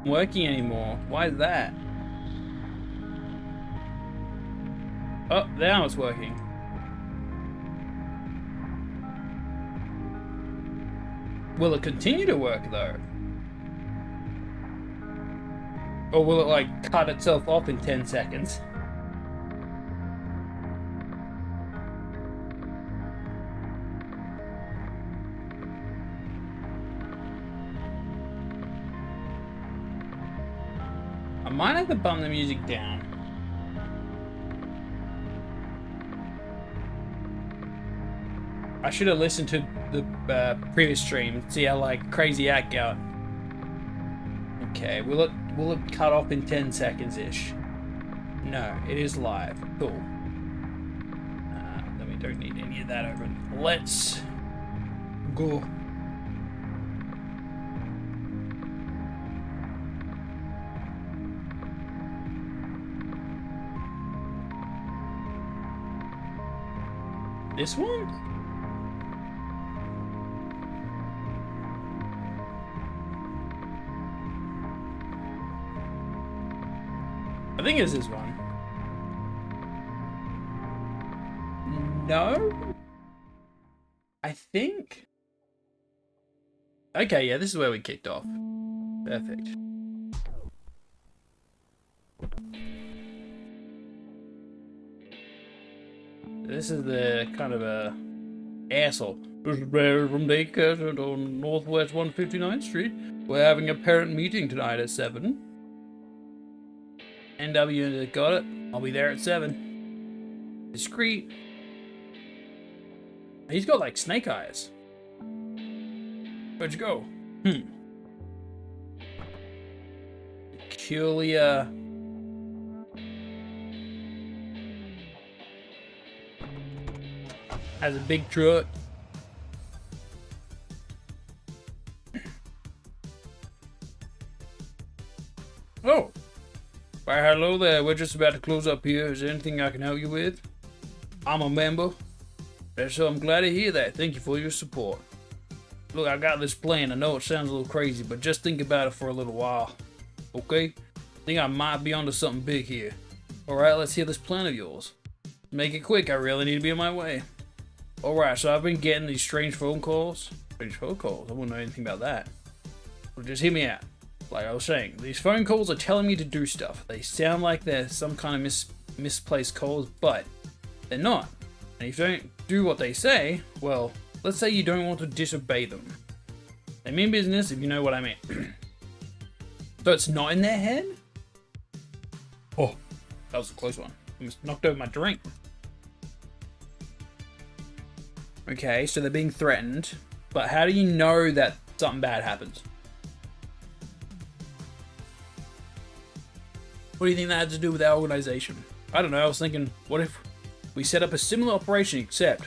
Working anymore. Why is that? Oh, now it's working. Will it continue to work though? Or will it like cut itself off in 10 seconds? I might have to bump the music down. I should have listened to the previous stream, see how like crazy act out. Okay, will it cut off in 10 seconds ish? No, it is live. Cool. Then we don't need any of that open. Let's go. This one? I think it's this one. No? I think? Okay, yeah, this is where we kicked off. Perfect. This is the kind of a asshole. This is Barry from Daycare on Northwest 159th Street. We're having a parent meeting tonight at 7. NW got it. I'll be there at 7. Discreet. He's got like snake eyes. Where'd you go? Peculiar. Has a big truck. Oh. Why, hello there. We're just about to close up here. Is there anything I can help you with? I'm a member. So I'm glad to hear that. Thank you for your support. Look, I got this plan. I know it sounds a little crazy, but just think about it for a little while. Okay? I think I might be onto something big here. Alright, let's hear this plan of yours. Make it quick. I really need to be on my way. Alright, so I've been getting these strange phone calls. Strange phone calls? I wouldn't know anything about that. Well, just hear me out. Like I was saying, these phone calls are telling me to do stuff. They sound like they're some kind of misplaced calls, but they're not. And if you don't do what they say, well, let's say you don't want to disobey them. They mean business, if you know what I mean. So it's not in their head? Oh, that was a close one. I almost knocked over my drink. Okay, so they're being threatened, but how do you know that something bad happens? What do you think that had to do with our organization? I don't know, I was thinking, what if we set up a similar operation except,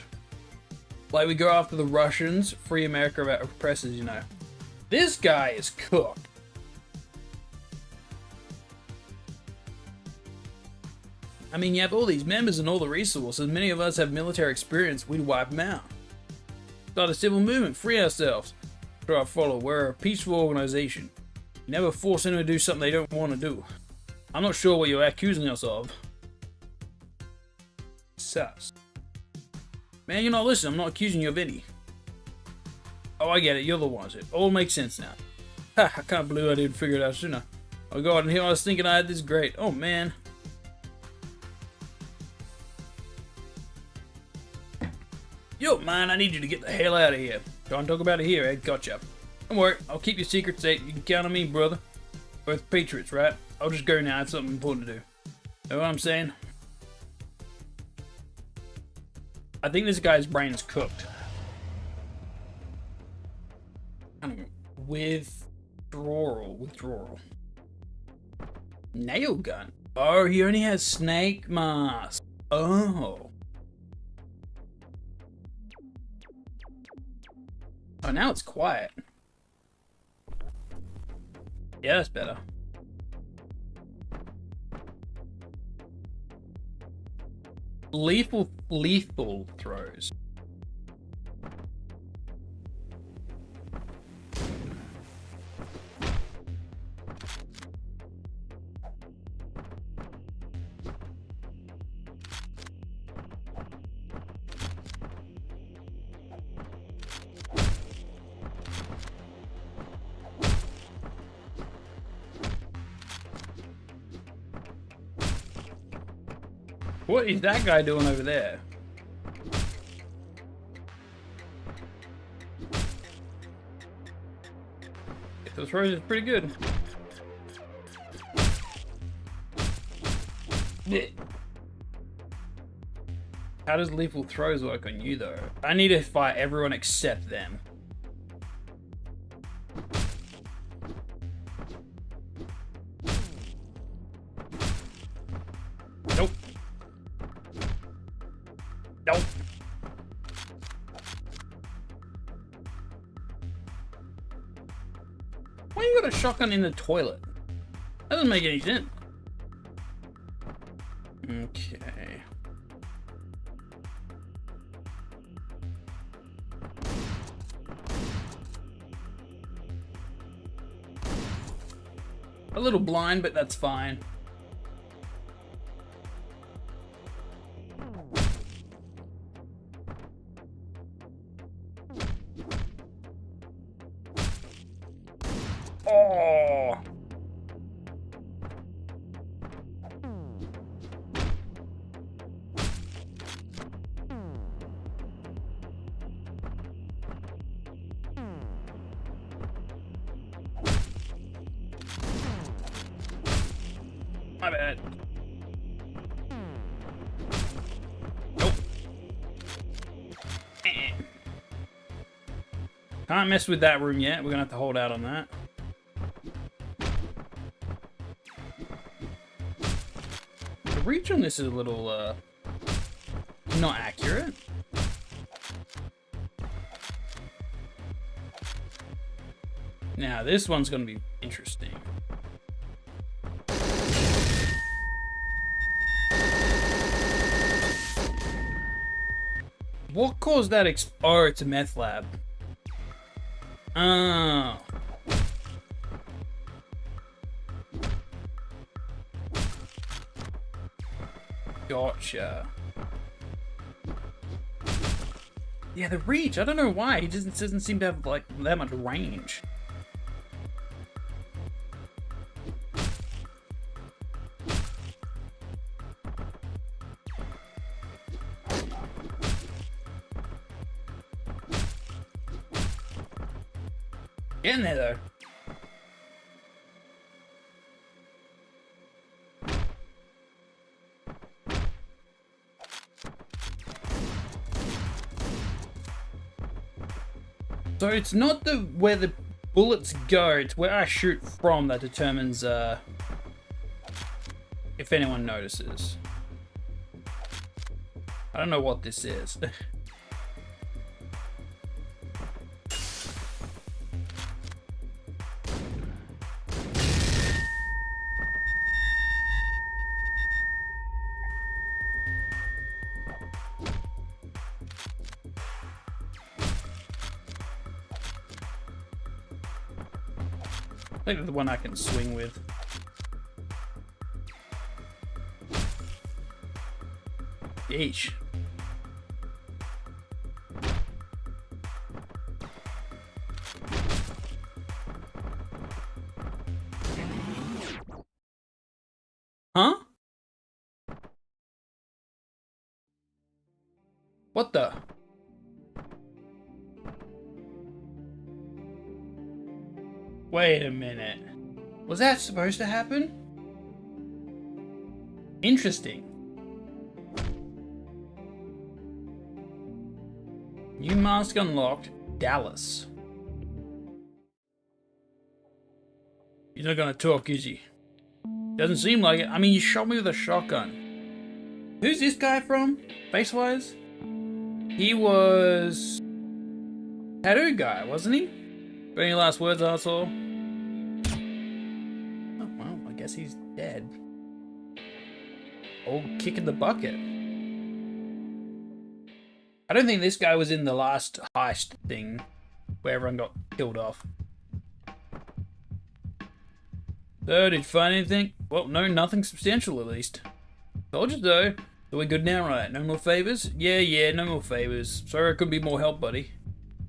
like we go after the Russians, free America oppressors, you know. This guy is cooked. I mean, you have all these members and all the resources, many of us have military experience, we'd wipe them out. Start a civil movement, free ourselves. Try to follow, we're a peaceful organization. You never force anyone to do something they don't want to do. I'm not sure what you're accusing us of. Sus. Man, you're not listening. I'm not accusing you of any. Oh, I get it. You're the ones. It all makes sense now. Ha, I can't believe I didn't figure it out sooner. Oh god, and here I was thinking I had this great. Oh man. Yo, man, I need you to get the hell out of here. Don't talk about it here, Ed. Gotcha. Don't worry. I'll keep your secret safe. You can count on me, brother. Both patriots, right? I'll just go now. I have something important to do. Know what I'm saying? I think this guy's brain is cooked. Withdrawal. Nail gun. Oh, he only has snake mask. Oh. Oh, now it's quiet. Yeah, that's better. Lethal throws. What is that guy doing over there? Those throws is pretty good. How does lethal throws work on you though? I need to fight everyone except them. Nope. Nope. Why you got a shotgun in the toilet? That doesn't make any sense. Okay. A little blind, but that's fine. Oh. My bad. Nope. Can't mess with that room yet. We're gonna have to hold out on that. The reach on this is a little, not accurate. Now, this one's gonna be interesting. What caused that oh, it's a meth lab. Oh. Gotcha. Yeah, the reach. I don't know why. He doesn't seem to have like that much range. Getting there though. So it's not where the bullets go, it's where I shoot from that determines if anyone notices. I don't know what this is. I think the one I can swing with. Yeesh. Huh? What the? Wait a minute. Was that supposed to happen? Interesting. New mask unlocked, Dallas. He's not gonna talk, is he? Doesn't seem like it. I mean, you shot me with a shotgun. Who's this guy from? Face-wise? He was... Tattoo guy, wasn't he? Got any last words, asshole? Oh, well, I guess he's dead. Old kick in the bucket. I don't think this guy was in the last heist thing where everyone got killed off. So, did you find anything? Well, no, nothing substantial at least. Told you so. So we're good now, right? No more favors? Yeah, no more favors. Sorry I couldn't be more help, buddy.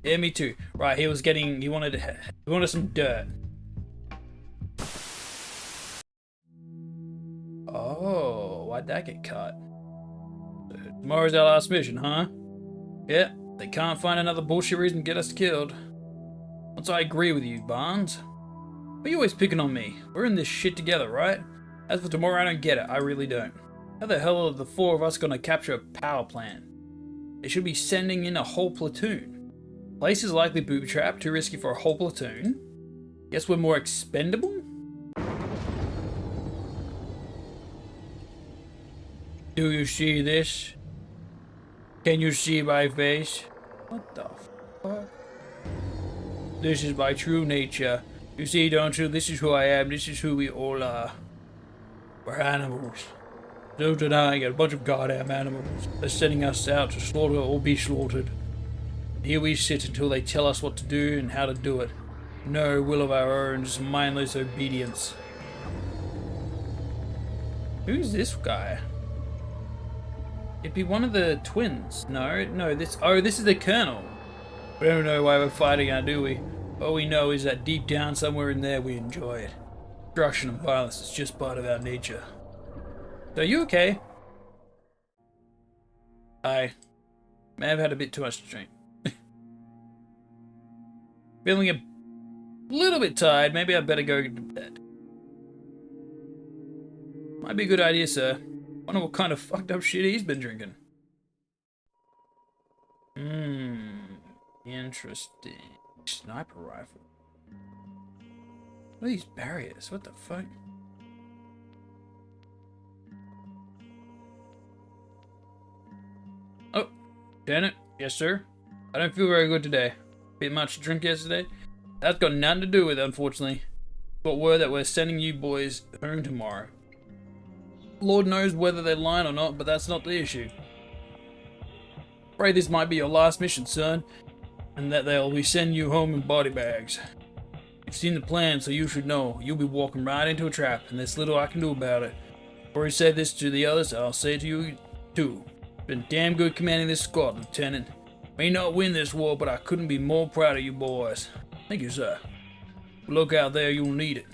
Yeah, me too. Right, he wanted some dirt. Oh, why'd that get cut? Tomorrow's our last mission, huh? Yeah, they can't find another bullshit reason to get us killed. Once I agree with you, Barnes. Why are you always picking on me? We're in this shit together, right? As for tomorrow, I don't get it. I really don't. How the hell are the four of us gonna capture a power plant? They should be sending in a whole platoon. Place is likely booby-trapped, too risky for a whole platoon. Guess we're more expendable? Do you see this? Can you see my face? What the fuck? This is my true nature. You see, don't you? This is who I am. This is who we all are. We're animals. So tonight, a bunch of goddamn animals. They're sending us out to slaughter or be slaughtered. Here we sit until they tell us what to do and how to do it. No will of our own, just mindless obedience. Who's this guy? It'd be one of the twins. No, this is the Colonel. We don't know why we're fighting now, do we? All we know is that deep down somewhere in there we enjoy it. Destruction and violence is just part of our nature. So, are you okay? I may have had a bit too much to drink. Feeling a little bit tired. Maybe I better go to bed. Might be a good idea, sir. Wonder what kind of fucked up shit he's been drinking. Interesting. Sniper rifle. What are these barriers? What the fuck? Oh, Janet. Yes, sir. I don't feel very good today. Bit much to drink yesterday. That's got nothing to do with it, unfortunately. Got word that we're sending you boys home tomorrow. Lord knows whether they're lying or not, but that's not the issue. Afraid this might be your last mission, son, and that they'll be sending you home in body bags. You've seen the plan, so you should know. You'll be walking right into a trap, and there's little I can do about it. Before he said this to the others, I'll say it to you too. Been damn good commanding this squad, Lieutenant. May not win this war, but I couldn't be more proud of you boys. Thank you, sir. Look out there, you'll need it.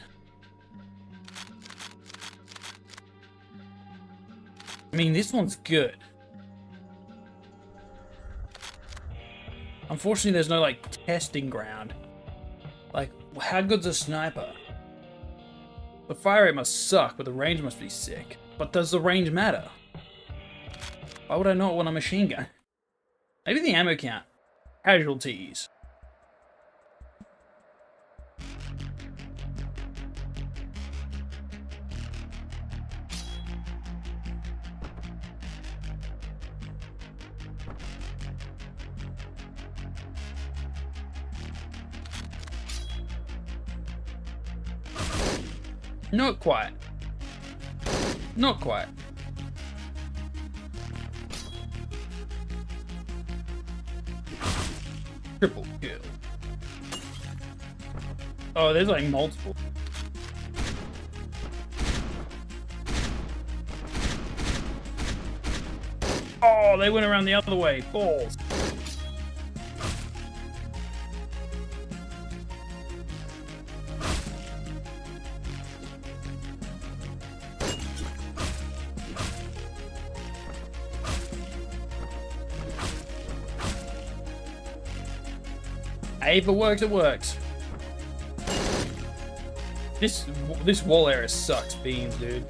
I mean, this one's good. Unfortunately, there's no, like, testing ground. Like, how good's a sniper? The fire rate must suck, but the range must be sick. But does the range matter? Why would I not want a machine gun? Maybe the ammo count. Casualties. Not quite. Not quite. Triple kill. Oh, there's like multiple. Oh, they went around the other way. Balls. Hey, if it works, it works. This wall area sucks beans, dude.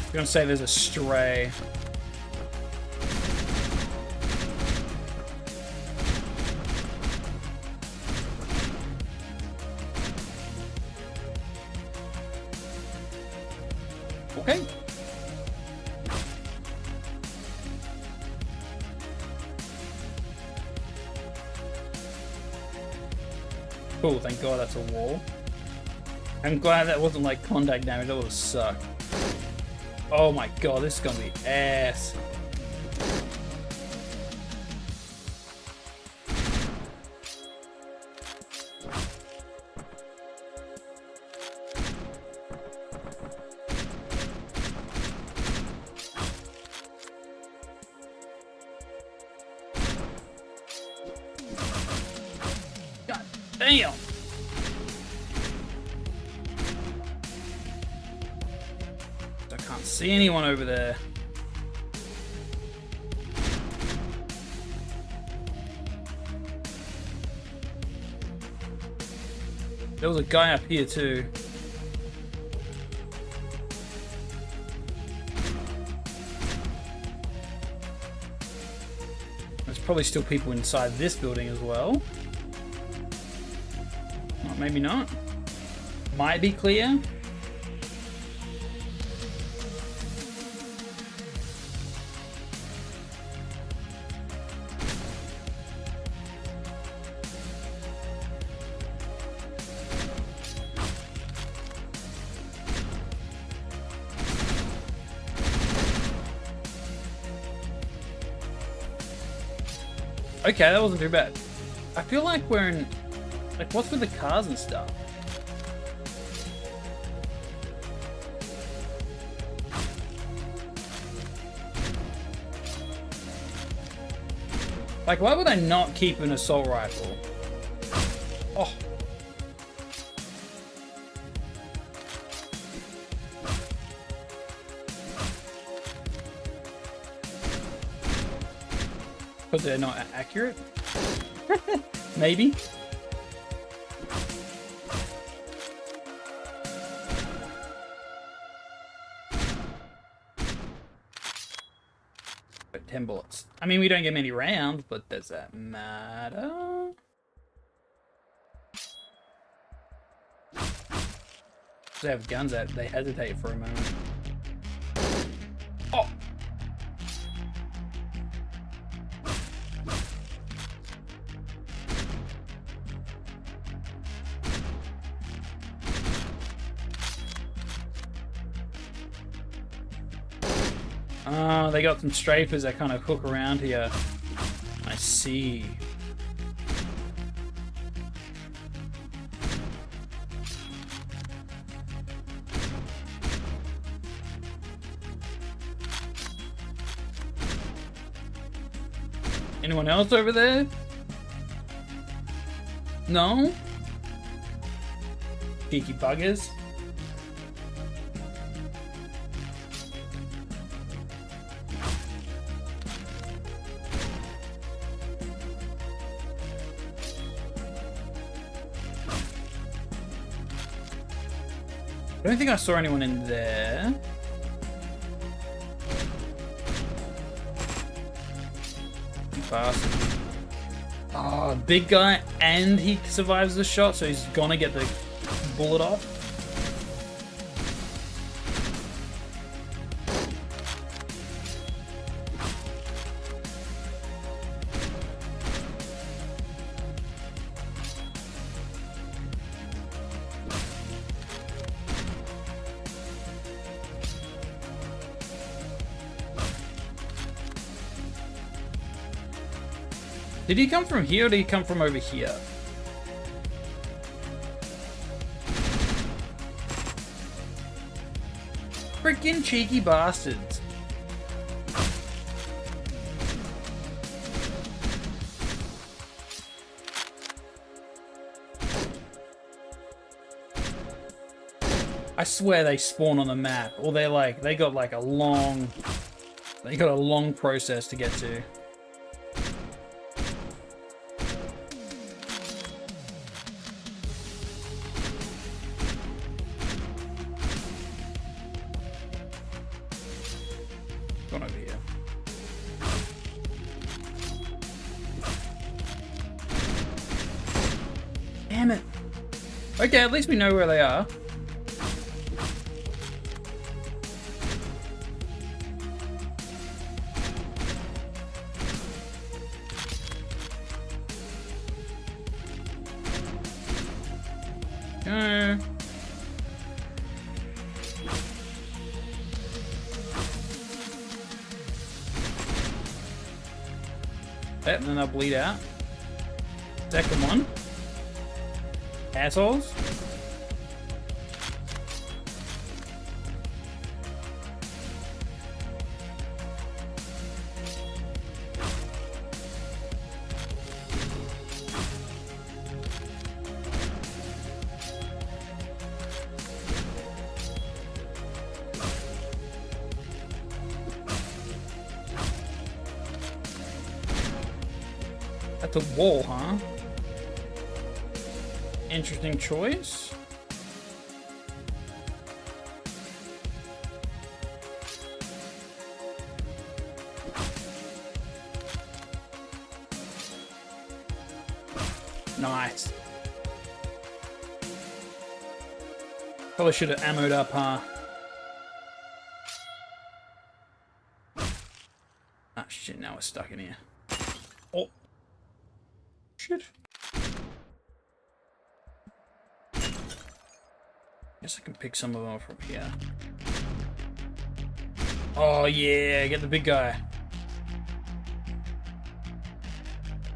I'm gonna say there's a stray. Okay. Cool, thank God that's a wall. I'm glad that wasn't like contact damage, that would suck. Oh my God, this is gonna be ass. God damn. I can't see anyone over there. There was a guy up here too. There's probably still people inside this building as well. Oh, maybe not. Might be clear. Okay, that wasn't too bad. I feel like we're in... Like, what's with the cars and stuff? Like, why would I not keep an assault rifle? Oh. Because they're not accurate? Maybe. But 10 bullets. I mean, we don't get many rounds, but does that matter? They have guns out, they hesitate for a moment. Oh! Oh, they got some strafers that kind of hook around here. I see. Anyone else over there? No? Cheeky buggers. I don't think I saw anyone in there. Bastard. Oh, big guy, and he survives the shot, so he's gonna get the bullet off. Did he come from here or did he come from over here? Freaking cheeky bastards. I swear they spawn on the map, or they got like a long process to get to. Gone over here. Damn it. Okay, at least we know where they are. Yep, and then they'll bleed out. Second one. Assholes. That's a wall, huh? Interesting choice. Nice. Probably should have ammoed up, huh? Ah, shit, now we're stuck in here. Oh. Shit. Guess I can pick some of them from here. Oh yeah, get the big guy.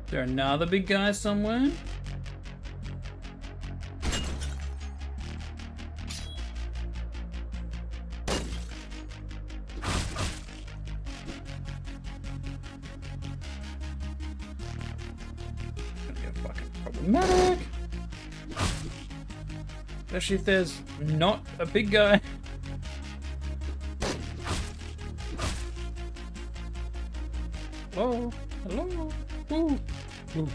Is there another big guy somewhere? Gonna get fucking problematic. Especially if there's not a big guy. Hello? Hello? Ooh. Ooh.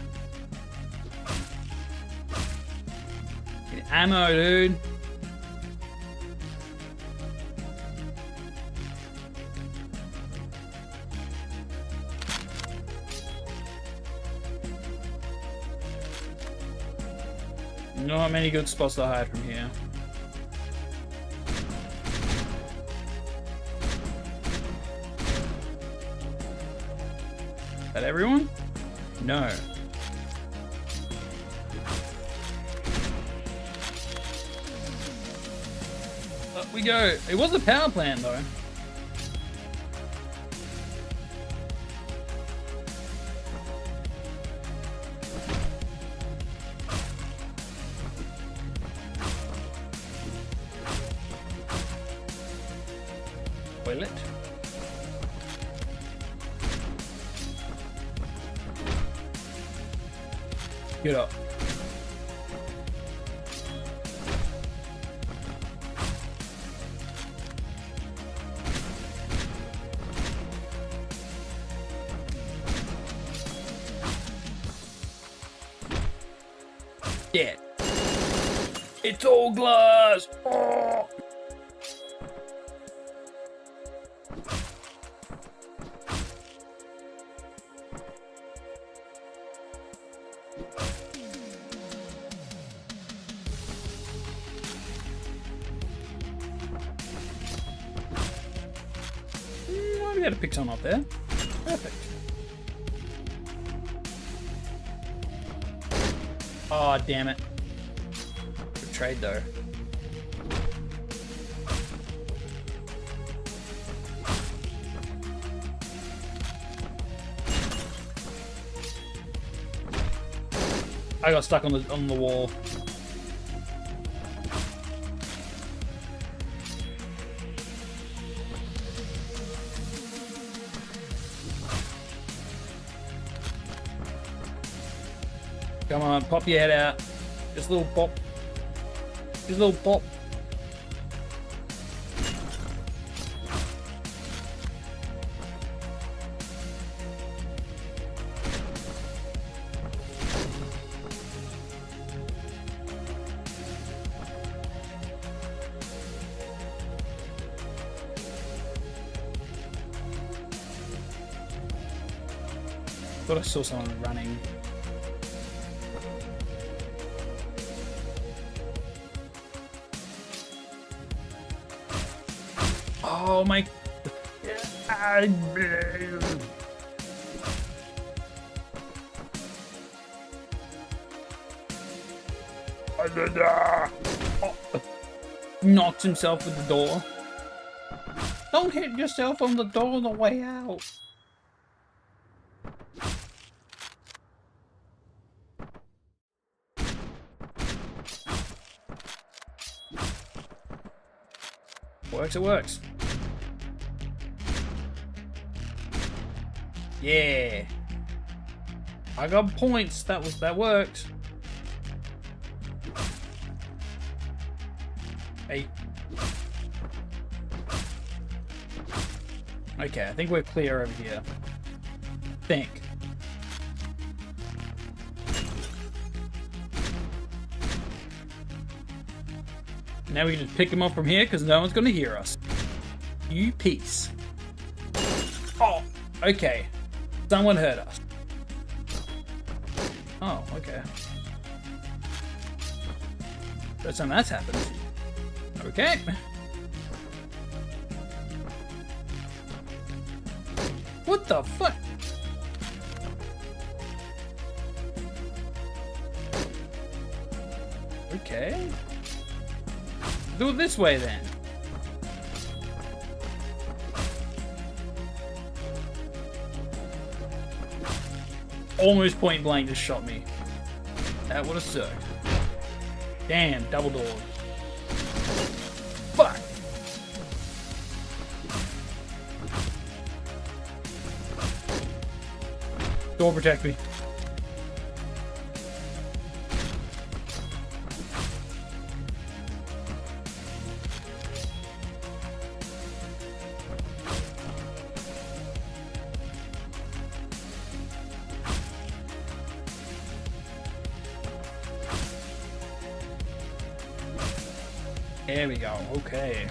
Get ammo, dude. Not many good spots to hide from here. That everyone? No. Up we go. It was a power plant though. Toilet. Get up. Dead. It's all glass. Oh. We had to pick some up there. Perfect. Oh, damn it. Good trade, though. I got stuck on the wall. Come on, pop your head out. Just a little pop. Just a little pop. Thought I saw someone running. Oh my! Oh. Knocks himself with the door. Don't hit yourself on the door on the way out. Works, it works. Yeah. I got points. That worked. Hey. Okay, I think we're clear over here. Think. Now we can just pick him up from here because no one's going to hear us. You piece. Oh, okay. Someone heard us. Oh, okay. First time that's happened. Okay. What the fuck? Okay. Do it this way then. Almost point blank just shot me. That would have sucked. Damn, double door. Fuck. Door protect me. There we go. Okay.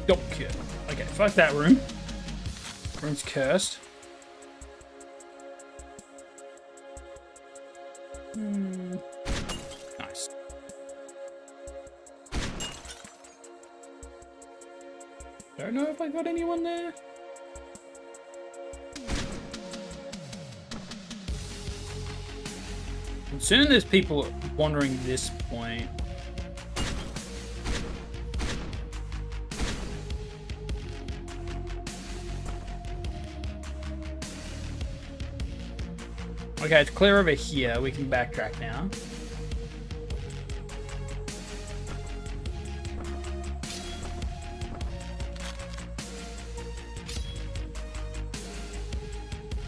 Don't kill. Okay, fuck that room. Room's cursed. Nice. Don't know if I got anyone there. Soon there's people wandering this point. Okay, it's clear over here. We can backtrack now.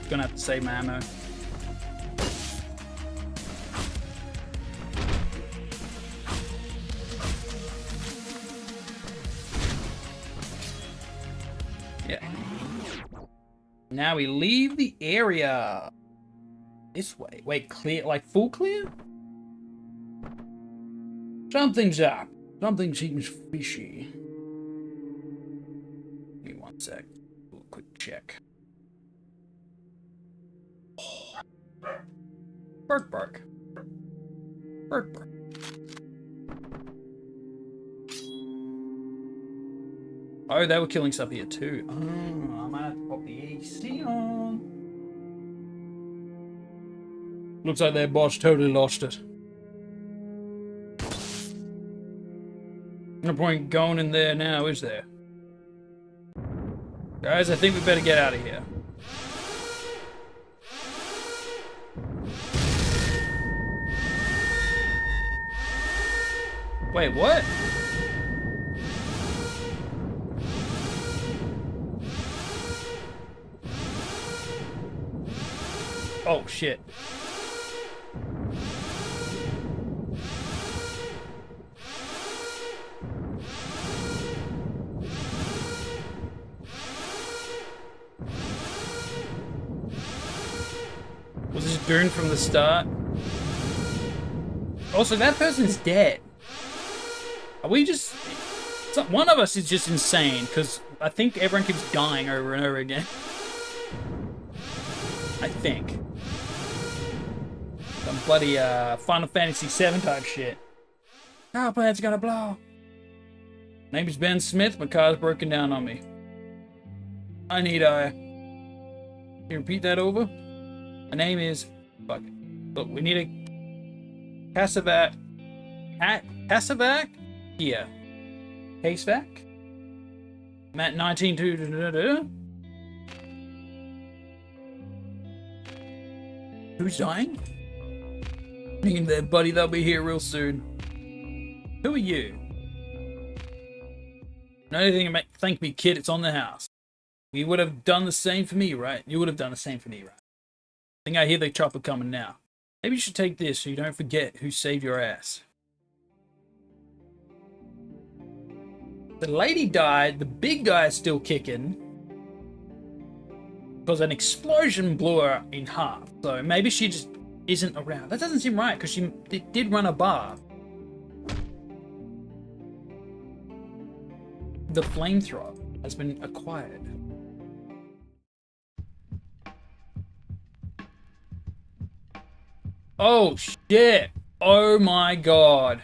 Gonna have to save my ammo. Now we leave the area. This way. Wait, clear? Like full clear? Something's up. Something seems fishy. Give me one sec. Do a quick check. Oh. Bark, bark. Bark, bark. Oh, they were killing stuff here too. Oh, I might have to pop the AC on. Looks like their boss totally lost it. No point going in there now, is there? Guys, I think we better get out of here. Wait, what? Oh, shit. Was this doomed from the start? Also, that person's dead. Are we just... One of us is just insane, because I think everyone keeps dying over and over again. I think. Some bloody Final Fantasy VII type shit. Power plant's gonna blow. Name is Ben Smith. My car's broken down on me. I need Can you repeat that over? My name is... Fuck it. Look, we need a... Cassavac. Cassavac? Here. Casevac? I'm at 19... Who's dying? Hang in there, buddy. They'll be here real soon. Who are you? No anything to thank me, kid. It's on the house. You would have done the same for me, right? You would have done the same for me, right? I think I hear the chopper coming now. Maybe you should take this so you don't forget who saved your ass. The lady died. The big guy is still kicking. Because an explosion blew her in half. So maybe she just isn't around. That doesn't seem right because she did run a bar. The flamethrower has been acquired. Oh shit! Oh my god!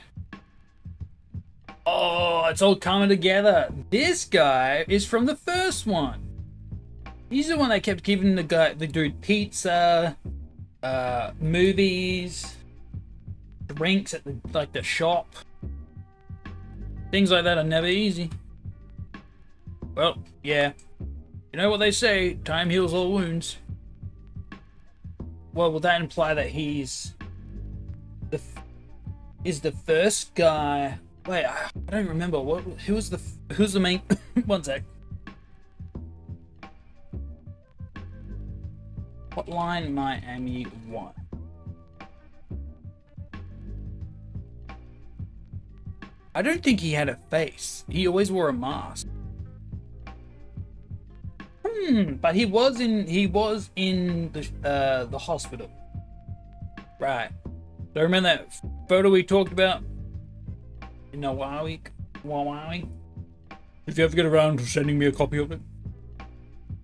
Oh, it's all coming together. This guy is from the first one. He's the one that kept giving the dude pizza, movies, drinks at the shop. Things like that are never easy. Well, yeah. You know what they say, time heals all wounds. Well, would that imply that he's is the first guy? Wait, I don't remember who's the main. One sec. Hotline Miami 1. I don't think he had a face. He always wore a mask. But he was in the hospital. Right. So remember that photo we talked about in Hawaii? Did you ever get around to sending me a copy of it?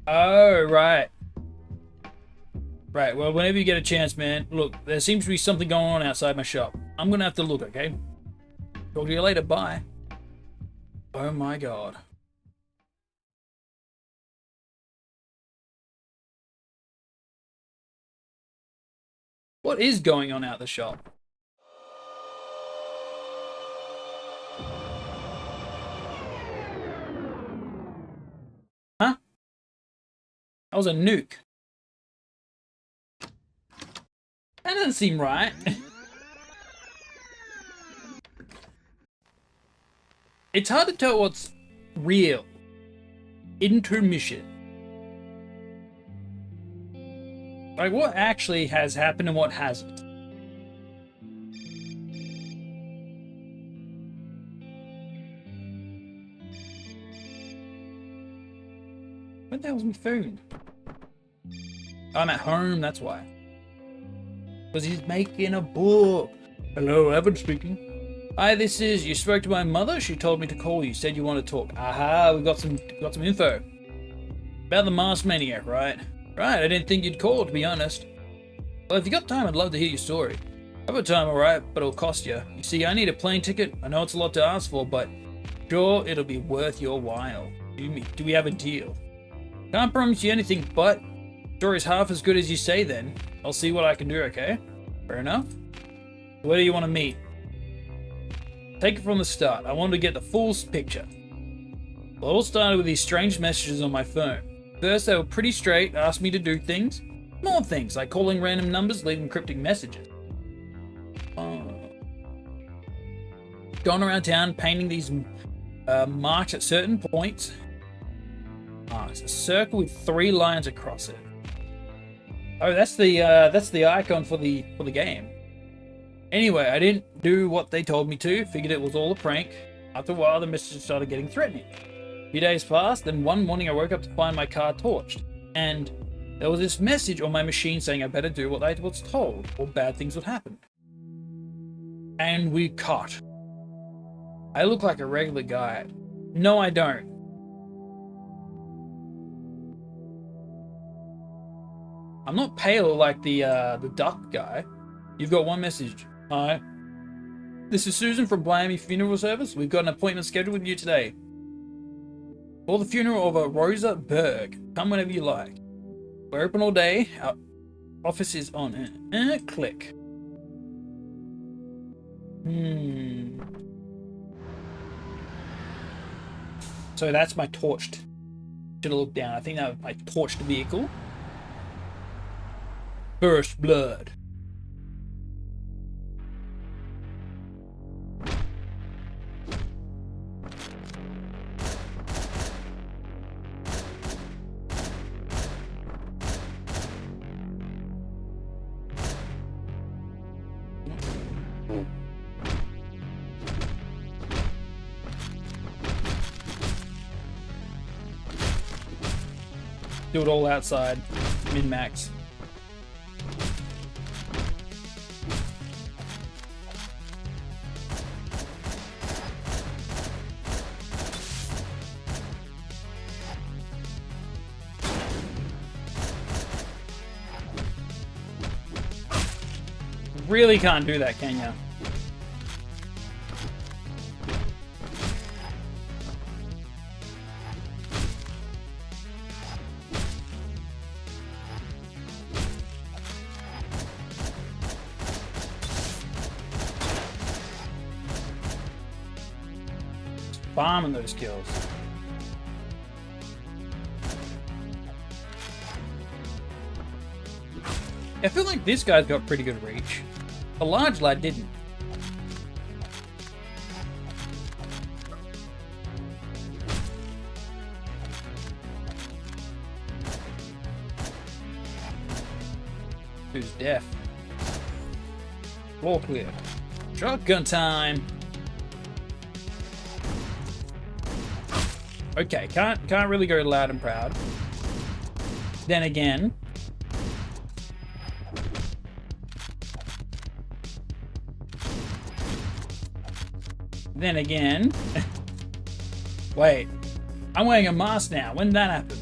Oh, right. Right, well, whenever you get a chance, man, look, there seems to be something going on outside my shop. I'm gonna have to look, okay? Talk to you later, bye. Oh my god. What is going on out the shop? Huh? That was a nuke. That doesn't seem right. It's hard to tell what's real. Intermission. Like, what actually has happened and what hasn't? Where the hell's my phone? I'm at home, that's why. Because he's making a book. Hello, Evan speaking. Hi, this is. You spoke to my mother. She told me to call you. Said you want to talk. Aha, we got some info about the masked maniac, right? Right. I didn't think you'd call, to be honest. Well, if you got time, I'd love to hear your story. I've got time, alright, but it'll cost you. You see, I need a plane ticket. I know it's a lot to ask for, but sure, it'll be worth your while. Do we have a deal? Can't promise you anything, but story's half as good as you say. Then I'll see what I can do. Okay? Fair enough. Where do you want to meet? Take it from the start. I wanted to get the full picture. Well, it all started with these strange messages on my phone. First, they were pretty straight, asked me to do things. More things, like calling random numbers, leaving cryptic messages. Going around town, painting these marks at certain points. It's a circle with 3 lines across it. Oh, that's the icon for the game. Anyway, I didn't do what they told me to. Figured it was all a prank. After a while, the messages started getting threatening. A few days passed, then one morning I woke up to find my car torched. And there was this message on my machine saying I better do what I was told, or bad things would happen. And we cut. I look like a regular guy. No, I don't. I'm not pale like the duck guy. You've got one message. Hi. This is Susan from Miami Funeral Service. We've got an appointment scheduled with you today. For the funeral of a Rosa Berg. Come whenever you like. We're open all day. Our office is on. Click. So that's my torched. Should have looked down. I think that was my torched vehicle. First blood. Do it all outside. Min-max. Really can't do that, can ya? Bombing those kills. I feel like this guy's got pretty good reach. The large lad didn't. Who's deaf? Floor clear. Shotgun time. Okay, can't really go loud and proud. Then again, wait, I'm wearing a mask now. When did that happen?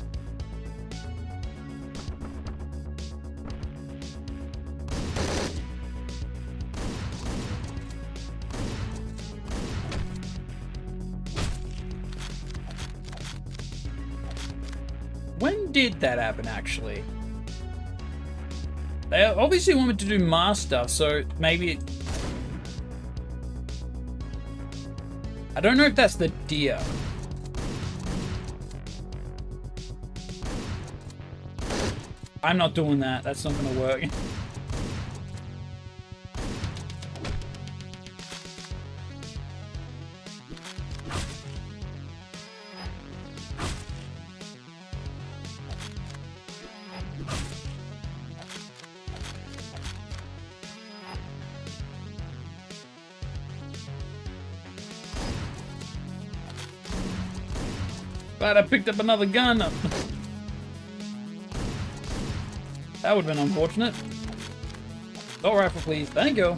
When did that happen, actually? They obviously want me to do mask stuff, so maybe I don't know if that's the deer. I'm not doing that. That's not gonna work. Glad I picked up another gun. That would have been unfortunate. Assault rifle, please. Thank you.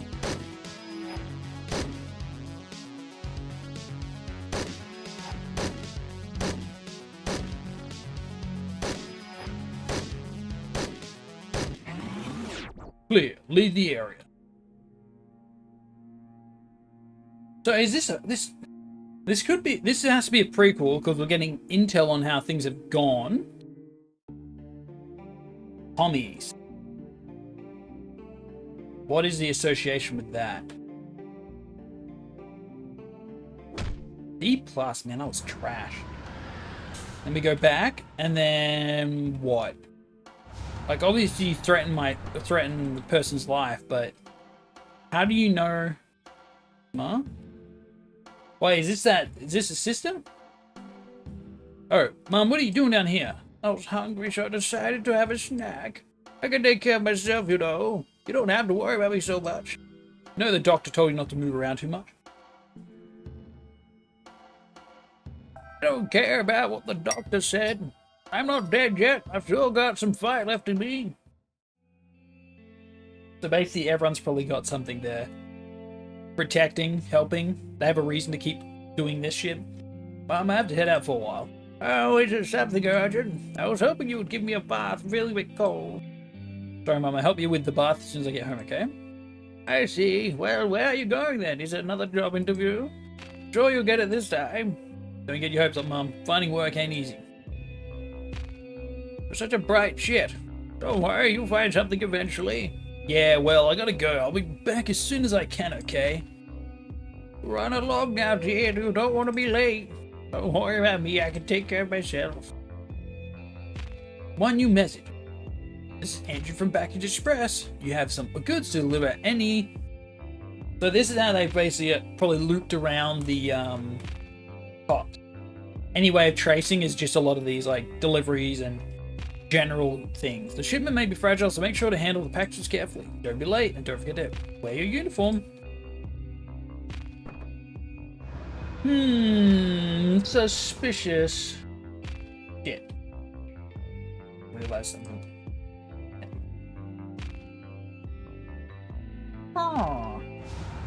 Clear. Leave the area. So is this could be, this has to be a prequel because we're getting intel on how things have gone. Hommies. What is the association with that? D+, man, that was trash. Let me go back, and then what? Like, obviously you threaten the person's life, but how do you know? Huh? Wait, is this a system? Oh, Mom, what are you doing down here? I was hungry, so I decided to have a snack. I can take care of myself, you know. You don't have to worry about me so much. No, the doctor told you not to move around too much. I don't care about what the doctor said. I'm not dead yet. I've still got some fight left in me. So basically, everyone's probably got something there. Protecting, helping. They have a reason to keep doing this shit. Mom, I have to head out for a while. Oh, is it something urgent? I was hoping you would give me a bath. Really bit cold. Sorry, Mom. I'll help you with the bath as soon as I get home, okay? I see. Well, where are you going then? Is it another job interview? Sure you'll get it this time. Don't get your hopes up, Mom. Finding work ain't easy. You're such a bright shit. Don't worry, you'll find something eventually. Yeah, well, I gotta go. I'll be back as soon as I can, okay? Run along now, dear. You don't want to be late. Don't worry about me. I can take care of myself. One new message. This is Andrew from Package Express. You have some goods to deliver at any... So this is how they basically probably looped around the cops. Any way of tracing is just a lot of these like deliveries and general things. The shipment may be fragile, so make sure to handle the packages carefully. Don't be late, and don't forget to wear your uniform. Suspicious. Shit. realize something. Oh.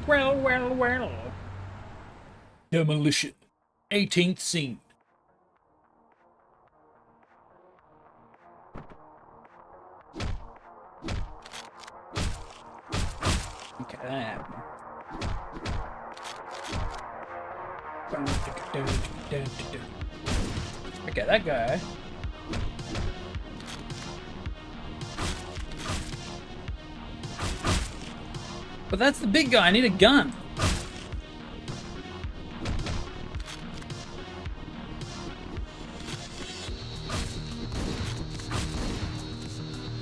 Well. Demolition. 18th scene. Okay, that happened. Okay, that guy. But that's the big guy. I need a gun.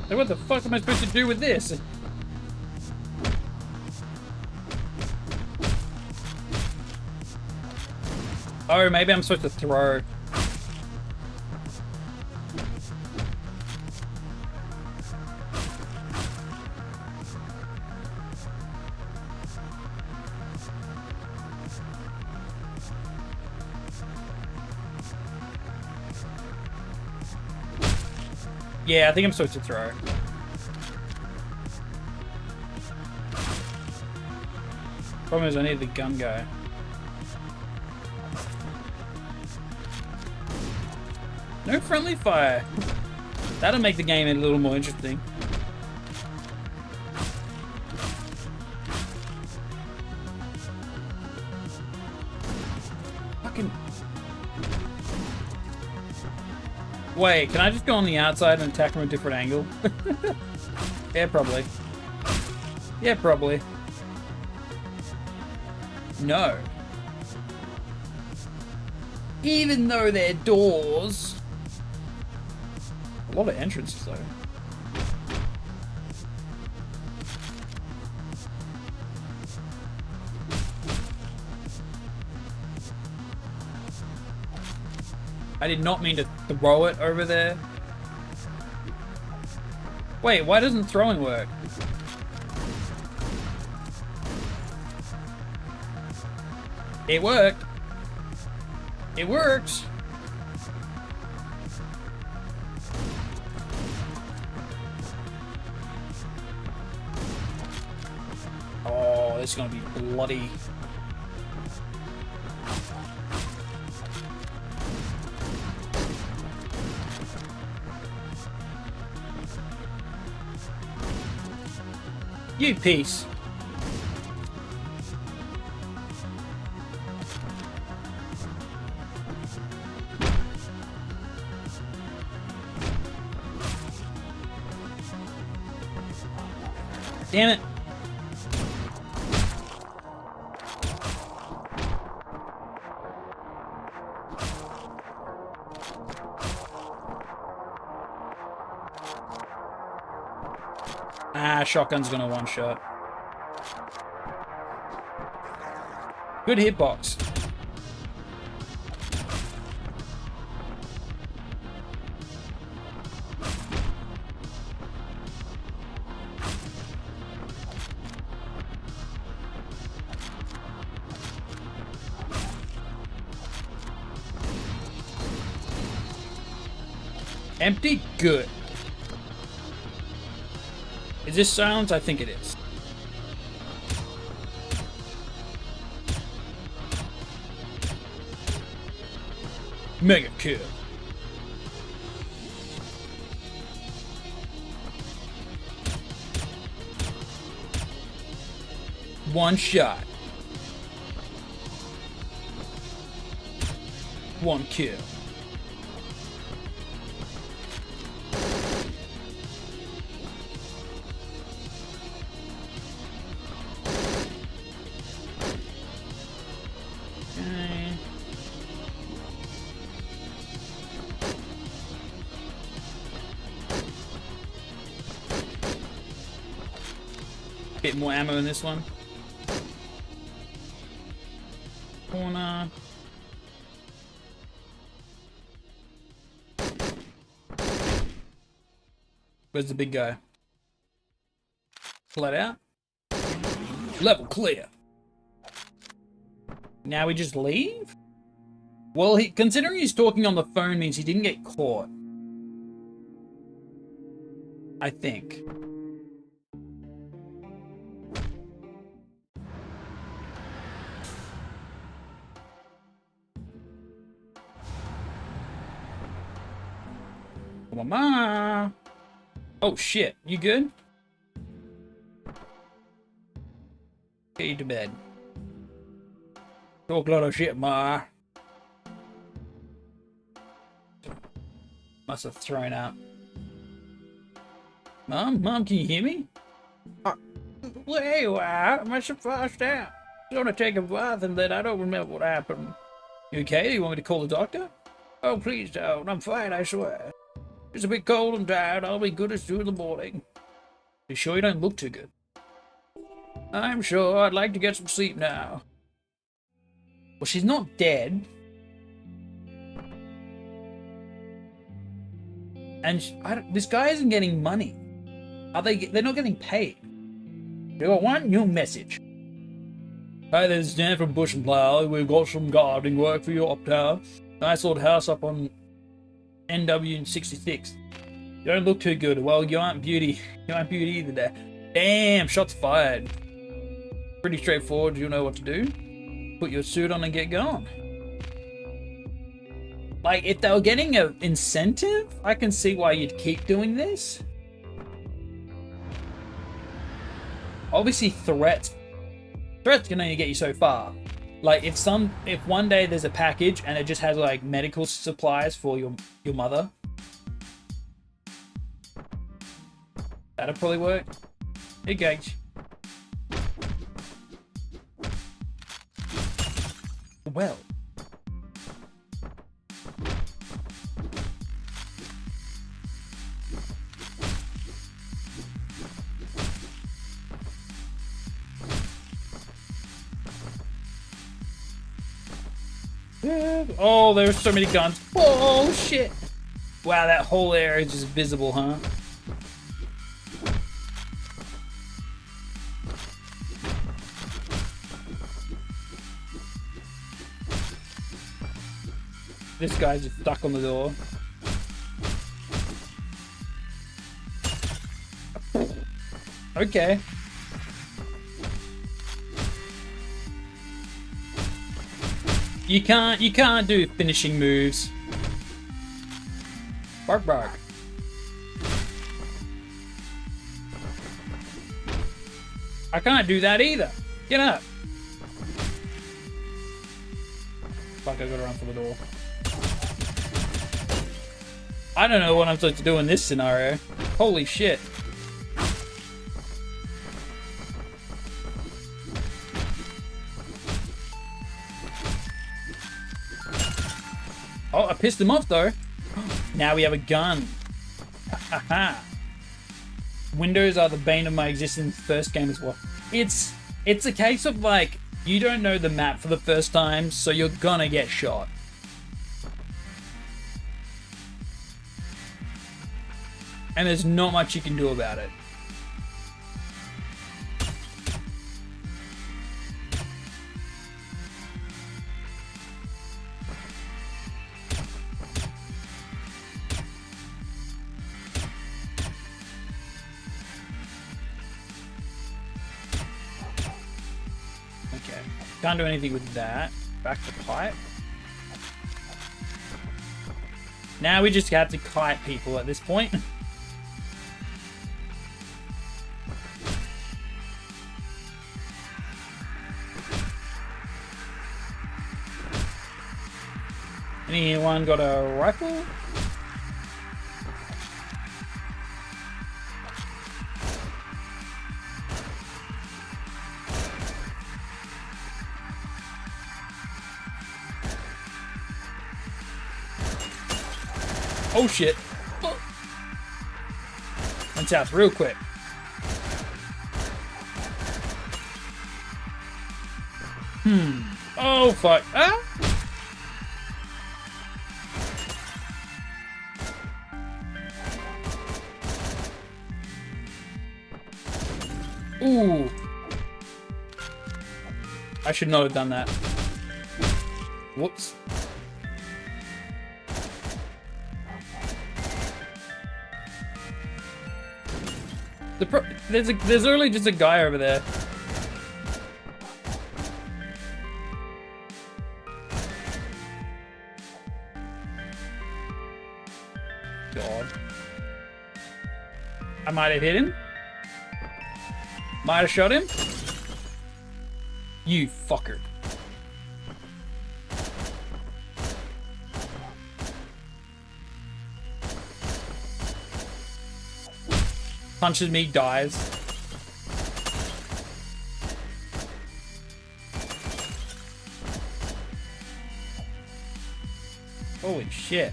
Like, what the fuck am I supposed to do with this? Oh, maybe I'm supposed to throw. Yeah, I think I'm supposed to throw. Problem is, I need the gun guy. No friendly fire. That'll make the game a little more interesting. Fucking... Wait, can I just go on the outside and attack from a different angle? Yeah, probably. Yeah, probably. No. Even though they're doors. A lot of entrances, though. I did not mean to throw it over there. Wait, why doesn't throwing work? It worked. It works. Oh, this is gonna be bloody. You piece. Damn it. Ah, shotgun's gonna one shot. Good hitbox. Empty? Good. Is this silence? I think it is. Mega kill. One shot. One kill. Bit more ammo in this one. Corner. Where's the big guy? Flat out. Level clear. Now we just leave? Well, considering he's talking on the phone means he didn't get caught. I think. Mama. Oh shit, you good? Get you to bed. Talk a lot of shit, Ma. Must have thrown up. Mom, can you hear me? Well, here you are. I must have passed out. I was gonna take a bath and then I don't remember what happened. You okay? You want me to call the doctor? Oh, please don't. I'm fine, I swear. It's a bit cold and tired. I'll be good as 2 in the morning. You sure you don't look too good? I'm sure. I'd like to get some sleep now. Well, she's not dead. And this guy isn't getting money. Are they? They're not getting paid. You got one new message. Hi, this is Dan from Bush and Plow. We've got some gardening work for you uptown. Nice old house up on NW 66. You don't look too good. Well, you aren't beauty. You aren't beauty either there. Damn, shots fired. Pretty straightforward. You know what to do. Put your suit on and get going. Like, if they were getting an incentive, I can see why you'd keep doing this. Obviously, threats can only get you so far. Like, if one day there's a package and it just has like medical supplies for your mother, that'd probably work. Hey, Gage. Well. Oh, there's so many guns. Oh, shit. Wow, that whole area is just visible, huh? This guy's just stuck on the door. Okay. You can't do finishing moves. Bark bark. I can't do that either. Get up. Fuck, I gotta run for the door. I don't know what I'm supposed to do in this scenario. Holy shit. Oh, I pissed him off though. Now we have a gun. Haha. Windows are the bane of my existence. First game as well. It's a case of like, you don't know the map for the first time, so you're gonna get shot. And there's not much you can do about it. Okay, can't do anything with that. Back to pipe. Now we just have to kite people at this point. Anyone got a rifle? Oh shit. Went south real quick. Oh fuck. Ah! Ooh. I should not have done that. Whoops. There's literally just a guy over there. God. I might have hit him. Might have shot him. You fucker. Punches me, dies. Holy shit.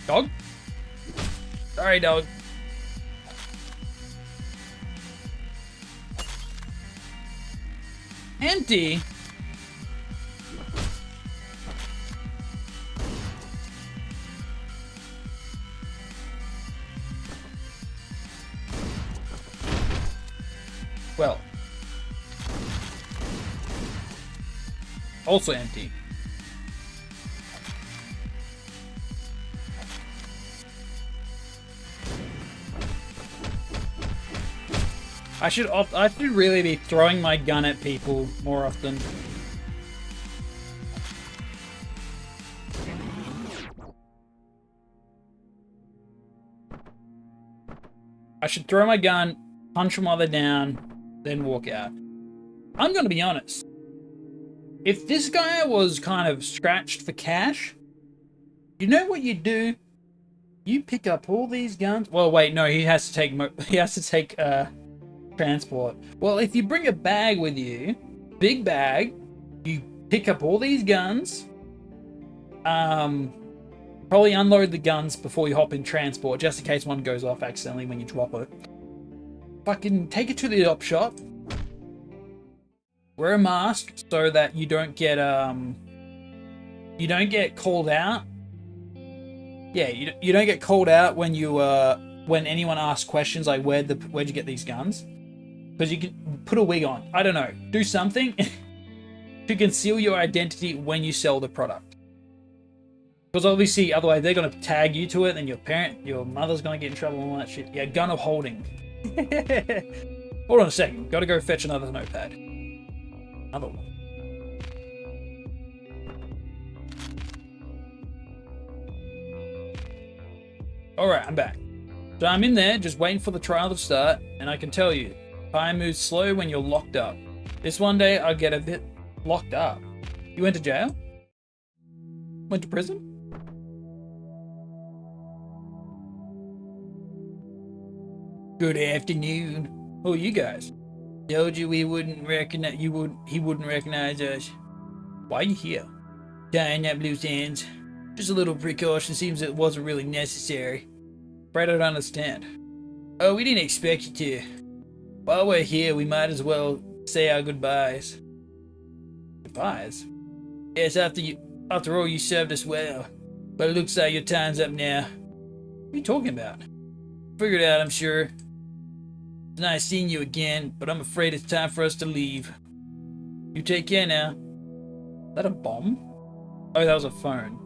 Dog? Sorry, dog. Empty? Well. Also empty. I should really be throwing my gun at people more often. I should throw my gun, punch them while they're down, then walk out. I'm gonna be honest. If this guy was kind of scratched for cash, you know what you do? You pick up all these guns. Well, wait, no, he has to take transport. Well, if you bring a bag with you, big bag, you pick up all these guns, probably unload the guns before you hop in transport, just in case one goes off accidentally when you drop it. Fucking take it to the op shop. Wear a mask so that you don't get called out. Yeah, you don't get called out when you when anyone asks questions like where'd you get these guns? Because you can put a wig on. I don't know. Do something to conceal your identity when you sell the product. Because obviously, otherwise they're gonna tag you to it, and your mother's gonna get in trouble and all that shit. Yeah, gun of holding. Hold on a second. Gotta go fetch another notepad. Another one. Alright, I'm back. So I'm in there, just waiting for the trial to start, and I can tell you, time moves slow when you're locked up. This one day, I'll get a bit locked up. You went to jail? Went to prison? Good afternoon. Who are you guys? Told you he wouldn't recognize us. Why are you here? Tying up loose ends. Just a little precaution, seems it wasn't really necessary. Afraid I don't understand. Oh, we didn't expect you to. While we're here, we might as well say our goodbyes. Goodbyes? Yes, after all, you served us well. But it looks like your time's up now. What are you talking about? Figure it out, I'm sure. It's nice seeing you again, but I'm afraid it's time for us to leave. You take care now. Is that a bomb? Oh, that was a phone.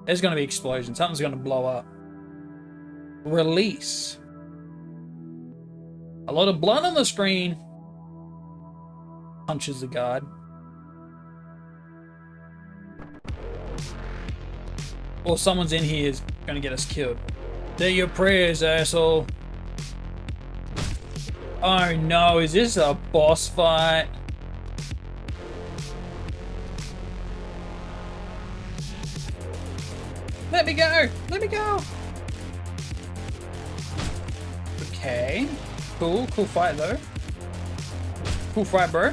There's gonna be explosions. Something's gonna blow up. Release. A lot of blood on the screen. Punches the guard. Or someone's in here is gonna get us killed. Say your prayers, asshole. Oh no, is this a boss fight? Let me go! Let me go! Okay. Cool fight though. Cool fight, bro.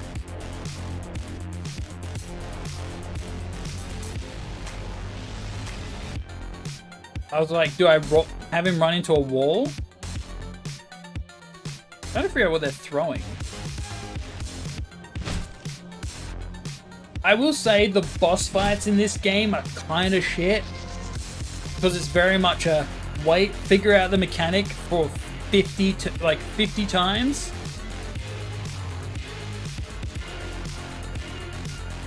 I was like, do I have him run into a wall? I'm trying to figure out what they're throwing. I will say the boss fights in this game are kind of shit. Because it's very much a figure out the mechanic for 50 times.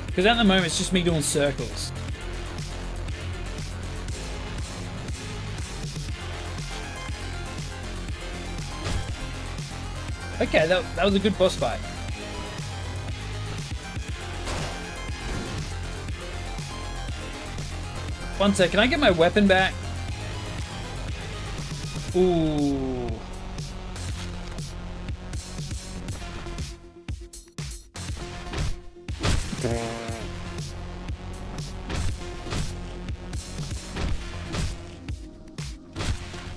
Because at the moment it's just me doing circles. Okay, that was a good boss fight. One sec, can I get my weapon back? Ooh.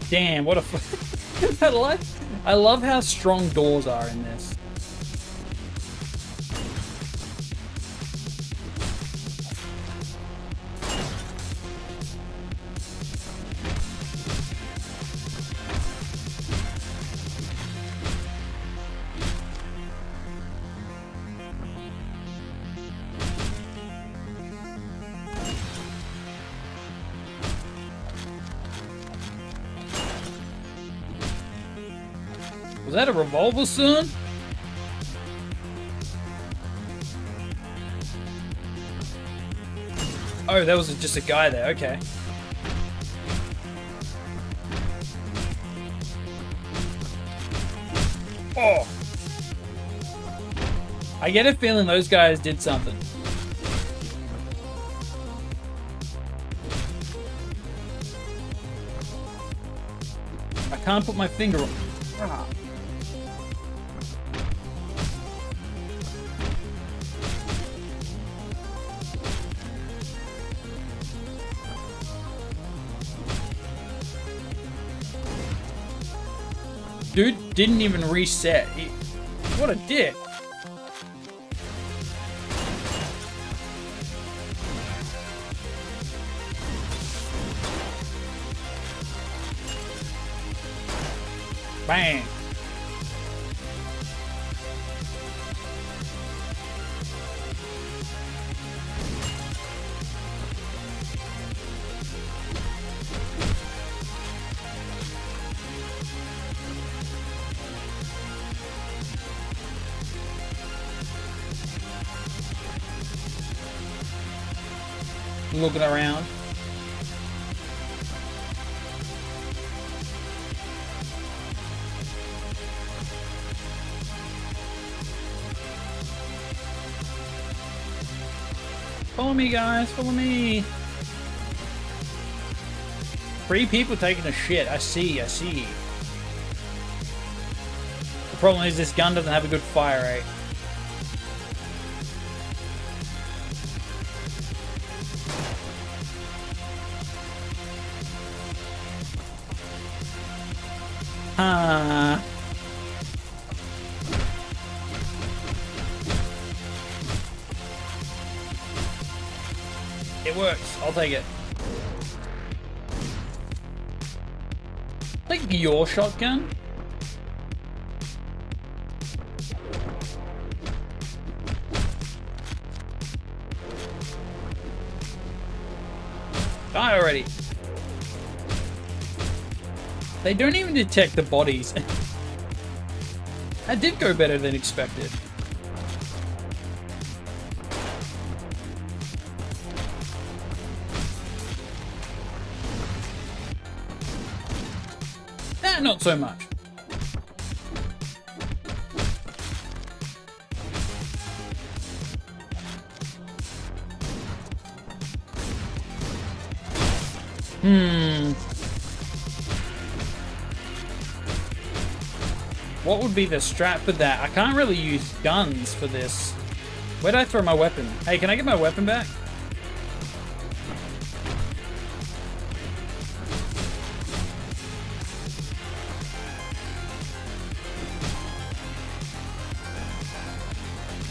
Damn, what a I love how strong doors are in this. Was that a revolver, son? Oh, that was just a guy there, okay. Oh! I get a feeling those guys did something. I can't put my finger on. Ah. Dude didn't even reset. What a dick. Bang. Looking around. Follow me, guys. Follow me. 3 people taking a shit. I see. The problem is this gun doesn't have a good fire rate. It works. I'll take it. Like your shotgun? Die already. They don't even detect the bodies. That did go better than expected. Not so much. What would be the strat for that? I can't really use guns for this. Where'd I throw my weapon? Hey, can I get my weapon back?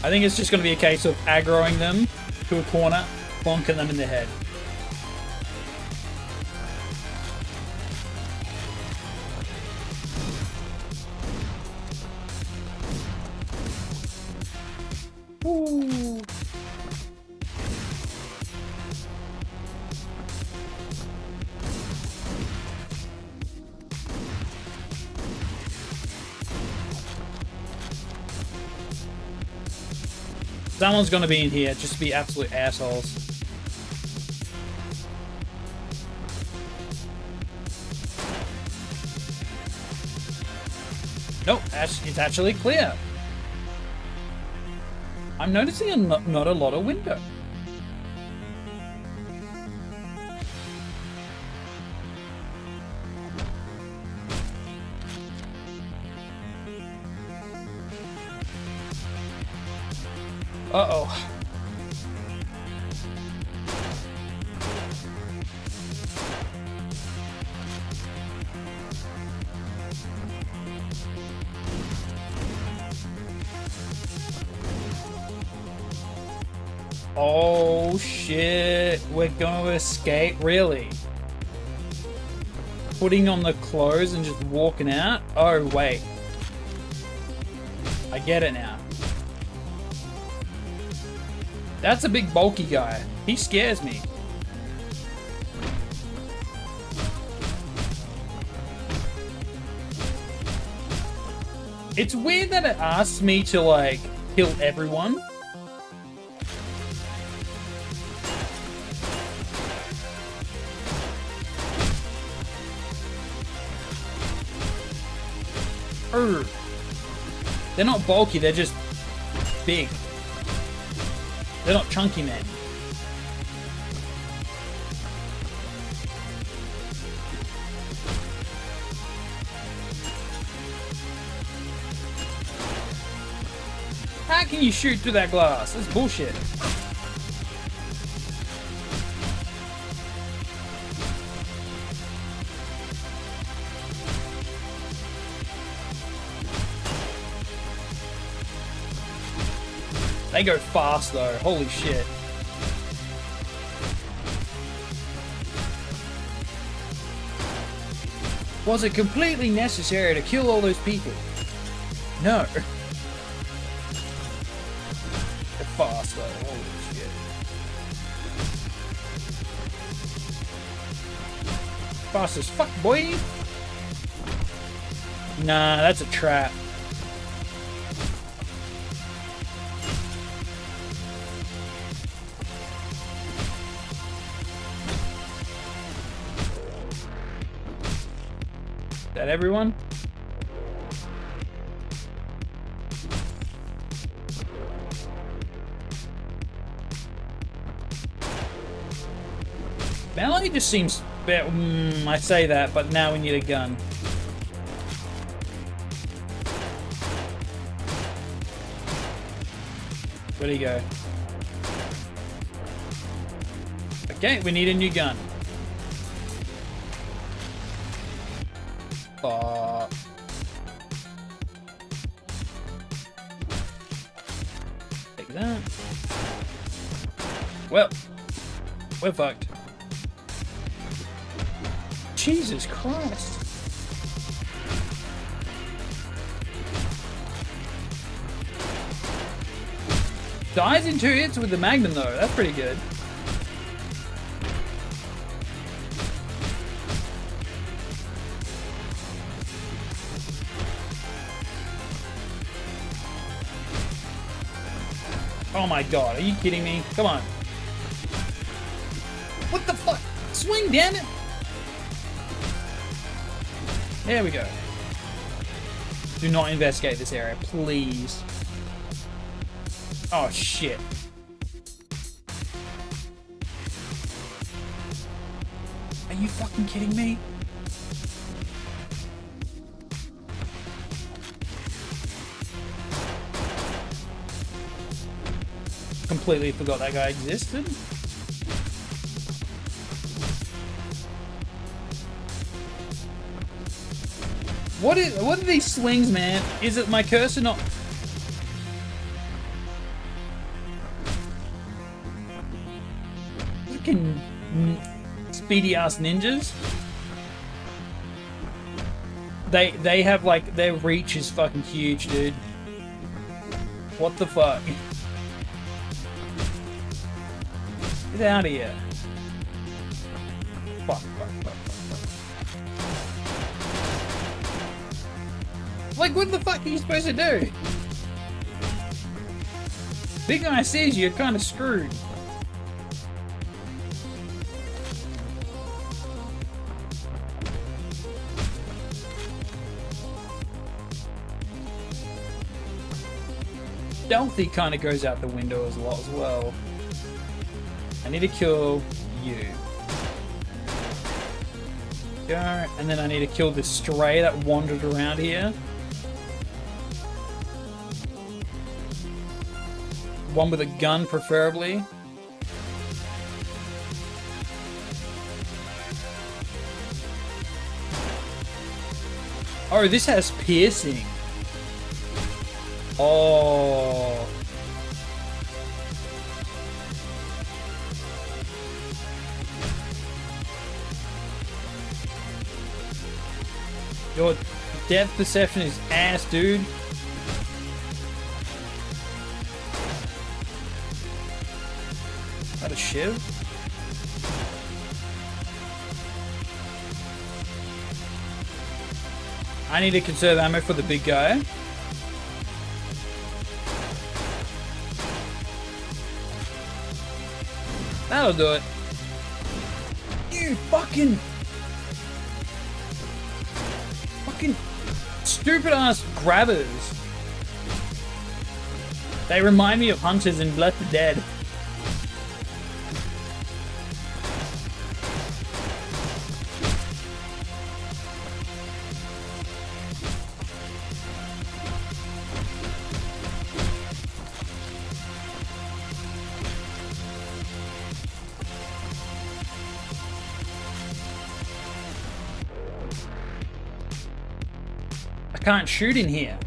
I think it's just going to be a case of aggroing them to a corner, bonking them in the head. Ooh. Someone's gonna be in here, just to be absolute assholes. Nope, it's actually clear. I'm noticing not a lot of window. Uh-oh. Oh shit, we're gonna escape, really? Putting on the clothes and just walking out? Oh wait. I get it now. That's a big bulky guy. He scares me. It's weird that it asks me to like kill everyone. They're not bulky, they're just big. They're not chunky men. How can you shoot through that glass? That's bullshit. They go fast though, holy shit. Was it completely necessary to kill all those people? No. They're fast though, holy shit. Fast as fuck, boy. Nah, that's a trap. That everyone? Melanie just seems better. I say that, but now we need a gun. Where'd he go? Okay, we need a new gun. Take that. Well, we're fucked. Jesus Christ. Dies in 2 hits with the Magnum though, that's pretty good. Oh my god, are you kidding me? Come on. What the fuck? Swing, damn it! There we go. Do not investigate this area, please. Oh shit. Are you fucking kidding me? Completely forgot that guy existed. What are these swings, man? Is it my cursor not? Fucking speedy ass ninjas. They have like their reach is fucking huge, dude. What the fuck? Get out of here. Fuck. Like, what the fuck are you supposed to do? Big guy sees you, you're kind of screwed. stealthy kind of goes out the window as well. I need to kill you. Go, and then I need to kill this stray that wandered around here. One with a gun, preferably. Oh, this has piercing. Oh. Your depth perception is ass, dude. Is that a shiv? I need to conserve ammo for the big guy. That'll do it. You fucking stupid ass grabbers. They remind me of hunters in Left 4 Dead. I can't shoot in here.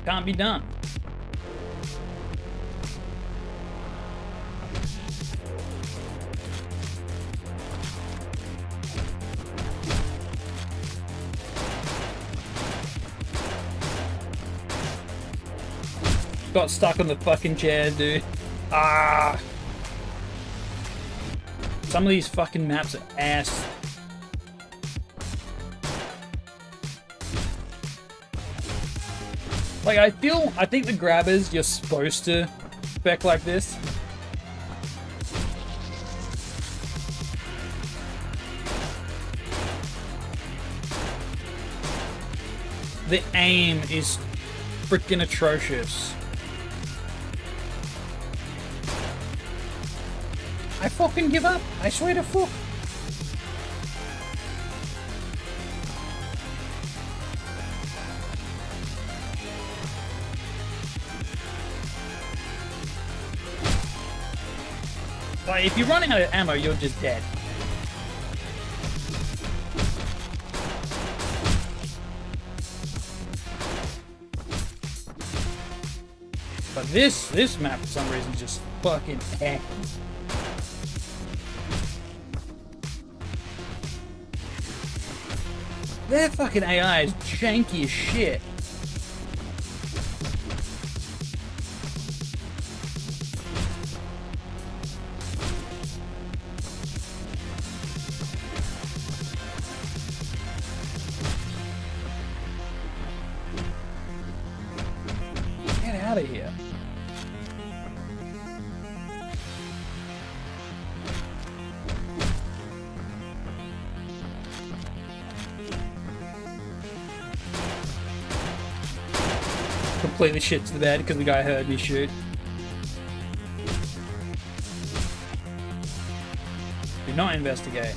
Can't be done. Got stuck on the fucking chair, dude. Ah! Some of these fucking maps are ass. Like, I think the grabbers, you're supposed to spec like this. The aim is freaking atrocious. I fucking give up. I swear to fuck. Like, if you're running out of ammo, you're just dead. But this map for some reason is just fucking ass. Their fucking AI is janky as shit. Get out of here. Completely shit to the bed because the guy heard me shoot. Do not investigate.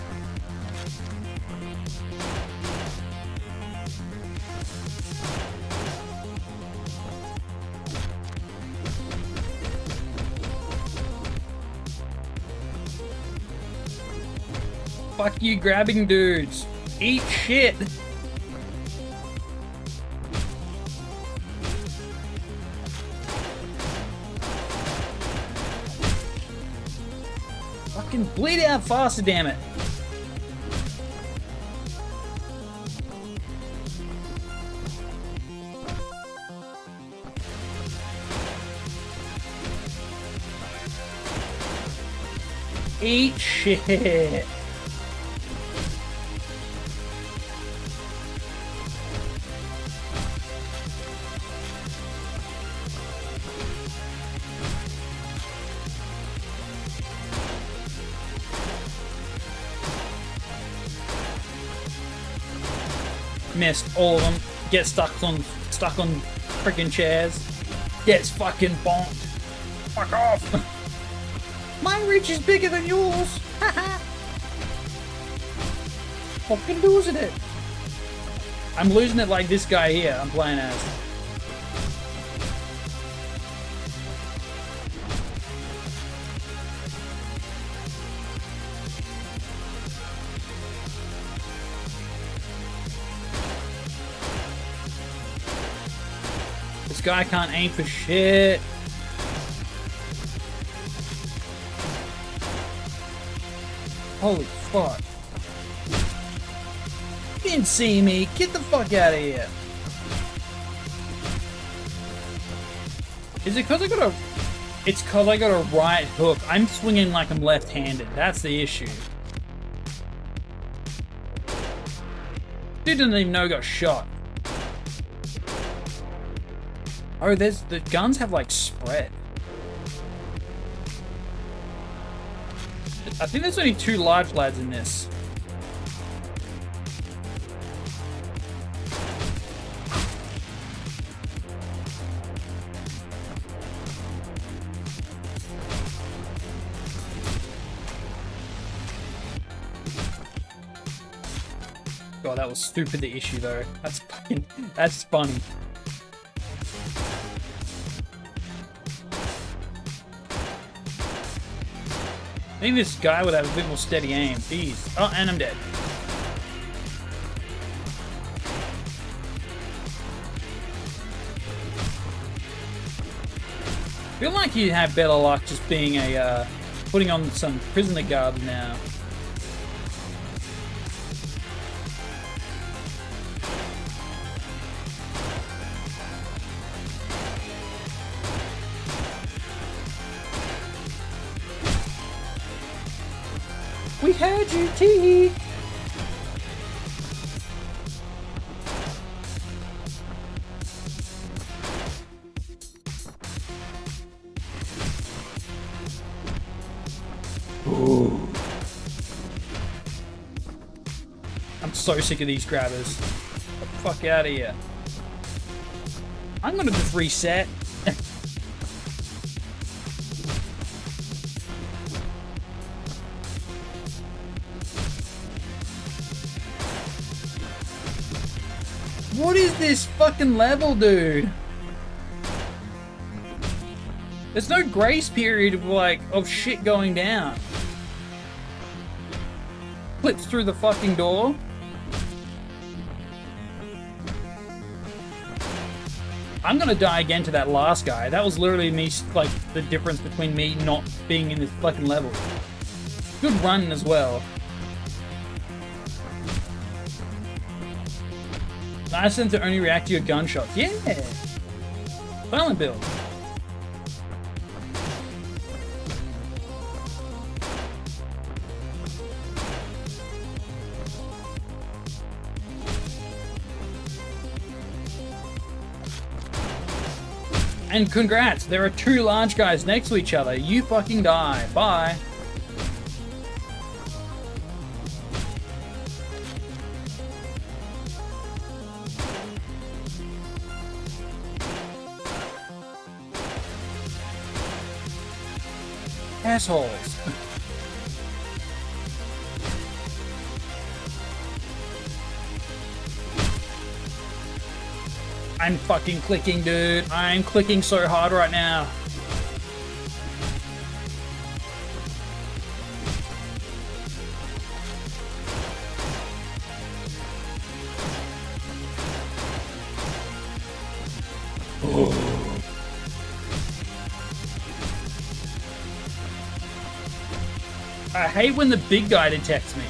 Fuck you, grabbing dudes. Eat shit. Fucking bleed out faster, damn it. Eat shit. Missed all of them. Get stuck on freaking chairs. Gets fucking bonked. Fuck off. My reach is bigger than yours. Haha. Fucking losing it. I'm losing it like this guy here I'm playing as. This guy can't aim for shit. Holy fuck. You didn't see me. Get the fuck out of here. Is it because I got a... It's because I got a right hook. I'm swinging like I'm left-handed. That's the issue. Dude didn't even know I got shot. Oh, there's... The guns have, like, spread. I think there's only 2 large lads in this. God, that was stupid, the issue, though. That's fucking... That's funny. I think this guy would have a bit more steady aim. Jeez. Oh, and I'm dead. I feel like you have better luck just being a, putting on some prisoner guard now. We had you, T. Ooh. I'm so sick of these grabbers. Get the fuck out of here. I'm gonna just reset. What is this fucking level, dude? There's no grace period of, like, of shit going down. Flips through the fucking door. I'm gonna die again to that last guy. That was literally me, like, the difference between me not being in this fucking level. Good run as well. Nice sense to only react to your gunshots. Yeah! Violent build. And congrats, there are 2 large guys next to each other. You fucking die. Bye. Assholes. I'm fucking clicking, dude. I'm clicking so hard right now. Oh. I hate when the big guy detects me.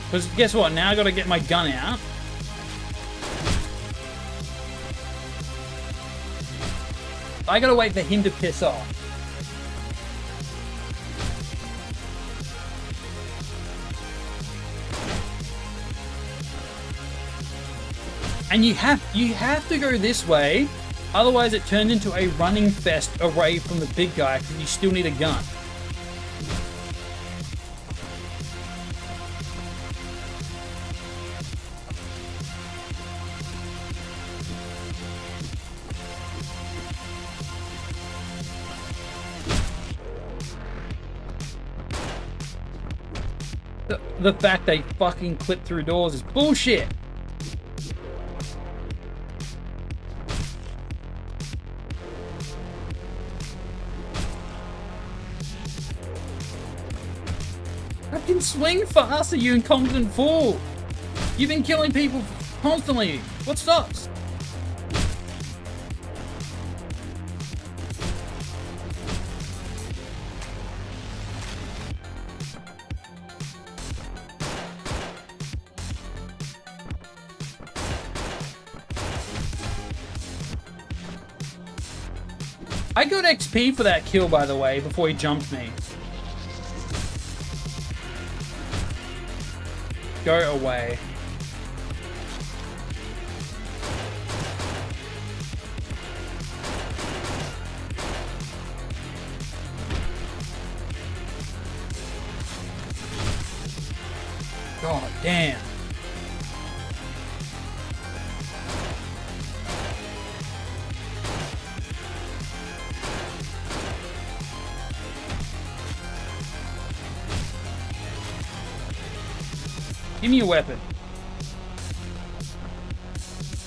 Because guess what? Now I gotta get my gun out. I gotta wait for him to piss off. And you have to go this way. Otherwise, it turns into a running fest away from the big guy because you still need a gun. The fact they fucking clip through doors is bullshit. I can swing faster, you incompetent fool. You've been killing people constantly. What stops? I got XP for that kill, by the way, before he jumped me. Go away. God damn. Give me a weapon.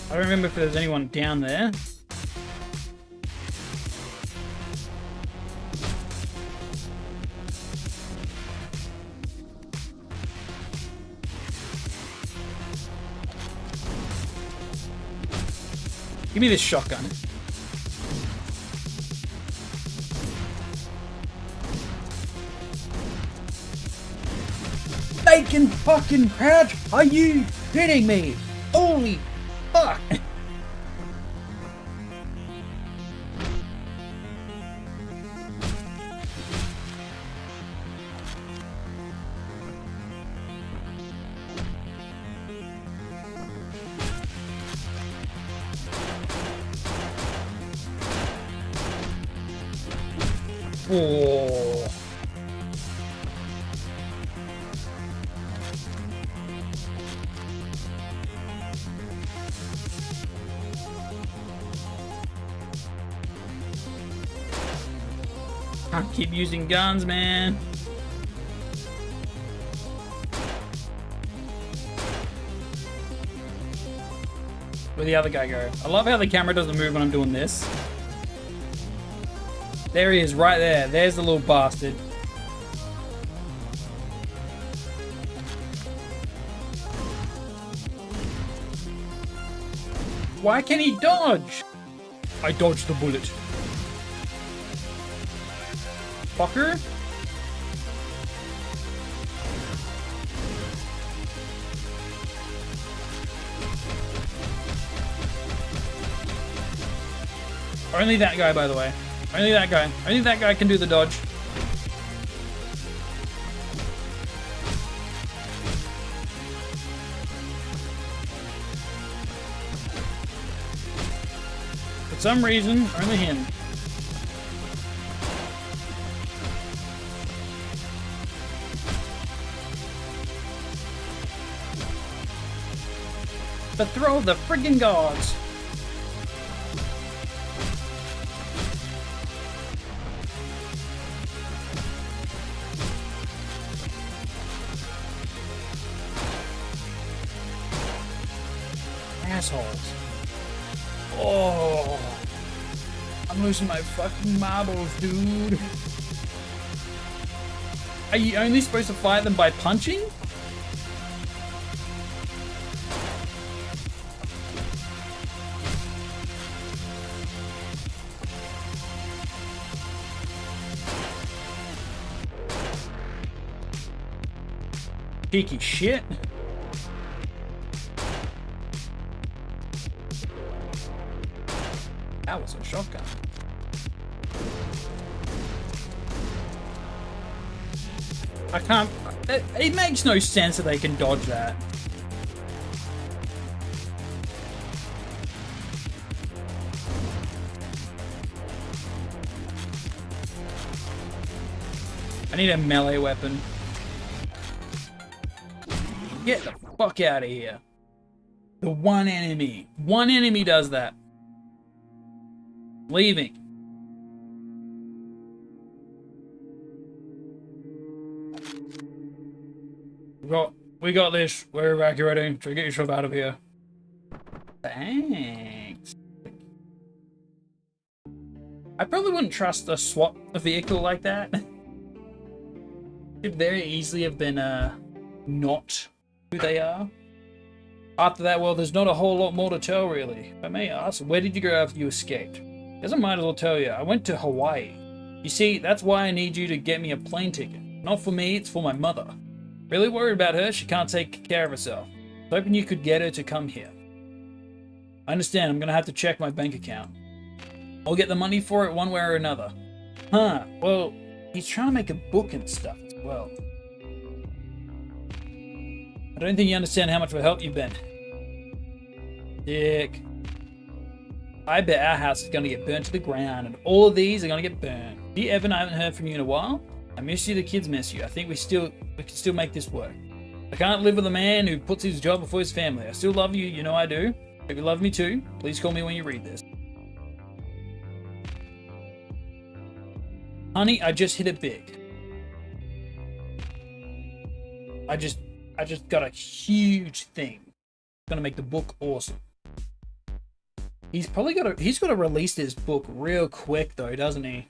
I don't remember if there's anyone down there. Give me this shotgun. They can fucking crouch? Are you kidding me? Holy fuck! Oh. Can't keep using guns, man. Where'd the other guy go? I love how the camera doesn't move when I'm doing this. There he is, right there. There's the little bastard. Why can't he dodge? I dodged the bullet. Fucker. Only that guy, by the way. Only that guy. Only that guy can do the dodge. For some reason, only him. But throw the friggin' gods. Assholes. Oh, I'm losing my fucking marbles, dude. Are you only supposed to fight them by punching? Cheeky shit. That was a shotgun. I can't... It makes no sense that they can dodge that. I need a melee weapon. Get the fuck out of here. The one enemy. One enemy does that. Leaving. We got this. We're evacuating. So get yourself out of here. Thanks. I probably wouldn't trust a SWAT vehicle like that. Could very easily have been not who they are. After that, well, there's not a whole lot more to tell, really. If I may ask, where did you go after you escaped? Guess I might as well tell you. I went to Hawaii. You see, that's why I need you to get me a plane ticket. Not for me, it's for my mother. Really worried about her, she can't take care of herself. Hoping you could get her to come here. I understand, I'm gonna have to check my bank account. I'll get the money for it one way or another. Huh, well, he's trying to make a book and stuff as well. I don't think you understand how much of a help you've been. Dick. I bet our house is gonna get burnt to the ground, and all of these are gonna get burnt. Dear Evan, I haven't heard from you in a while. I miss you, the kids miss you. I think we can still make this work. I can't live with a man who puts his job before his family. I still love you, you know I do. If you love me too, please call me when you read this. Honey, I just hit it big. I just got a huge thing. It's gonna make the book awesome. He's got to release this book real quick though, doesn't he?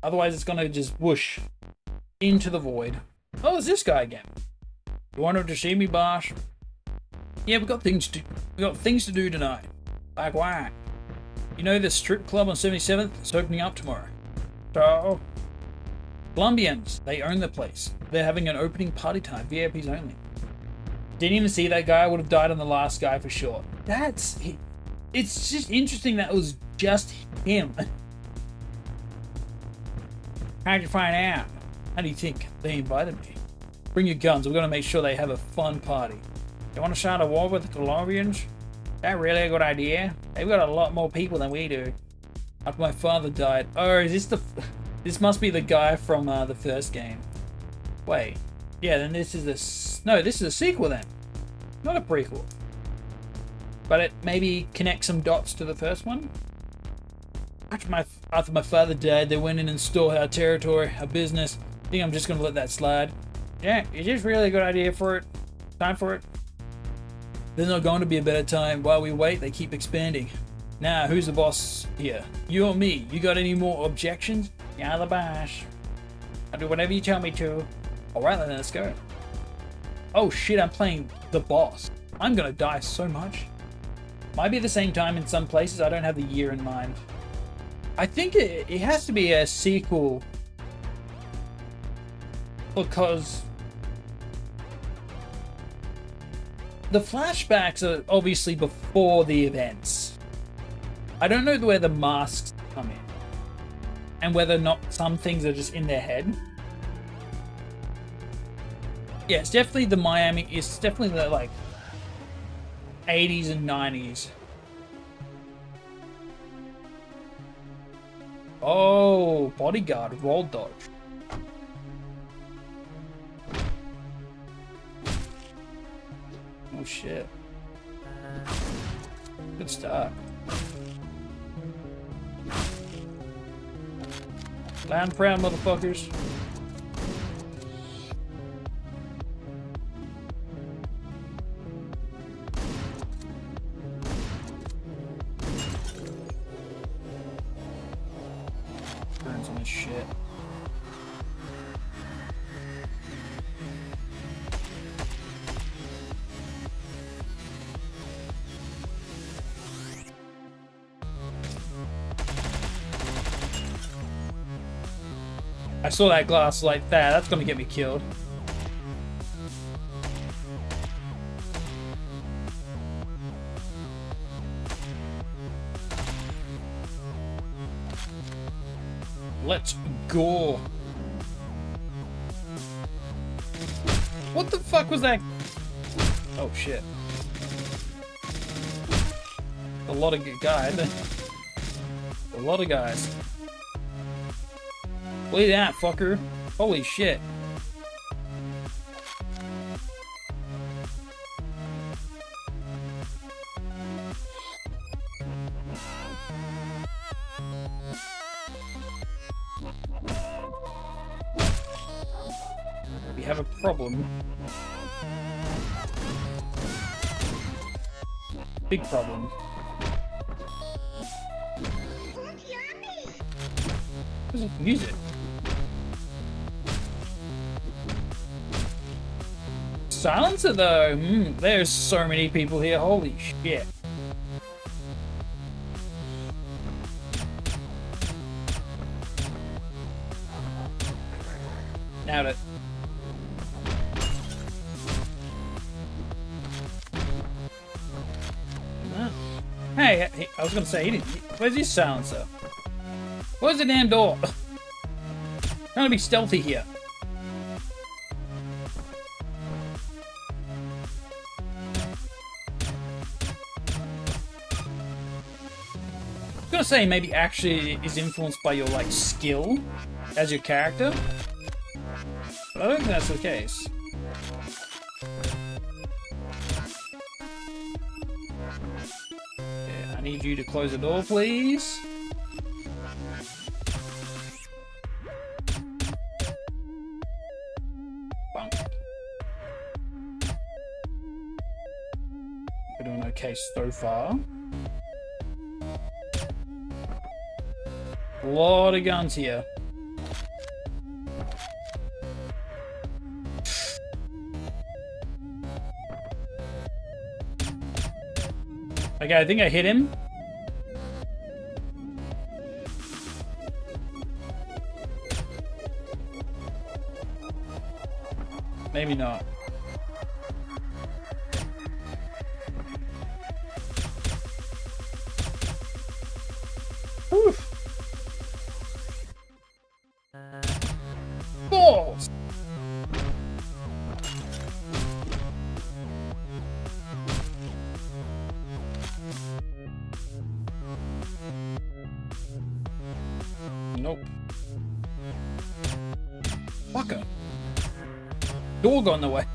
Otherwise, it's gonna just whoosh into the void. Oh, it's this guy again. You wanted to see me, boss? Yeah, we got things to do tonight. Like what? You know the strip club on 77th? It's opening up tomorrow. So, Colombians, they own the place. They're having an opening party time, VIPs only. Didn't even see that guy. Would have died on the last guy for sure. It's just interesting that it was just him. How'd you find out? How do you think they invited me? Bring your guns. We're gonna make sure they have a fun party. You want to start a war with the Colombians? Is that really a good idea? They've got a lot more people than we do. After my father died. Oh, is this this must be the guy from the first game. Wait. Yeah, then this is this is a sequel then. Not a prequel. But it maybe connects some dots to the first one? After my father died, they went in and stole our territory, our business. I think I'm just gonna let that slide. Yeah, is this really a good idea for it? Time for it? There's not going to be a better time. While we wait, they keep expanding. Now, who's the boss here? You or me? You got any more objections? Yeah, the boss. I'll do whatever you tell me to. Alright then, let's go. Oh shit, I'm playing the boss. I'm gonna die so much. Might be the same time in some places. I don't have the year in mind. I think it has to be a sequel. Because the flashbacks are obviously before the events. I don't know where the masks come in. And whether or not some things are just in their head. Yeah, it's definitely the Miami. It's definitely the like 80s and 90s. Oh, bodyguard, roll dodge. Oh shit. Good start. Land proud, motherfuckers. Burns on this shit. I saw that glass like that. That's gonna get me killed. Let's go. What the fuck was that? Oh shit. A lot of guys. A lot of guys. Look at that, fucker. Holy shit. have a problem. Big problem. Doesn't use it. Silencer though. There's so many people here. Holy shit. Nailed it. Hey, I was gonna say, where's his silencer? Where's the damn door? Trying to be stealthy here. I was gonna say maybe actually is influenced by your like skill as your character, but I don't think that's the case. Yeah, I need you to close the door, please. We're doing okay so far. A lot of guns here. Okay, I think I hit him. Maybe not. Oof. Balls. Nope. Fucker. Door got in the way.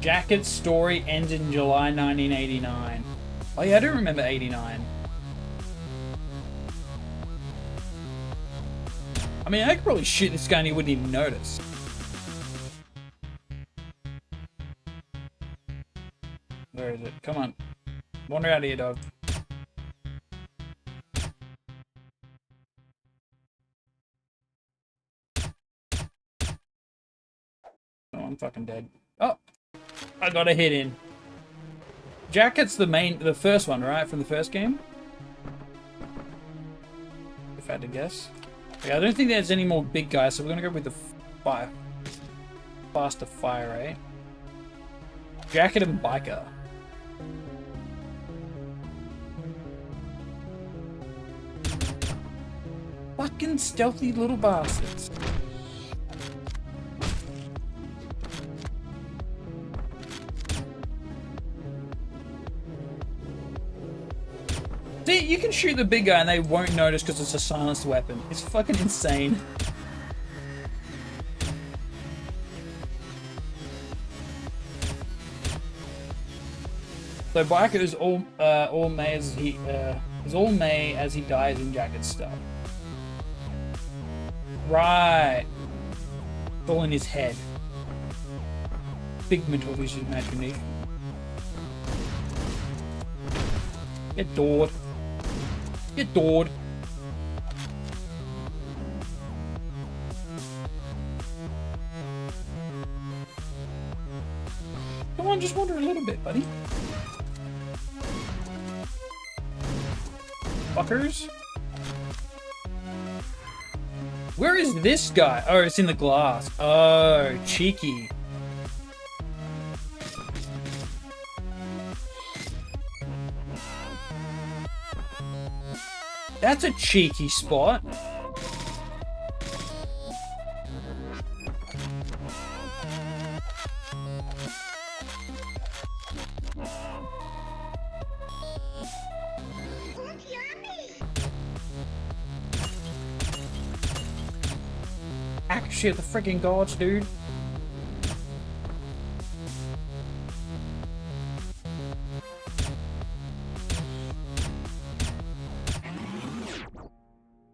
Jacket's story ends in July 1989. Oh yeah, I do remember 89. I mean, I could probably shoot this guy and he wouldn't even notice. Where is it? Come on. Wander out of here, dog. Oh, I'm fucking dead. Oh! I got a hit in. Jacket's the first one, right? From the first game? If I had to guess. Okay, I don't think there's any more big guys, so we're gonna go with the faster fire rate. Jacket and biker. Fucking stealthy little bastards. See, you can shoot the big guy and they won't notice because it's a silenced weapon. It's fucking insane. So biker is all May as he dies in Jacket's stuff. Right. It's all in his head. Figment of his imagination. Get doored. Get doored. Come on, just wander a little bit, buddy. Fuckers. Where is this guy? Oh, it's in the glass. Oh, cheeky. That's a cheeky spot. Actually, the freaking gods, dude.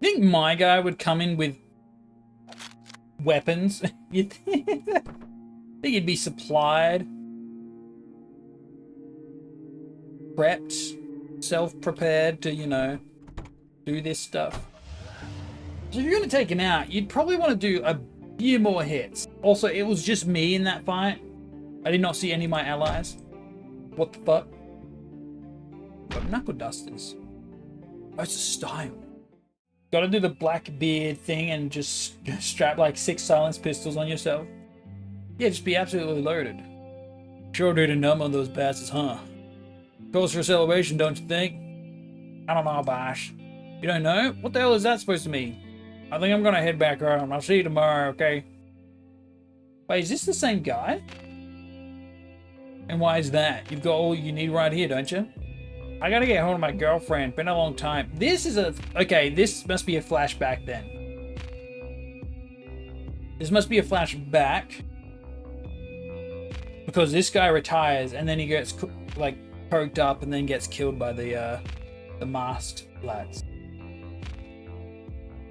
think my guy would come in with weapons? You think he'd be supplied, prepped, self-prepared to, you know, do this stuff. So if you're going to take him out, you'd probably want to do a few more hits. Also, it was just me in that fight. I did not see any of my allies. What the fuck? But knuckle dusters. Oh, it's a style. Gotta do the black beard thing and just strap like 6 silenced pistols on yourself. Yeah, just be absolutely loaded. Sure did a numb on those bastards, huh? Calls for a celebration, don't you think? I don't know, Bosh. You don't know? What the hell is that supposed to mean? I think I'm gonna head back home. I'll see you tomorrow, okay? Wait, is this the same guy? And why is that? You've got all you need right here, don't you? I gotta get home to my girlfriend. Been a long time. This is a... Okay, this must be a flashback then. This must be a flashback. Because this guy retires and then he gets, like, poked up and then gets killed by the masked lads.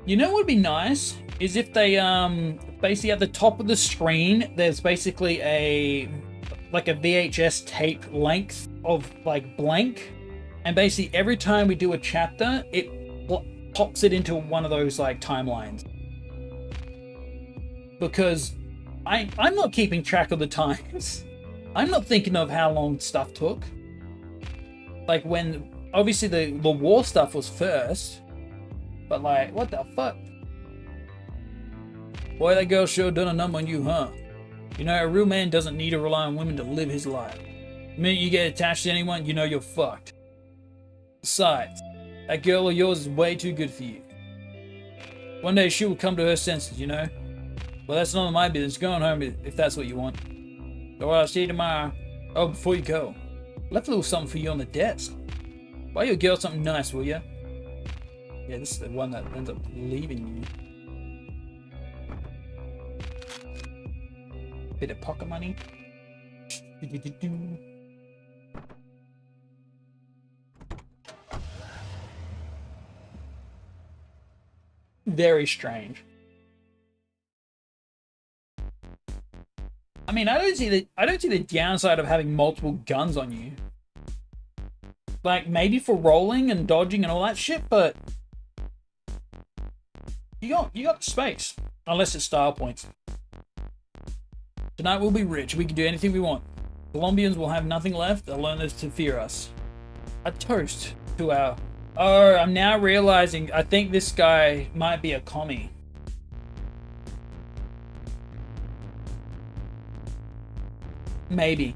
You know what would be nice? Is if they, basically at the top of the screen, there's basically like a VHS tape length of, like, blank. And basically every time we do a chapter, it pops it into one of those, like, timelines. Because I'm not keeping track of the times. I'm not thinking of how long stuff took. Like, when, obviously the war stuff was first. But, like, what the fuck? Boy, that girl sure done a number on you, huh? You know, a real man doesn't need to rely on women to live his life. The minute you get attached to anyone, you know you're fucked. Besides, that girl of yours is way too good for you. One day she will come to her senses, you know? Well, that's none of my business. Going home if that's what you want. Alright, I'll see you tomorrow. Oh, before you go, left a little something for you on the desk. Buy your girl something nice, will ya? Yeah, this is the one that ends up leaving you. Bit of pocket money. Very strange. I mean, I don't see the downside of having multiple guns on you. Like, maybe for rolling and dodging and all that shit, but you got the space. Unless it's style points. Tonight we'll be rich. We can do anything we want. Colombians will have nothing left. They'll learn to fear us. A toast to our... Oh, I'm now realizing I think this guy might be a commie. Maybe.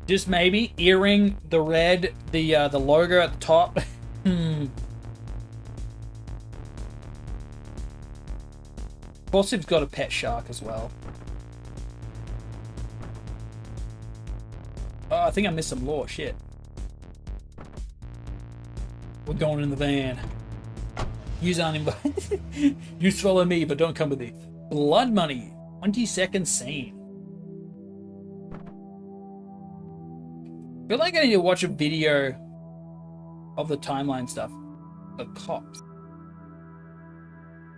Just maybe. Earring, the red, the logo at the top. Of course, he's got a pet shark as well. Oh, I think I missed some lore. Shit. We're going in the van. Use uninvited. You follow me, but don't come with me. Blood money. 20-second scene. I feel like I need to watch a video of the timeline stuff. The cops.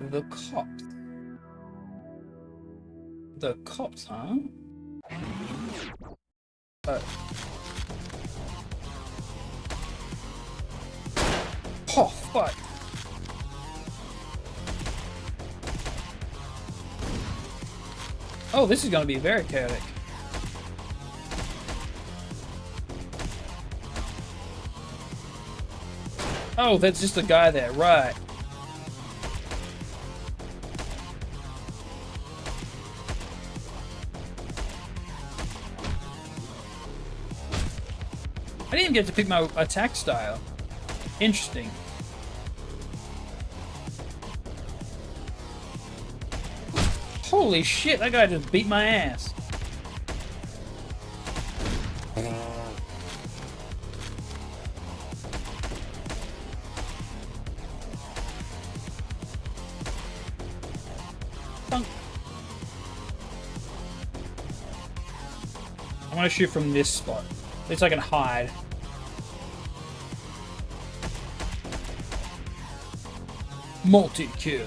The cops. The cops, huh? Oh. Oh, fuck. Oh, this is going to be very chaotic. Oh, that's just a guy there, right. I didn't even get to pick my attack style. Interesting. Holy shit, that guy just beat my ass. Thunk. I want to shoot from this spot. At least I can hide. Multi-kill.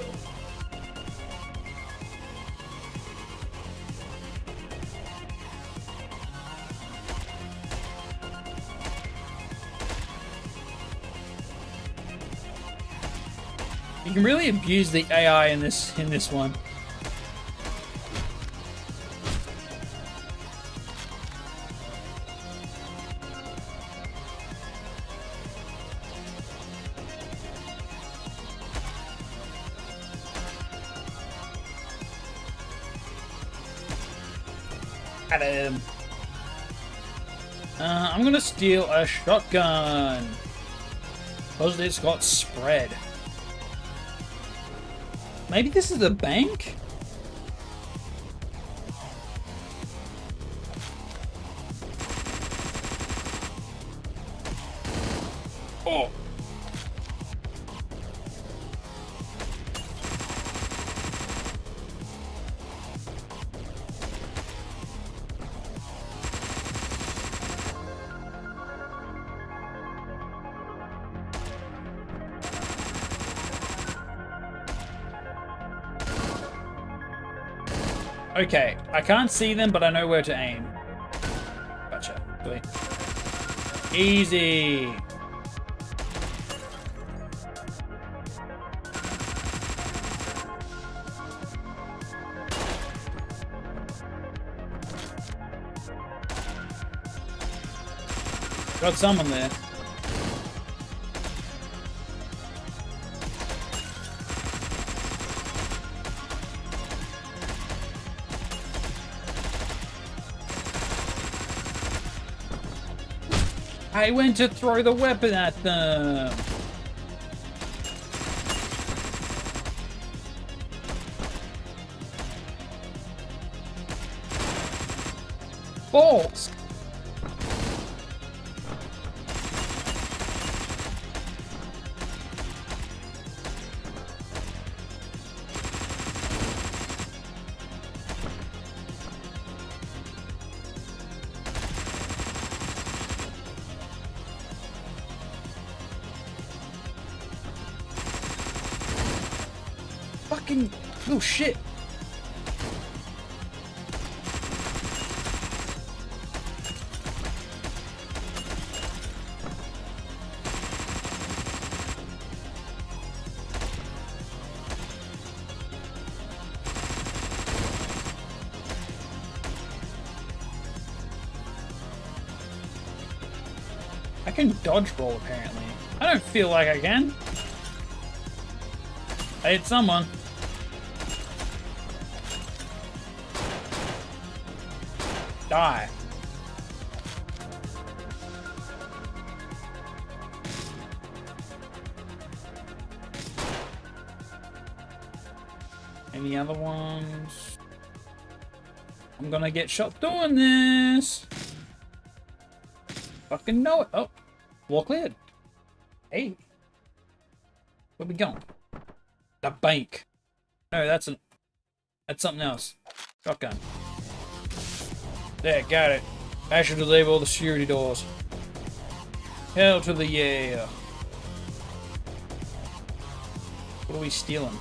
You can really abuse the AI in this one. At him. I'm gonna steal a shotgun because it's got spread. Maybe this is a bank? Oh! Okay, I can't see them, but I know where to aim. Gotcha. Sweet. Easy. Got someone there. I went to throw the weapon at them. Balls. Fucking oh shit. I can dodge roll apparently. I don't feel like I can. I hit someone. Die. Any other ones? I'm gonna get shot doing this. Fucking know it. Oh, wall cleared. Hey, where we going? The bank. No, that's something else. Shotgun. There, got it. I should disable the security doors. Hell to the yeah. What are we stealing?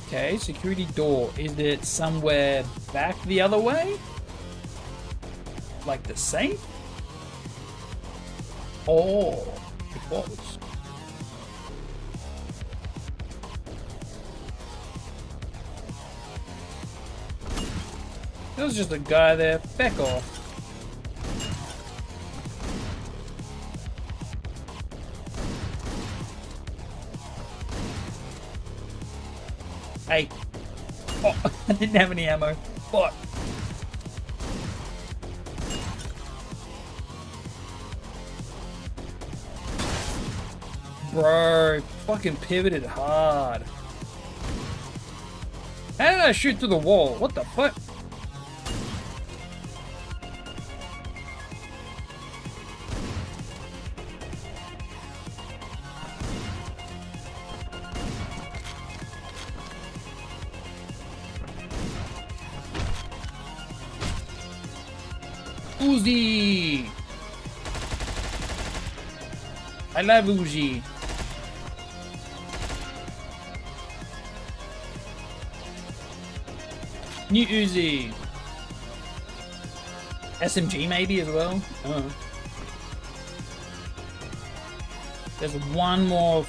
Okay, security door. Is it somewhere back the other way? Like the safe? Oh, it was. There was just a guy there. Back off. Hey. Oh, I didn't have any ammo. What? Bro, fucking pivoted hard. How did I shoot through the wall? What the fuck? Uzi! I love Uzi. New Uzi. SMG maybe as well. Oh. There's one more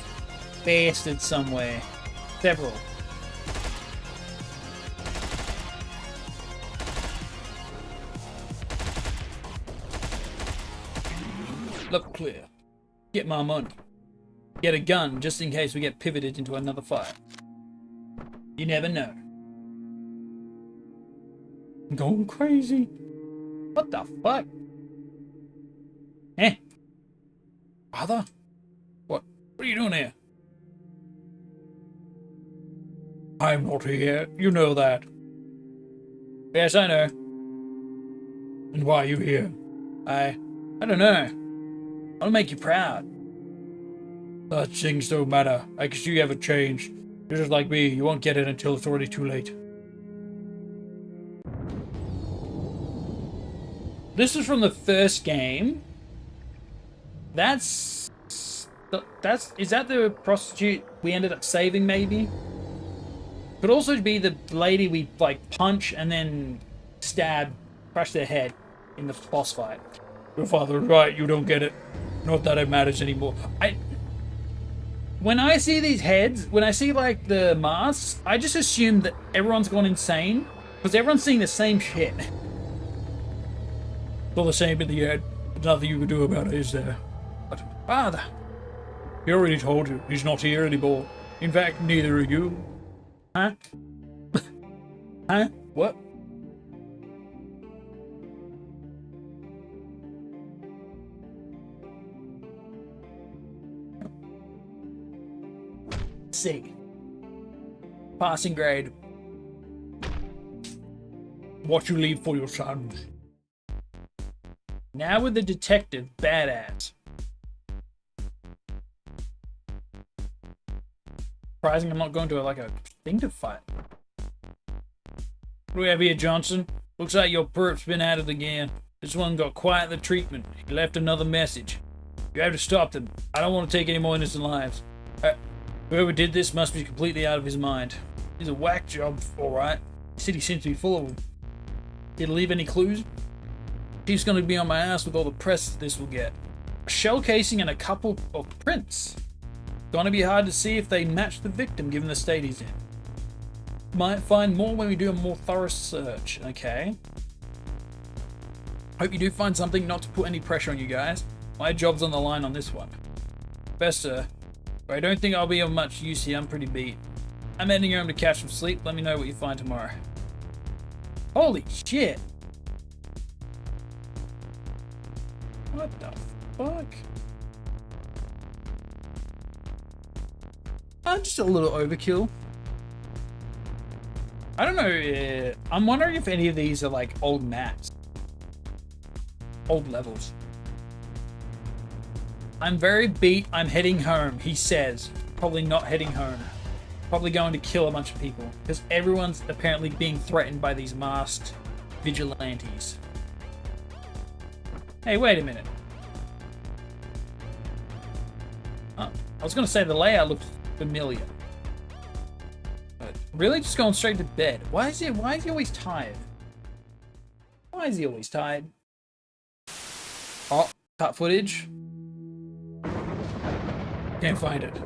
bastard somewhere. Several. Look clear. Get my money. Get a gun just in case we get pivoted into another fight. You never know. I'm going crazy. What the fuck? Eh? Father? What are you doing here? I'm not here. You know that. Yes, I know. And why are you here? I don't know. I'll make you proud. Such things don't matter. I can see you haven't changed. You're just like me. You won't get it until it's already too late. This is from the first game. Is that the prostitute we ended up saving, maybe? Could also be the lady we, like, punch and then stab, crush their head in the boss fight. Your father's right, you don't get it. Not that it matters anymore. When I see these heads, when I see, like, the masks, I just assume that everyone's gone insane. Because everyone's seeing the same shit. It's all the same in the end. There's nothing you can do about it, is there? But, father, he already told you. He's not here anymore. In fact, neither are you. Huh? Huh? What? C. Passing grade. What you leave for your sons. Now with the detective, badass. Surprising I'm not going to a thing to fight. What do we have here, Johnson? Looks like your perp's been at it again. This one got quite the treatment. He left another message. You have to stop them. I don't want to take any more innocent lives. Whoever did this must be completely out of his mind. He's a whack job, alright. The city seems to be full of them. Did it leave any clues? Chief's gonna be on my ass with all the press this will get. A shell casing and a couple of prints. Gonna be hard to see if they match the victim given the state he's in. Might find more when we do a more thorough search. Okay. Hope you do find something, not to put any pressure on you guys. My job's on the line on this one. Best, sir. But I don't think I'll be of much use here. I'm pretty beat. I'm heading home to catch some sleep. Let me know what you find tomorrow. Holy shit. What the fuck? Just a little overkill. I don't know. I'm wondering if any of these are like old maps. Old levels. I'm very beat. I'm heading home, he says. Probably not heading home. Probably going to kill a bunch of people. Because everyone's apparently being threatened by these masked vigilantes. Hey, wait a minute. Oh, I was going to say the layout looks familiar. But really just going straight to bed. Why is he always tired? Why is he always tired? Oh, cut footage. Can't find it.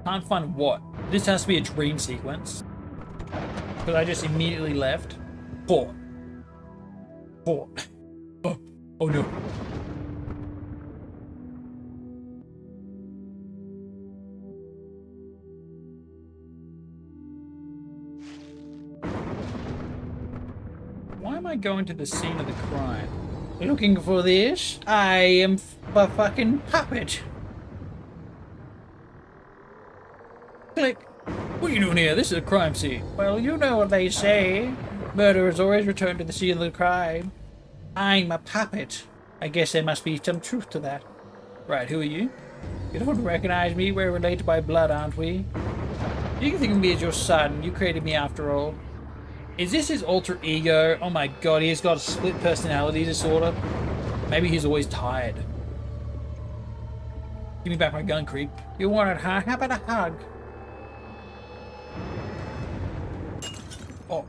Can't find what? This has to be a dream sequence. Because I just immediately left. Four. Oh no. Why am I going to the scene of the crime? Looking for this? I am a fucking puppet. Click. What are you doing here? This is a crime scene. Well, you know what they say. Murderers always return to the scene of the crime. I'm a puppet. I guess there must be some truth to that. Right, who are you? You don't recognize me. We're related by blood, aren't we? You can think of me as your son. You created me after all. Is this his alter ego? Oh my god, he's got a split personality disorder. Maybe he's always tired. Give me back my gun, creep. You want it, huh? How about a hug? Oh.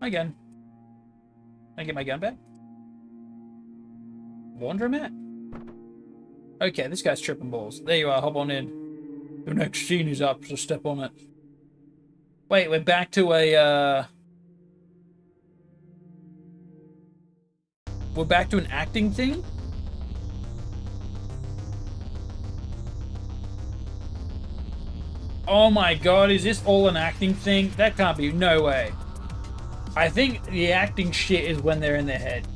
My gun. Can I get my gun back? Laundromat? Okay, this guy's tripping balls. There you are, hop on in. The next scene is up, so step on it. Wait, we're back to a, we're back to an acting thing? Oh my god, is this all an acting thing? That can't be, no way. I think the acting shit is when they're in their head.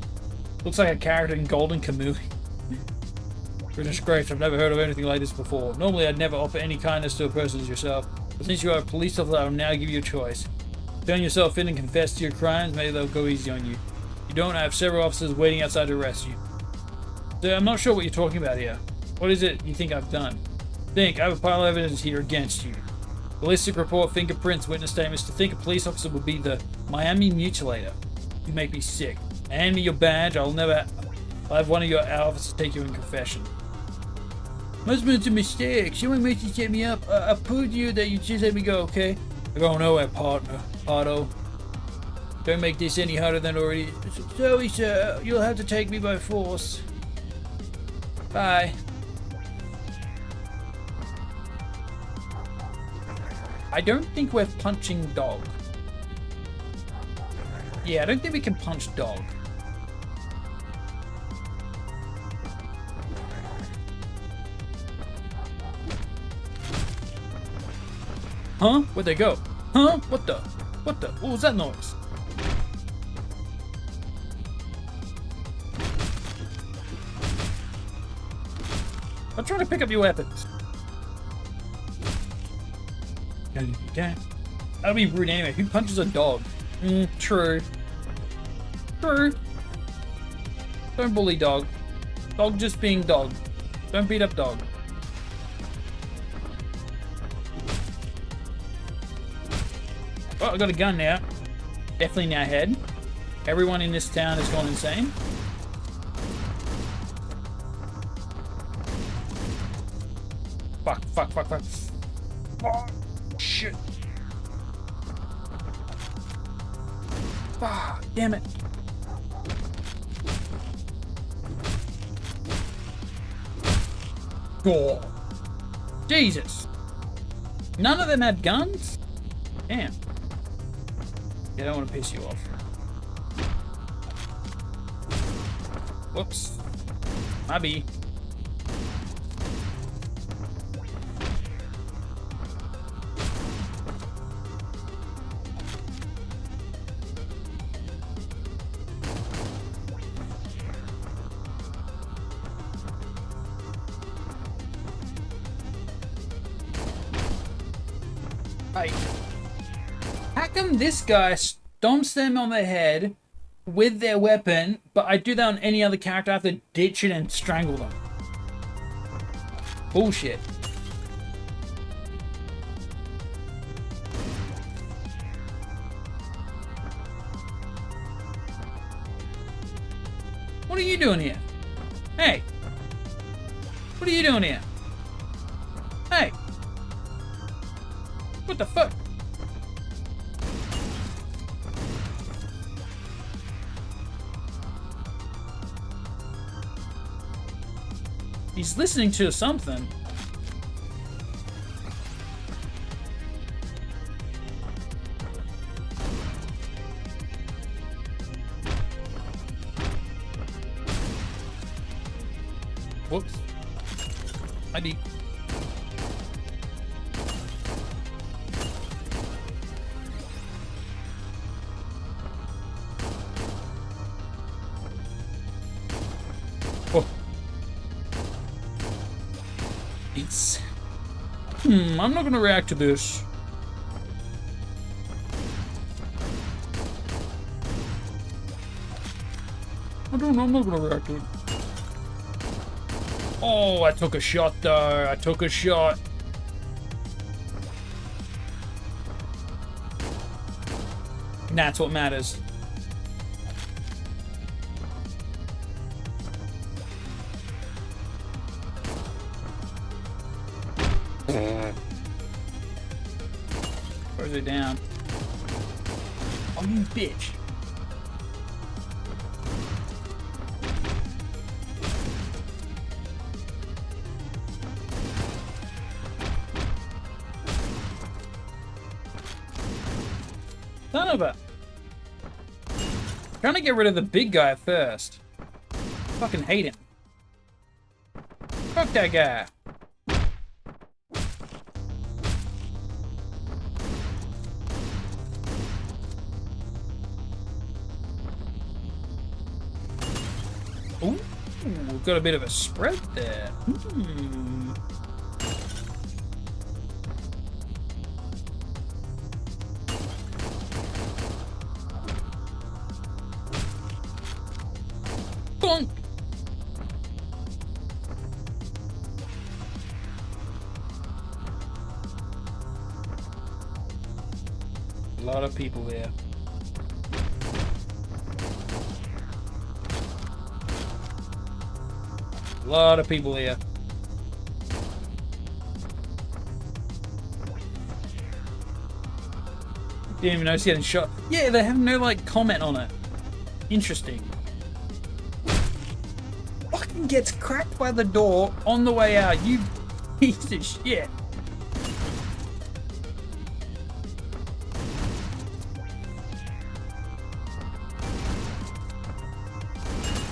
Looks like a character in Golden Kamuy. You're a disgrace, I've never heard of anything like this before. Normally I'd never offer any kindness to a person as yourself. But since you are a police officer, I will now give you a choice. Turn yourself in and confess to your crimes, maybe they'll go easy on you. If you don't, I have several officers waiting outside to arrest you. So I'm not sure what you're talking about here. What is it you think I've done? Think, I have a pile of evidence here against you. Ballistic report, fingerprints, witness statements. To think a police officer would be the Miami mutilator. You make me sick. Hand me your badge, I'll have one of your officers take you in confession. Must have been a mistake. Someone made you set me up. I proved you that you just let me go, okay? I go nowhere, partner. Otto. Don't make this any harder than already. Sorry, sir. You'll have to take me by force. Bye. I don't think we're punching dog. Yeah, I don't think we can punch dog. Huh? Where'd they go? Huh? What the? What was that noise? I'm trying to pick up your weapons. Okay. That'll be rude anyway. Who punches a dog? True. True. Don't bully dog. Dog just being dog. Don't beat up dog. Oh, I got a gun now. Definitely now head. Everyone in this town has gone insane. Fuck. Oh, shit. Ah, damn it. Oh. Jesus. None of them had guns? Damn. Yeah, I don't want to piss you off. Whoops. Maybe. How come this guy stomps them on the head with their weapon, but I do that on any other character, I have to ditch it and strangle them? Bullshit. What are you doing here? Hey! What are you doing here? Hey! What the fuck? He's listening to something. Whoops. ID. Oh. It's... I'm not gonna react to this. I'm not gonna react to it. Oh, I took a shot though. I took a shot. And that's what matters. Throws it down. Oh, you bitch. Son of a... Trying to get rid of the big guy first. Fucking hate him. Fuck that guy. Ooh, we've got a bit of a spread there. Bonk. A lot of people there. A lot of people here. Didn't even know he's getting shot. Yeah, they have no, like, comment on it. Interesting. Fucking gets cracked by the door on the way out, you piece of shit.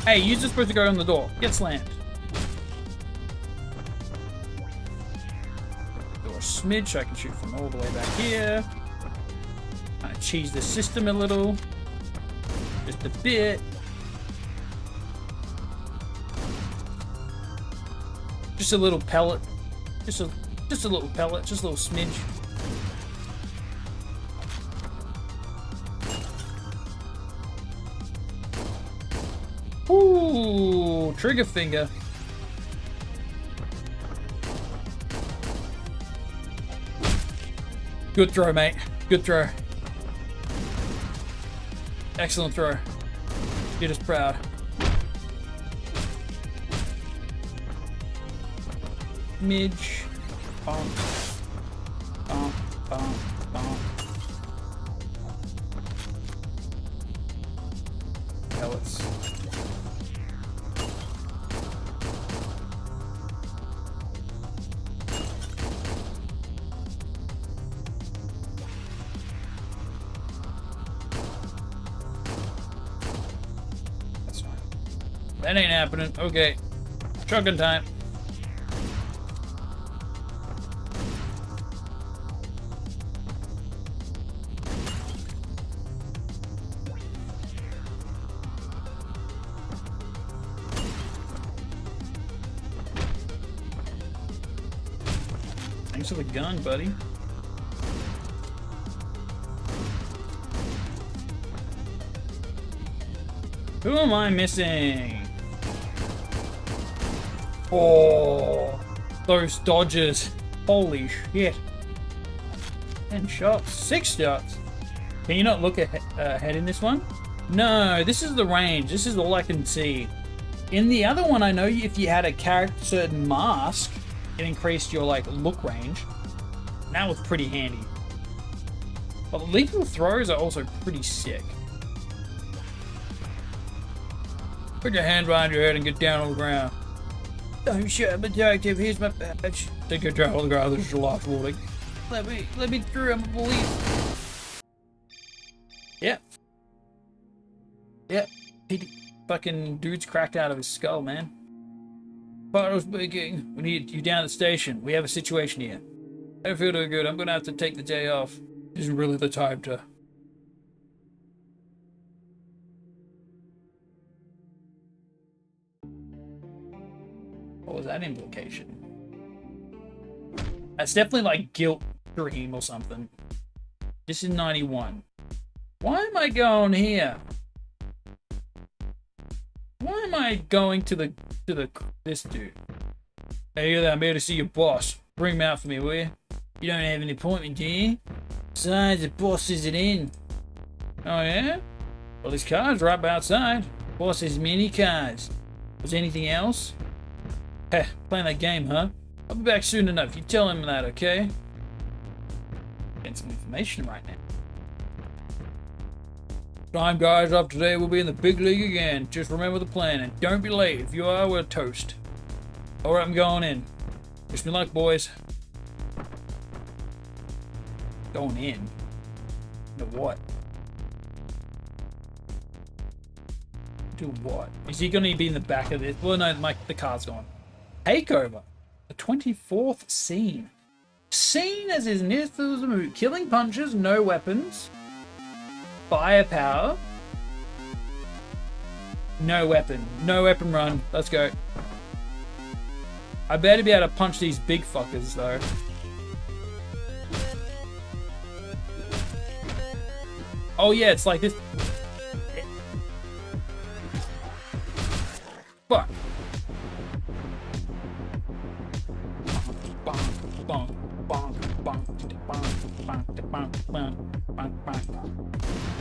Hey, you're just supposed to go on the door. Get slammed. Smidge, so I can shoot from all the way back here. Kind of cheese the system a little. Just a bit. Just a little pellet. Just a little pellet. Just a little smidge. Ooh, trigger finger. Good throw, mate. Good throw. Excellent throw. You're just proud. Midge. Bump. Bump. Bump. Bump. Pellets. That ain't happening. Okay. Trucking time. Thanks for the gun, buddy. Who am I missing? Oh, those dodges. Holy shit. 10 shots. 6 shots. Can you not look ahead in this one? No, this is the range. This is all I can see. In the other one, I know if you had a character certain mask, it increased your like look range. That was pretty handy. But lethal throws are also pretty sick. Put your hand behind your head and get down on the ground. Don't shoot, I'm a detective. Here's my badge. Take your down on the ground. This is your last warning. Let me through. I'm a police. Yep. Yep. Fucking dude's cracked out of his skull, man. Bartle's speaking. We need you down at the station. We have a situation here. I don't feel too good. I'm gonna have to take the day off. Isn't really the time to. What was that implication? That's definitely like guilt dream or something. This is 91. Why am I going here? Why am I going to this dude? Hey, you there, I'm here to see your boss. Bring him out for me, will you? You don't have an appointment, do you? Besides, the boss isn't in. Oh, yeah? Well, his car's right outside. Boss, there's many cars. Was there anything else? Heh, playing that game, huh? I'll be back soon enough. You tell him that, okay? Getting some information right now. Time, guys. After today, we'll be in the big league again. Just remember the plan, and don't be late. If you are, we're toast. Alright, I'm going in. Wish me luck, boys. Going in? To what? Do what? Is he going to be in the back of this? Well, no, the car's gone. Takeover. The 24th scene. Scene as is near to the movie. Killing punches, no weapons. Firepower. No weapon. No weapon run. Let's go. I better be able to punch these big fuckers, though. Oh, yeah, it's like this. Fuck.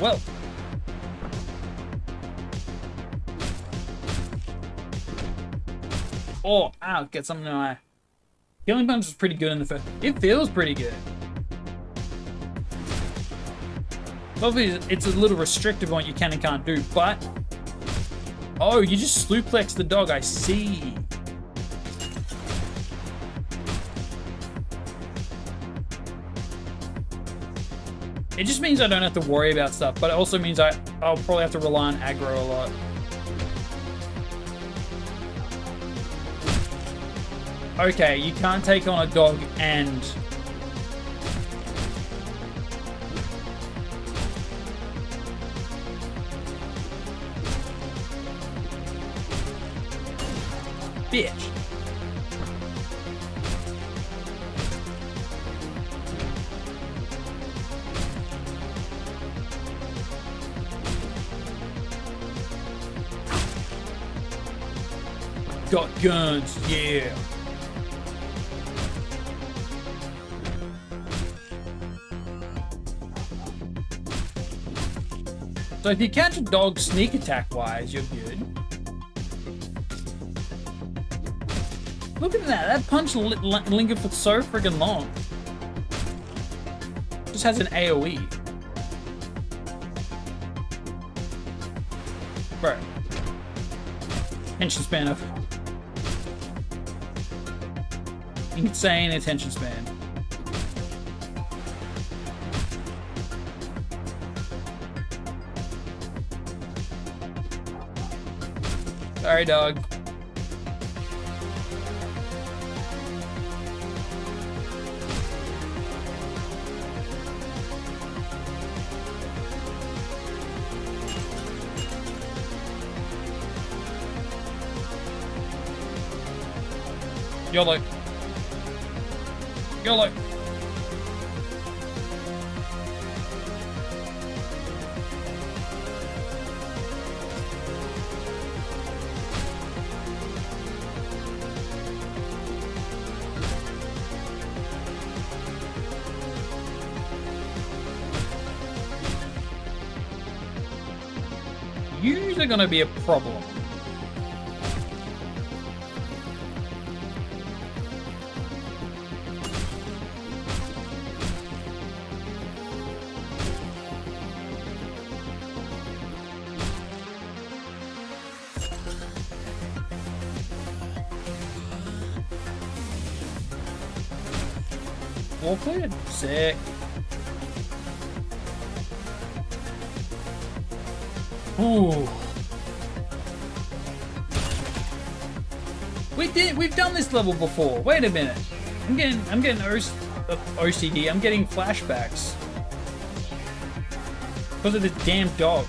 Well. Oh, ow, get something in my eye. Killing Punch is pretty good in the first. It feels pretty good. Obviously, it's a little restrictive on what you can and can't do, but... Oh, you just suplex the dog, I see. It just means I don't have to worry about stuff, but it also means I'll probably have to rely on aggro a lot. Okay, you can't take on a dog and... Bitch. Got guns, yeah. So if you catch a dog sneak attack wise, you're good. Look at that. That punch lingered for so friggin' long. Just has an AoE. Bro. Attention span of... insane attention span. Sorry, dog. YOLO. YOLO. Usually gonna be a problem. All cleared. Sick. Ooh. We've done this level before. Wait a minute. I'm getting OCD. I'm getting flashbacks. Because of this damn dog.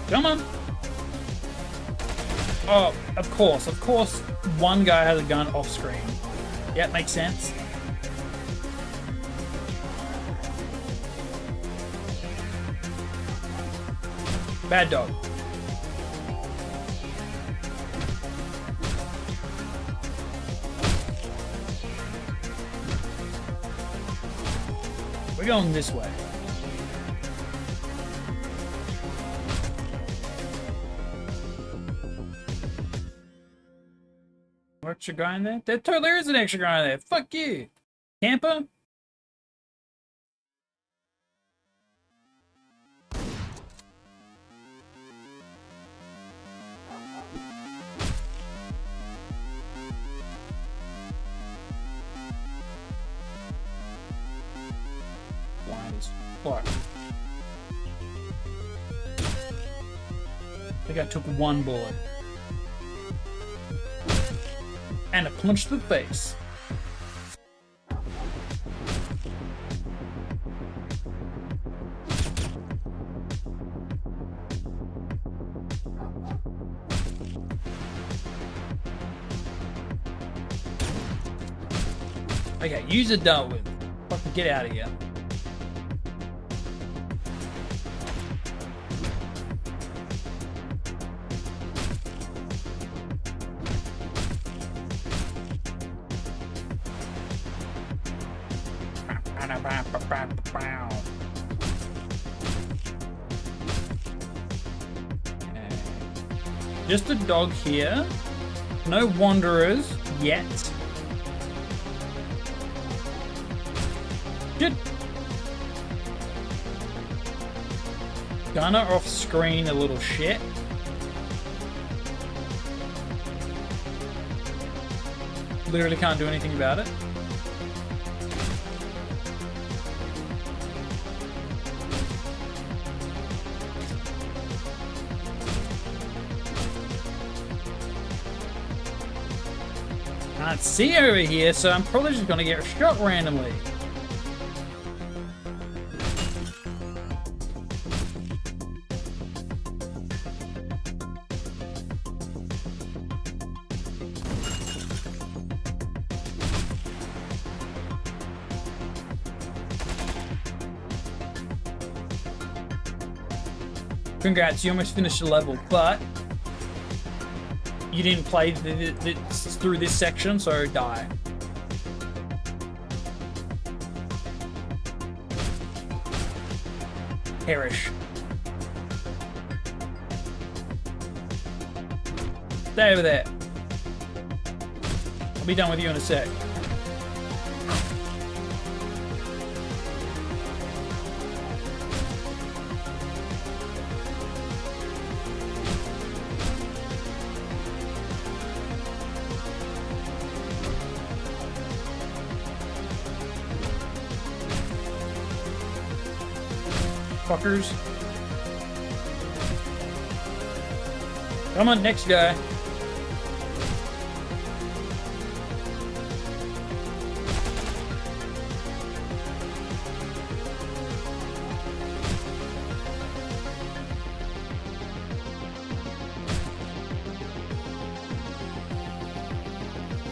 Come on. Oh, of course, one guy has a gun off screen. Yeah, makes sense. Bad dog. We're going this way. Extra guy in there? There totally is an extra guy in there. Fuck you. Camper? Blind as fuck. I think I took one bullet. And a punch to the face. Okay, use it dealt with. Fucking get out of here. Just a dog here. No wanderers yet. Shit. Gunner off screen, a little shit. Literally can't do anything about it. Can't see over here, so I'm probably just gonna get shot randomly. Congrats, you almost finished the level, but you didn't play through this section, so die. Perish. Stay over there. I'll be done with you in a sec. Fuckers. Come on, next guy.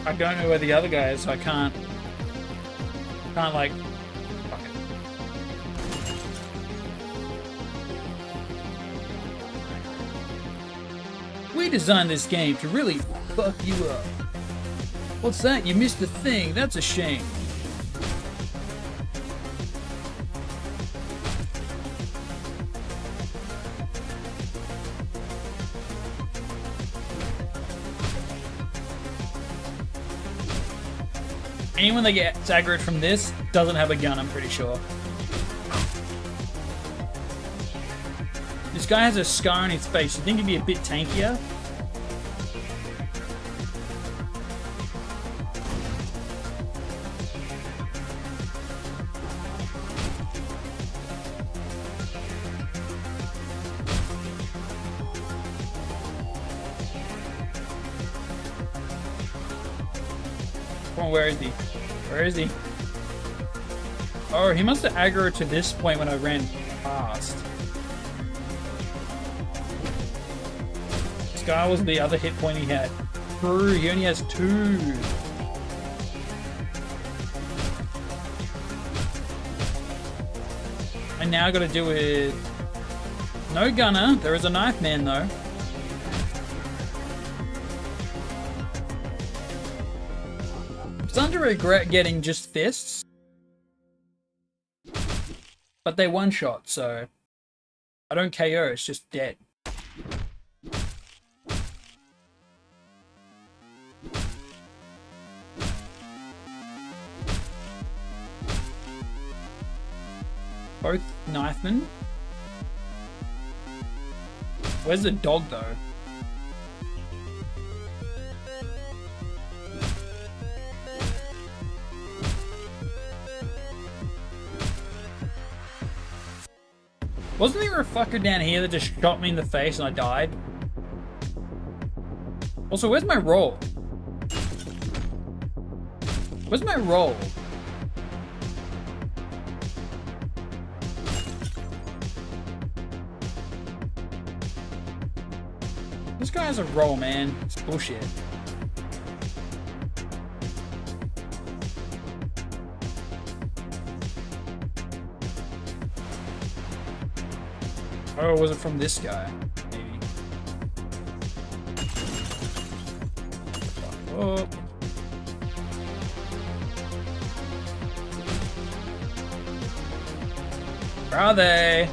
I don't know where the other guy is, so I can't like. We designed this game to really fuck you up. What's that? You missed the thing. That's a shame. Anyone that gets aggroed from this doesn't have a gun, I'm pretty sure. This guy has a scar on his face. You think he'd be a bit tankier? Come on, where is he? Where is he? Oh, he must have aggroed to this point when I ran past. Scar was the other hit point he had. True, he only has 2. I now gotta do it. No gunner. There is a knife man though. I'm starting to regret getting just fists. But they one shot, so I don't KO, it's just dead. Both knifemen. Where's the dog though? Wasn't there a fucker down here that just shot me in the face and I died? Also, where's my roll? Where's my roll? This guy has a roll, man. It's bullshit. Or was it from this guy? Maybe. Oh. Where are they?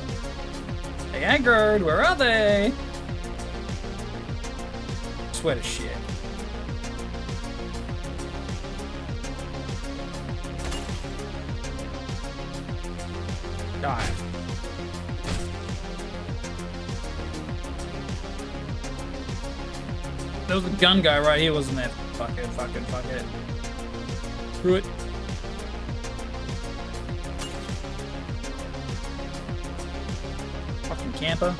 They aggroed. Where are they? Swear to shit. Die. There was a gun guy right here, wasn't there? Fuck it, fuck it, fuck it. Screw it. Fucking camper.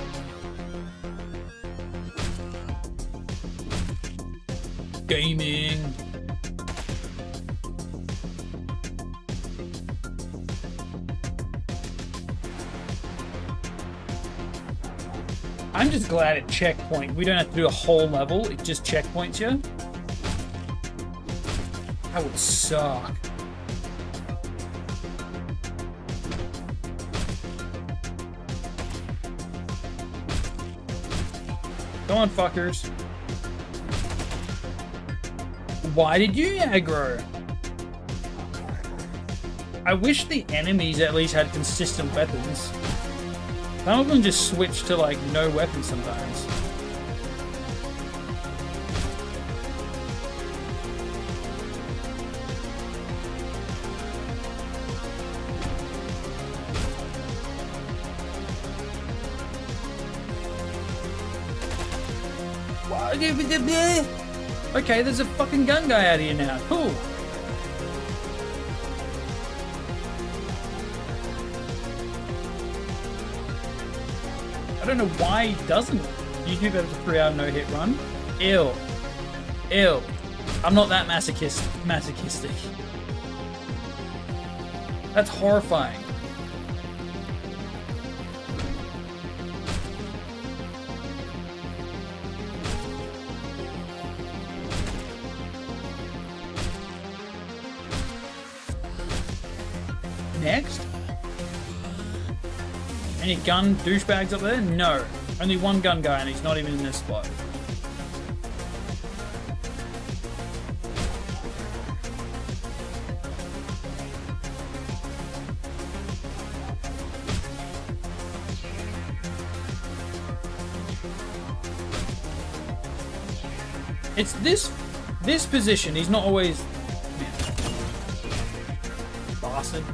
Gaming. I'm just glad at checkpoint we don't have to do a whole level, it just checkpoints you. That would suck. Come on, fuckers. Why did you aggro? I wish the enemies at least had consistent weapons. Some of them just switch to like no weapons sometimes. Okay, there's a fucking gun guy out here now. Cool. I don't know why he doesn't. YouTube has a 3-hour no-hit run. Ew. Ew. I'm not that masochistic. That's horrifying. Next. Any gun douchebags up there? No. Only one gun guy and he's not even in this spot. It's this position. He's not always... Bastard.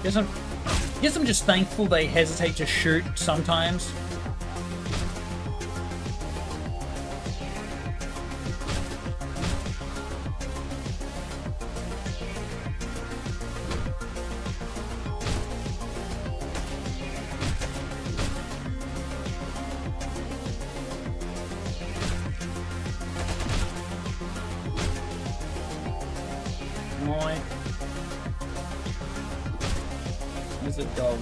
Guess I'm just thankful they hesitate to shoot sometimes. Where's the dog?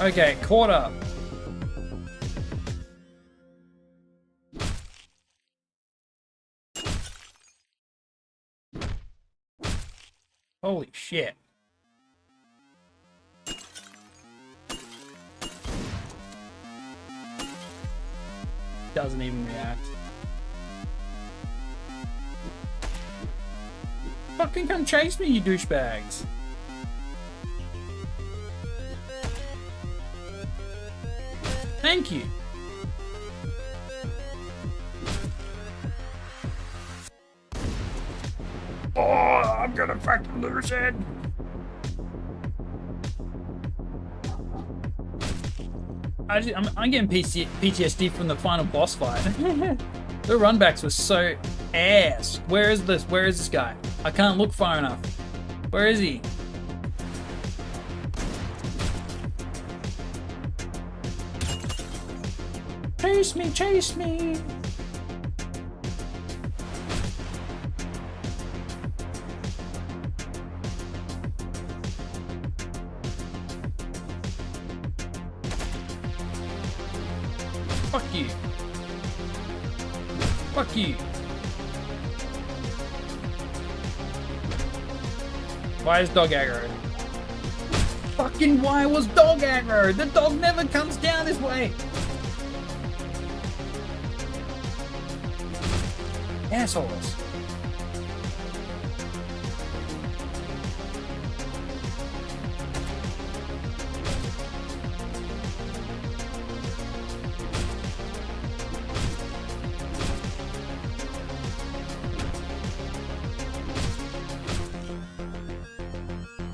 Okay, caught up. Holy shit. Doesn't even react. Fucking come chase me, you douchebags. Thank you. Oh, I'm gonna fucking lose it. I'm getting PTSD from the final boss fight. The runbacks were so ass. Where is this? Where is this guy? I can't look far enough. Where is he? Chase me, chase me. Fuck you. Fuck you. Why is dog aggro? Fucking why was dog aggro? The dog never comes down this way. Assholes.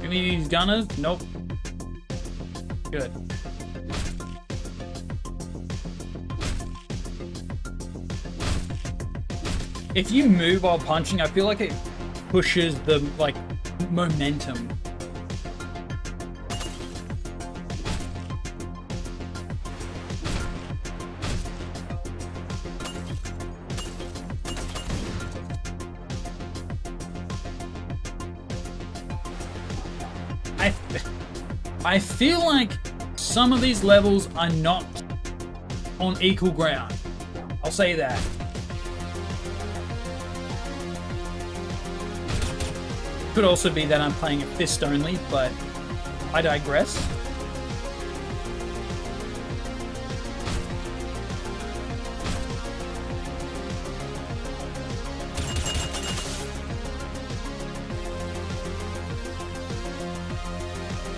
Any of these gunners? Nope. Good. If you move while punching, I feel like it pushes the, like, momentum. I feel like some of these levels are not on equal ground. I'll say that. Could also be that I'm playing it fist only, but I digress.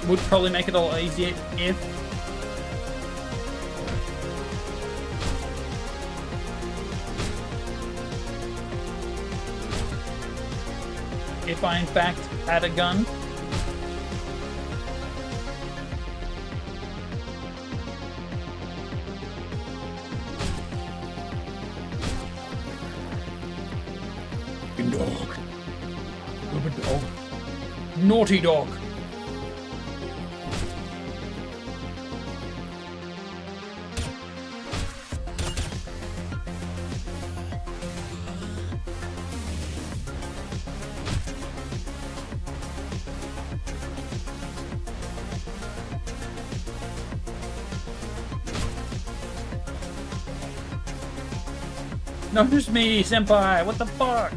Would probably make it a lot easier if I in fact had a gun. Good dog. Good dog. Naughty dog. No, just me, senpai. What the fuck?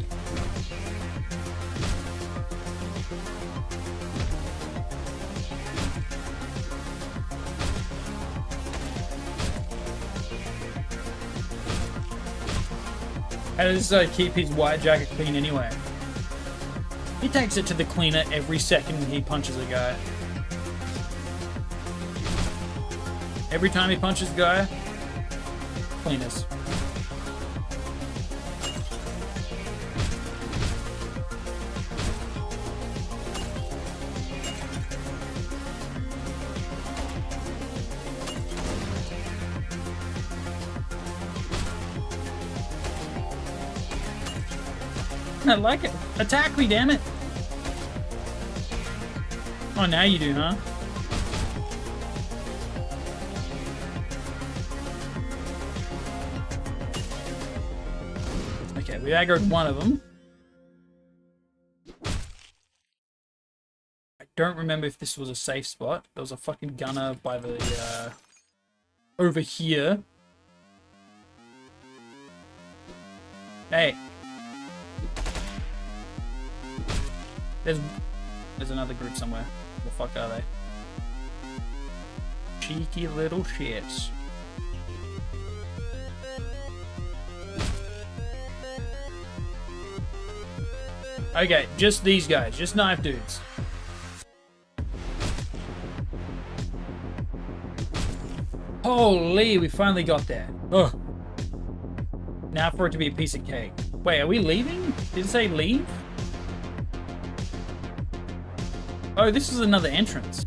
How does keep his white jacket clean anyway? He takes it to the cleaner every second he punches a guy. Every time he punches a guy, cleaners. I like it. Attack me, damn it. Oh, now you do, huh? Okay, we aggroed one of them. I don't remember if this was a safe spot. There was a fucking gunner by the, over here. Hey. There's another group somewhere. The fuck are they? Cheeky little shits. Okay, just these guys. Just knife dudes. Holy, we finally got that. Ugh. Now for it to be a piece of cake. Wait, are we leaving? Did it say leave? Oh, this is another entrance.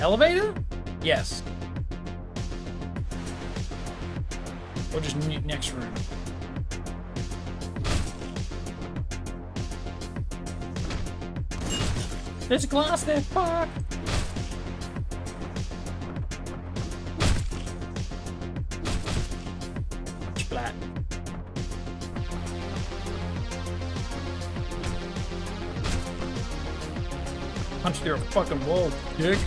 Elevator? Yes. Or just next room. There's a glass there, fuck! Splat. Punch through a fucking wall, dick.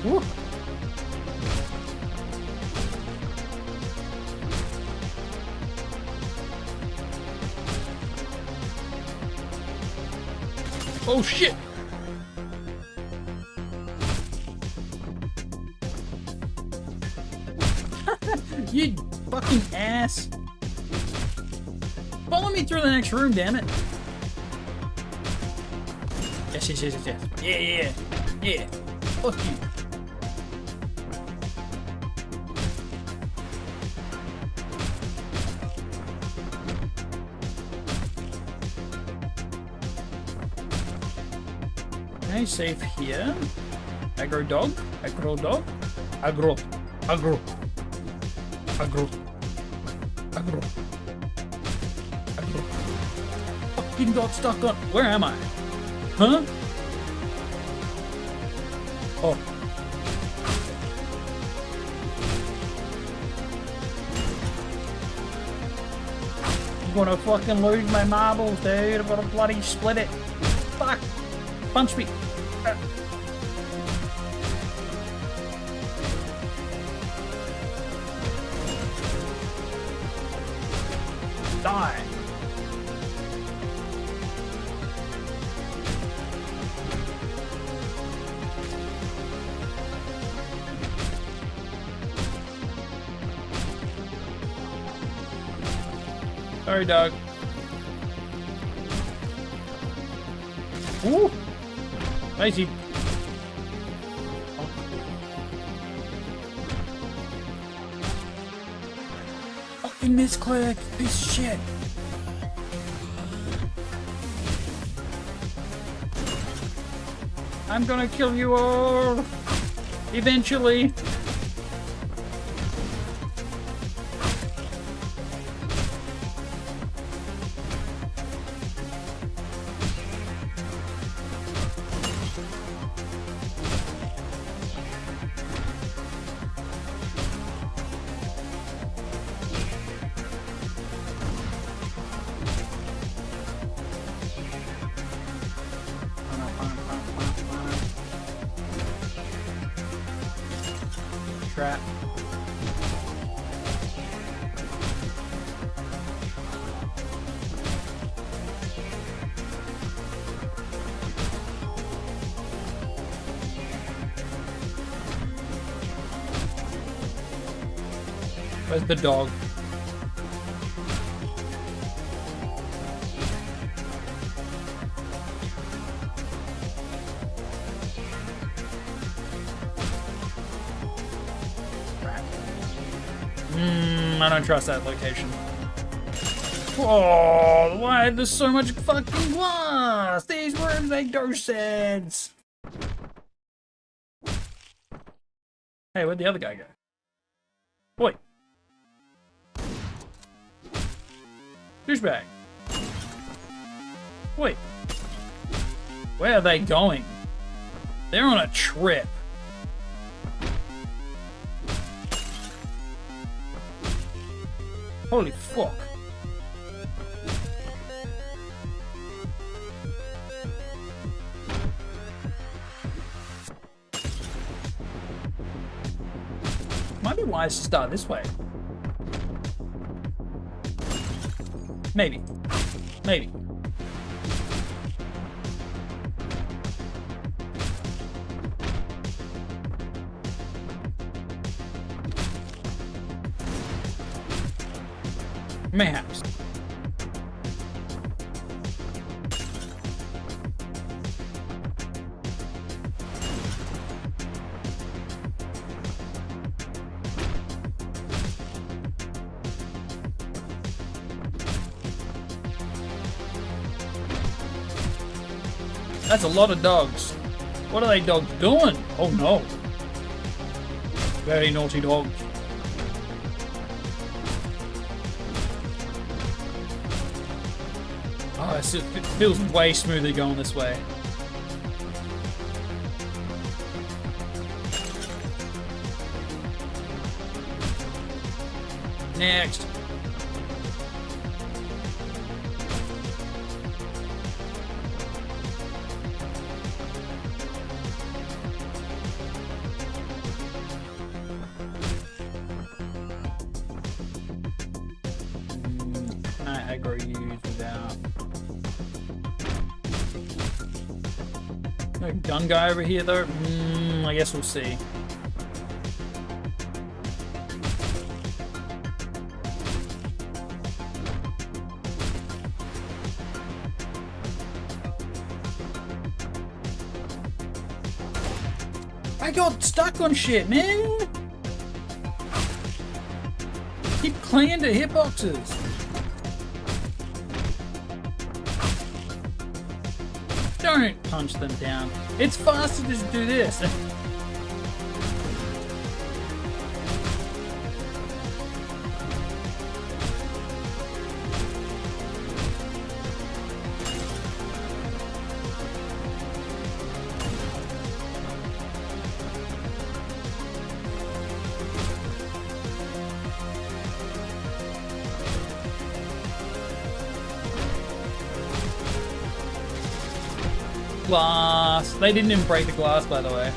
Woo. Oh shit! You fucking ass! Follow me through the next room, damn it! Yes, yes, yes, yes, yes. Yeah, yeah, yeah. Fuck you. Okay, safe here. Aggro dog. Aggro dog. Aggro. Aggro. Aggro. Aggro. Aggro. Fucking got stuck on. Where am I? Huh? Oh. I'm gonna fucking lose my marbles, dude. I'm gonna bloody split it. Fuck. Punch me. Die. Sorry, dog. Ooh. Lazy. Fucking misclick, piece of shit. I'm gonna kill you all. Eventually. Trap. Where's the dog? I don't trust that location. Oh, why there's so much fucking glass? These rooms make no sense. Hey, where'd the other guy go? Wait. Douchebag. Wait. Where are they going? They're on a trip. Holy fuck. Might be wise to start this way. Maybe. Maybe. Mayhaps. That's a lot of dogs. What are they dogs doing? Oh no. Very naughty dogs. Oh, it feels way smoother going this way. Next. Can I aggro you without... No gun guy over here though? I guess we'll see. I got stuck on shit, man! Keep clinging to hitboxes. Don't punch them down. It's faster to just do this. Glass. They didn't even break the glass, by the way.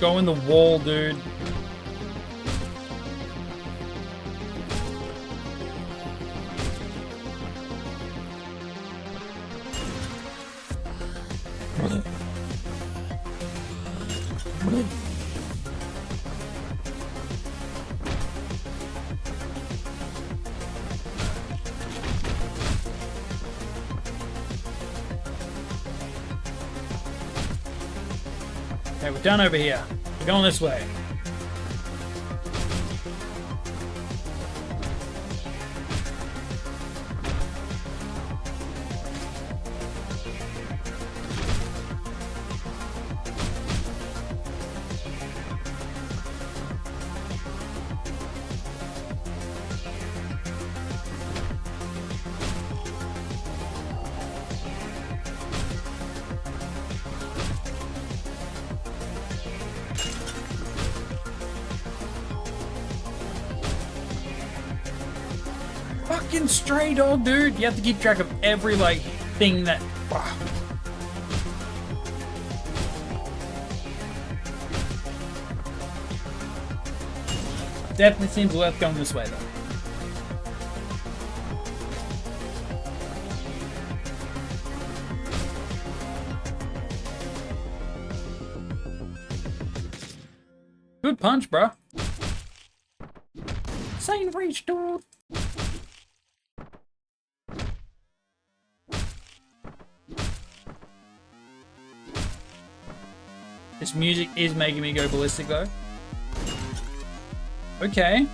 Go in the wall, dude. Okay, we're done over here. We're going this way. Fucking stray dog, dude. You have to keep track of every, like, thing that... Definitely seems worth going this way, though. Good punch, bro. Insane reach, dude. This music is making me go ballistic, though. Okay.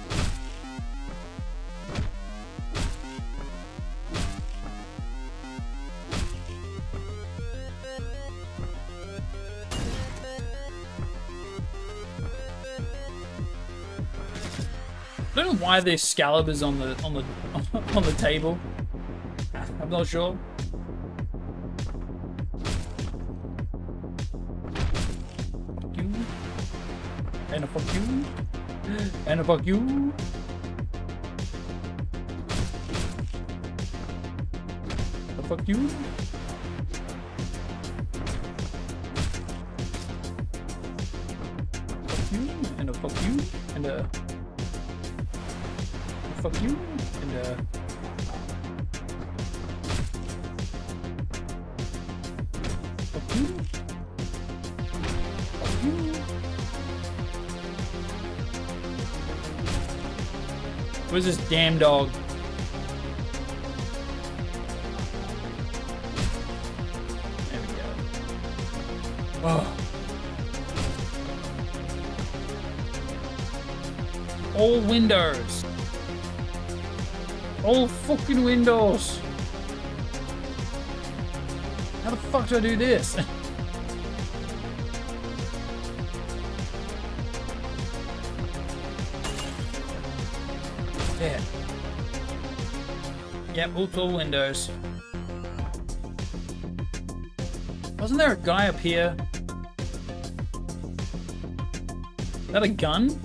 I don't know why there's scalibers on the table. I'm not sure. And a fuck you. And a fuck you. A fuck you. Fuck you. And a fuck you. And a fuck you. And a fuck you. Fuck you. Where's this damn dog? There we go. Oh. All windows. All fucking windows. How the fuck do I do this? Yeah. Yep, all windows. Wasn't there a guy up here? Is that a gun?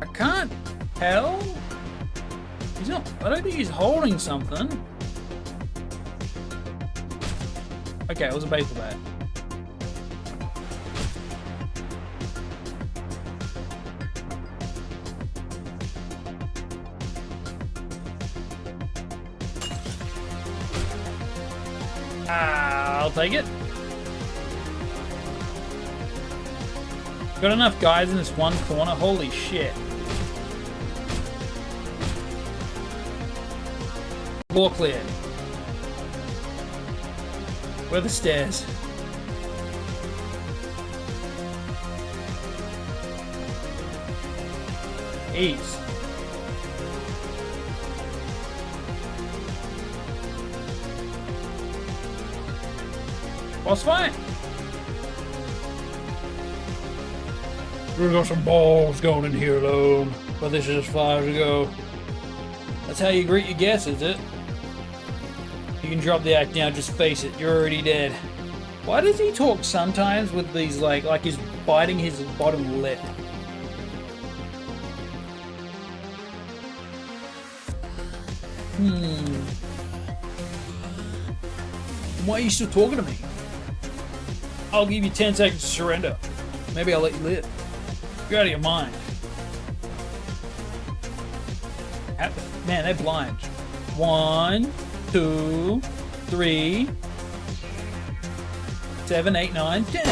I can't tell. He's not. I don't think he's holding something. Okay, it was a baseball bat. I'll take it. Got enough guys in this one corner. Holy shit. Floor cleared. Where are the stairs? Ease. Boss fight. We got some balls going in here alone, but this is as far as we go. That's how you greet your guests, is it? You can drop the act now, just face it, you're already dead. Why does he talk sometimes with these like he's biting his bottom lip? Why are you still talking to me? I'll give you 10 seconds to surrender. Maybe I'll let you live. You're out of your mind. Man, they're blind. 1, 2, 3, 7, 8, 9, 10.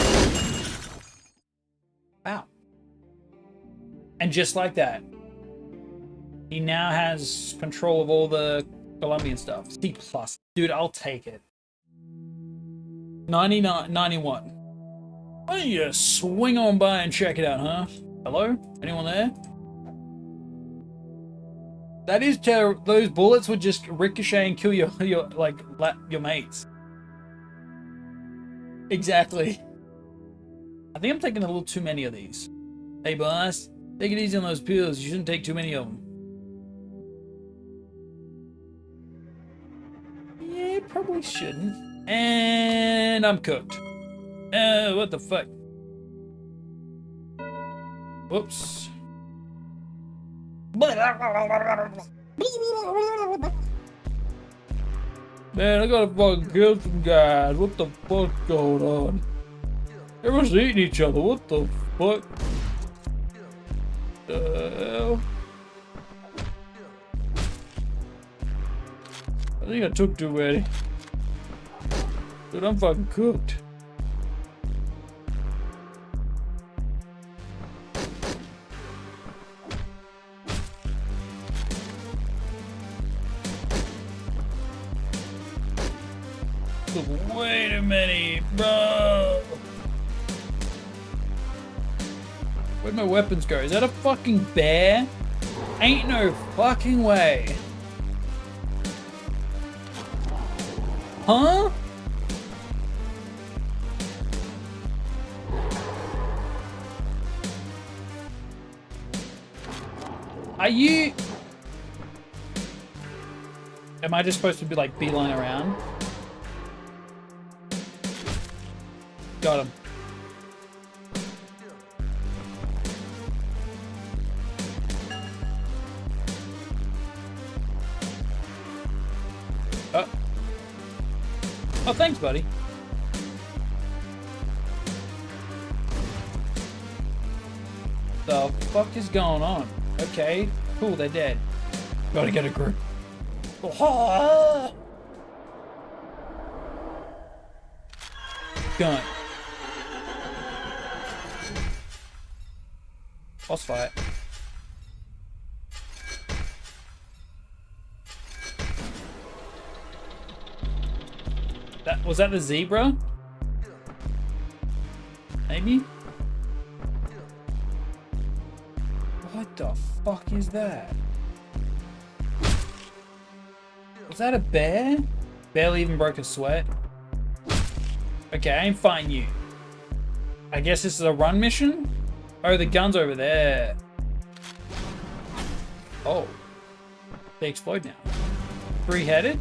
Wow. And just like that, he now has control of all the Colombian stuff. C+. Dude, I'll take it. 99, 91. Why don't you just swing on by and check it out, huh? Hello? Anyone there? That is terrible. Those bullets would just ricochet and kill your mates. Exactly. I think I'm taking a little too many of these. Hey boss, take it easy on those pills. You shouldn't take too many of them. Yeah, probably shouldn't. And I'm cooked. What the fuck? Whoops. Man, I gotta fucking kill some guys. What the fuck's going on? Everyone's eating each other. What the fuck? The hell? I think I took too many. Dude, I'm fucking cooked. Wait a minute, bro. Where'd my weapons go? Is that a fucking bear? Ain't no fucking way. Huh? Am I just supposed to be like beeline around? Got him. Oh. Oh, thanks, buddy. The fuck is going on? Okay, cool, they're dead. Gotta get a group. Gun. Boss fight. Was that the zebra? Maybe? What the fuck is that? Was that a bear? Barely even broke a sweat. Okay, I ain't fighting you. I guess this is a run mission? Oh, the gun's over there. Oh. They explode now. Three-headed?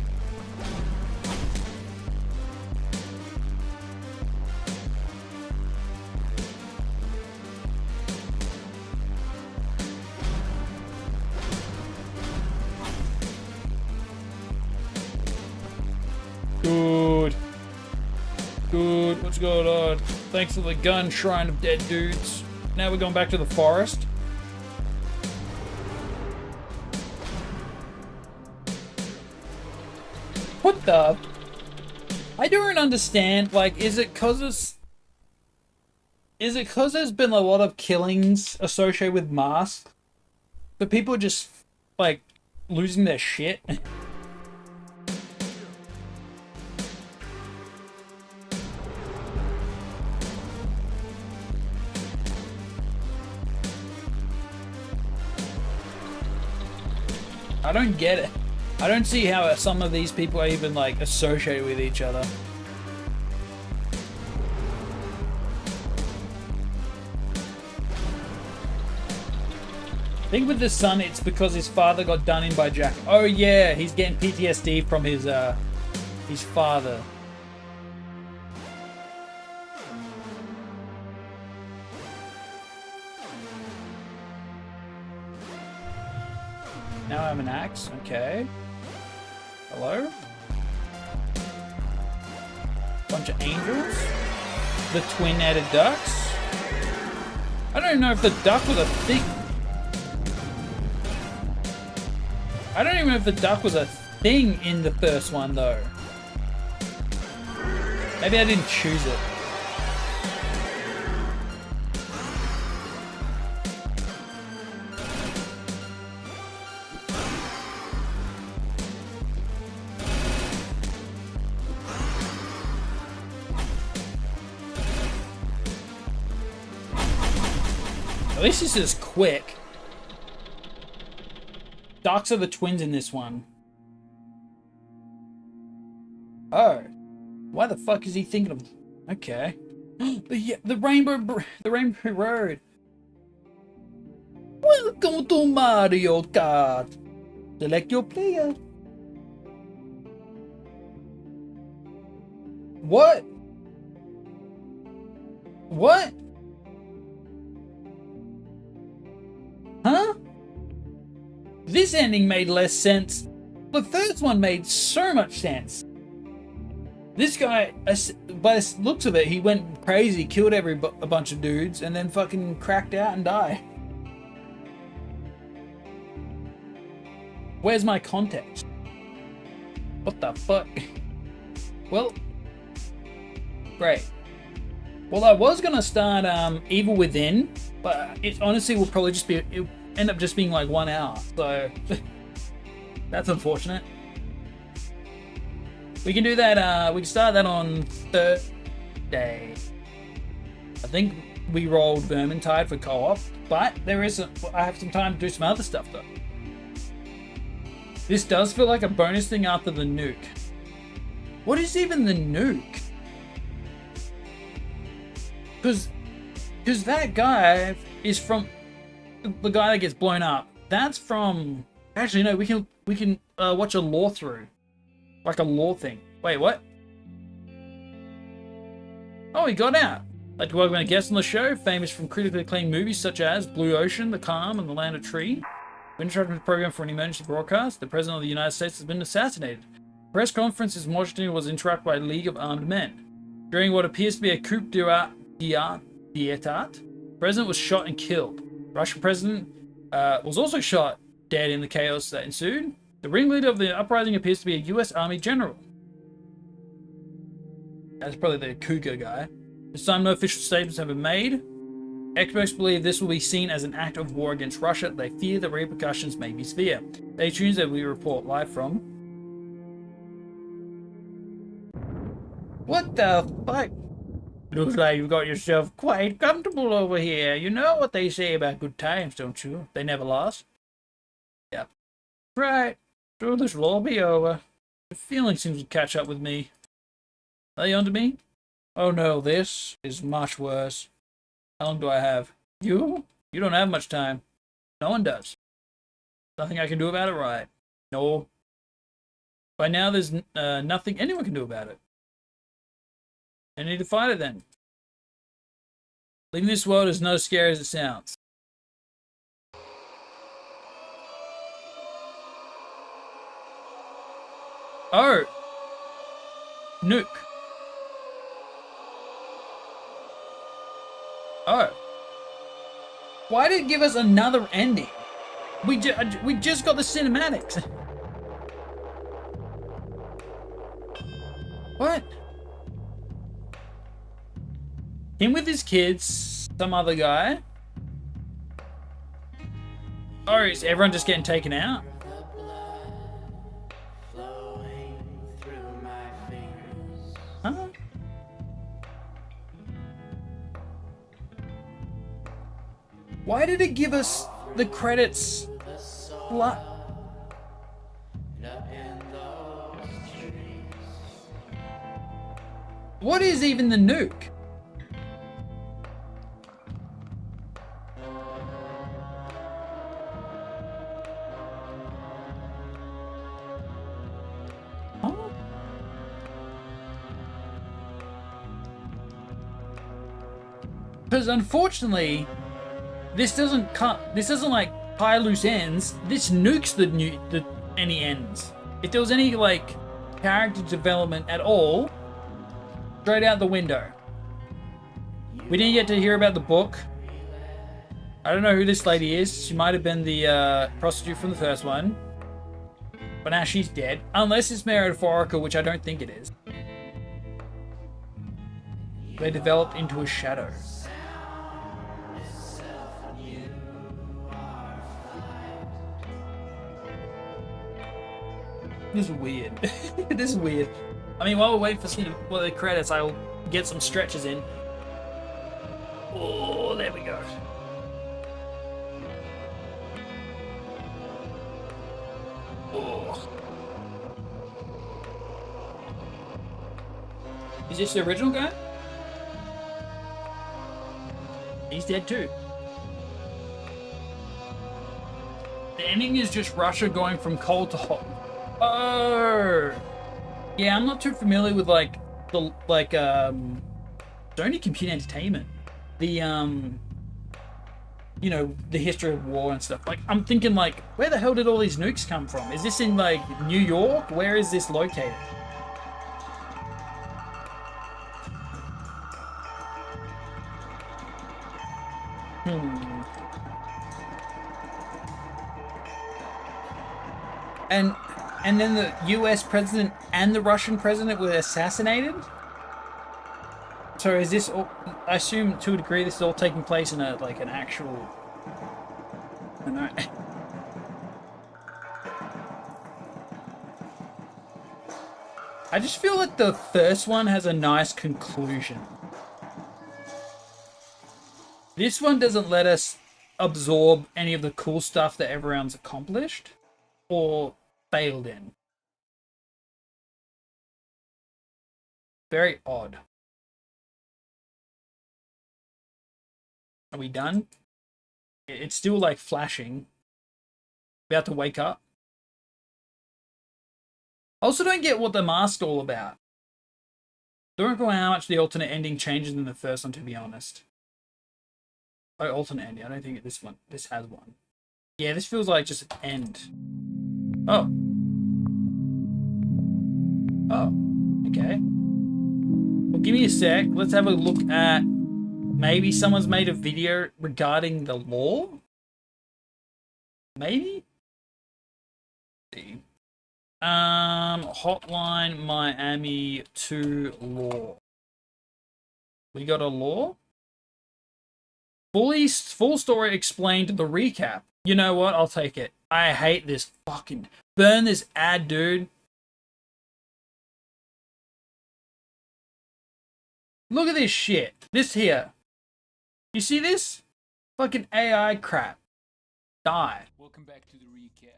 Good. Good. What's going on? Thanks for the gun, Shrine of Dead Dudes. Now we're going back to the forest. What the? I don't understand. Like, is it cause there's been a lot of killings associated with masks? The people just like losing their shit. I don't get it. I don't see how some of these people are even like associated with each other. I think with the son, it's because his father got done in by Jack. Oh yeah, he's getting PTSD from his father. Now I have an axe. Okay. Hello? Bunch of angels. The twin-headed ducks. I don't even know if the duck was a thing. I don't even know if the duck was a thing in the first one, though. Maybe I didn't choose it. At least this is quick. Ducks are the twins in this one. Oh. Why the fuck is he thinking of... Okay. the Rainbow Road. Welcome to Mario Kart. Select your player. What? What? Huh? This ending made less sense. The first one made so much sense. This guy, by the looks of it, he went crazy, killed a bunch of dudes, and then fucking cracked out and died. Where's my context? What the fuck? Well, great. Well, I was gonna start Evil Within, but it honestly will probably just be, it'll end up just being like 1 hour, so that's unfortunate. We can do that, we can start that on Thursday. I think we rolled Vermintide for co-op, but I have some time to do some other stuff though. This does feel like a bonus thing after the nuke. What is even the nuke? Because that guy is from... The guy that gets blown up. That's from Actually, no, we can watch a law through. Like a law thing. Wait, what? Oh, he got out. I'd like to welcome a guest on the show, famous from critically acclaimed movies such as Blue Ocean, The Calm, and The Land of Tree. We're interrupting the program for an emergency broadcast. The President of the United States has been assassinated. The press conference in Washington was interrupted by a league of armed men. During what appears to be a coup d'etat, the President was shot and killed. The Russian President was also shot dead in the chaos that ensued. The ringleader of the uprising appears to be a U.S. Army general. That's probably the cougar guy. This time, no official statements have been made. Experts believe this will be seen as an act of war against Russia. They fear the repercussions may be severe. Stay tuned as we report live from... What the fuck? Looks like you've got yourself quite comfortable over here. You know what they say about good times, don't you? They never last. Yep. Right. So this will all be over. The feeling seems to catch up with me. Are you onto me? Oh no, this is much worse. How long do I have? You? You don't have much time. No one does. Nothing I can do about it, right? No. By now there's nothing anyone can do about it. I need to fight it then. Leaving this world is not as scary as it sounds. Oh! Nuke. Oh. Why did it give us another ending? We just got the cinematics. What? Him with his kids, some other guy. Oh, is everyone just getting taken out? Huh? Why did it give us the credits? What is even the nuke? Because unfortunately, this doesn't like tie loose ends. This nukes any ends. If there was any like character development at all, straight out the window. We didn't get to hear about the book. I don't know who this lady is. She might have been the prostitute from the first one, but now she's dead. Unless it's metaphorical, which I don't think it is. They developed into a shadow. This is weird. This is weird. I mean, while we're waiting for the credits, I'll get some stretches in. Oh, there we go. Oh. Is this the original guy? He's dead too. The ending is just Russia going from cold to hot. Oh, yeah. I'm not too familiar with like the Sony Computer Entertainment, the you know, the history of war and stuff. Like, I'm thinking like, where the hell did all these nukes come from? Is this in like New York? Where is this located? And then the US president and the Russian president were assassinated? So is this all, I assume to a degree this is all taking place in a like an actual, I don't know. I just feel like the first one has a nice conclusion. This one doesn't let us absorb any of the cool stuff that everyone's accomplished or failed in. Very odd. Are we done? It's still like flashing. We have to wake up. I also don't get what the mask's all about. Don't recall how much the alternate ending changes in the first one, to be honest. Oh, alternate ending. I don't think this has one. Yeah, this feels like just an end. Oh. Oh. Okay. Well, give me a sec. Let's have a look at... Maybe someone's made a video regarding the law? Maybe? Let's see. Hotline Miami 2 law. We got a law? Full story explained, the recap. You know what? I'll take it. I hate this fucking... Burn this ad, dude. Look at this shit. This here. You see this? Fucking AI crap. Die. Welcome back to the recap.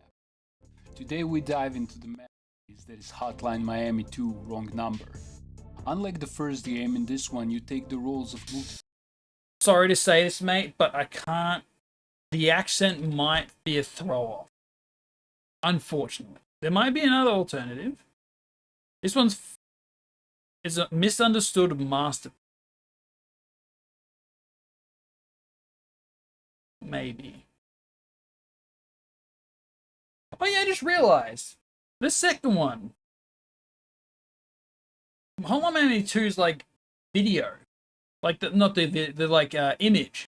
Today we dive into the maze that is Hotline Miami 2 Wrong Number. Unlike the first game, in this one you take the roles of multiple... Sorry to say this, mate, but I can't... The accent might be a throw-off. Unfortunately. There might be another alternative. This one's... is a misunderstood masterpiece. Maybe. Oh yeah, I just realized. The second one. Hotline Miami 2 is like video. Like not the like image.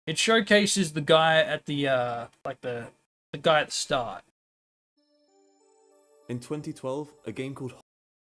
It showcases the guy at the like the guy at the start. In 2012, a game called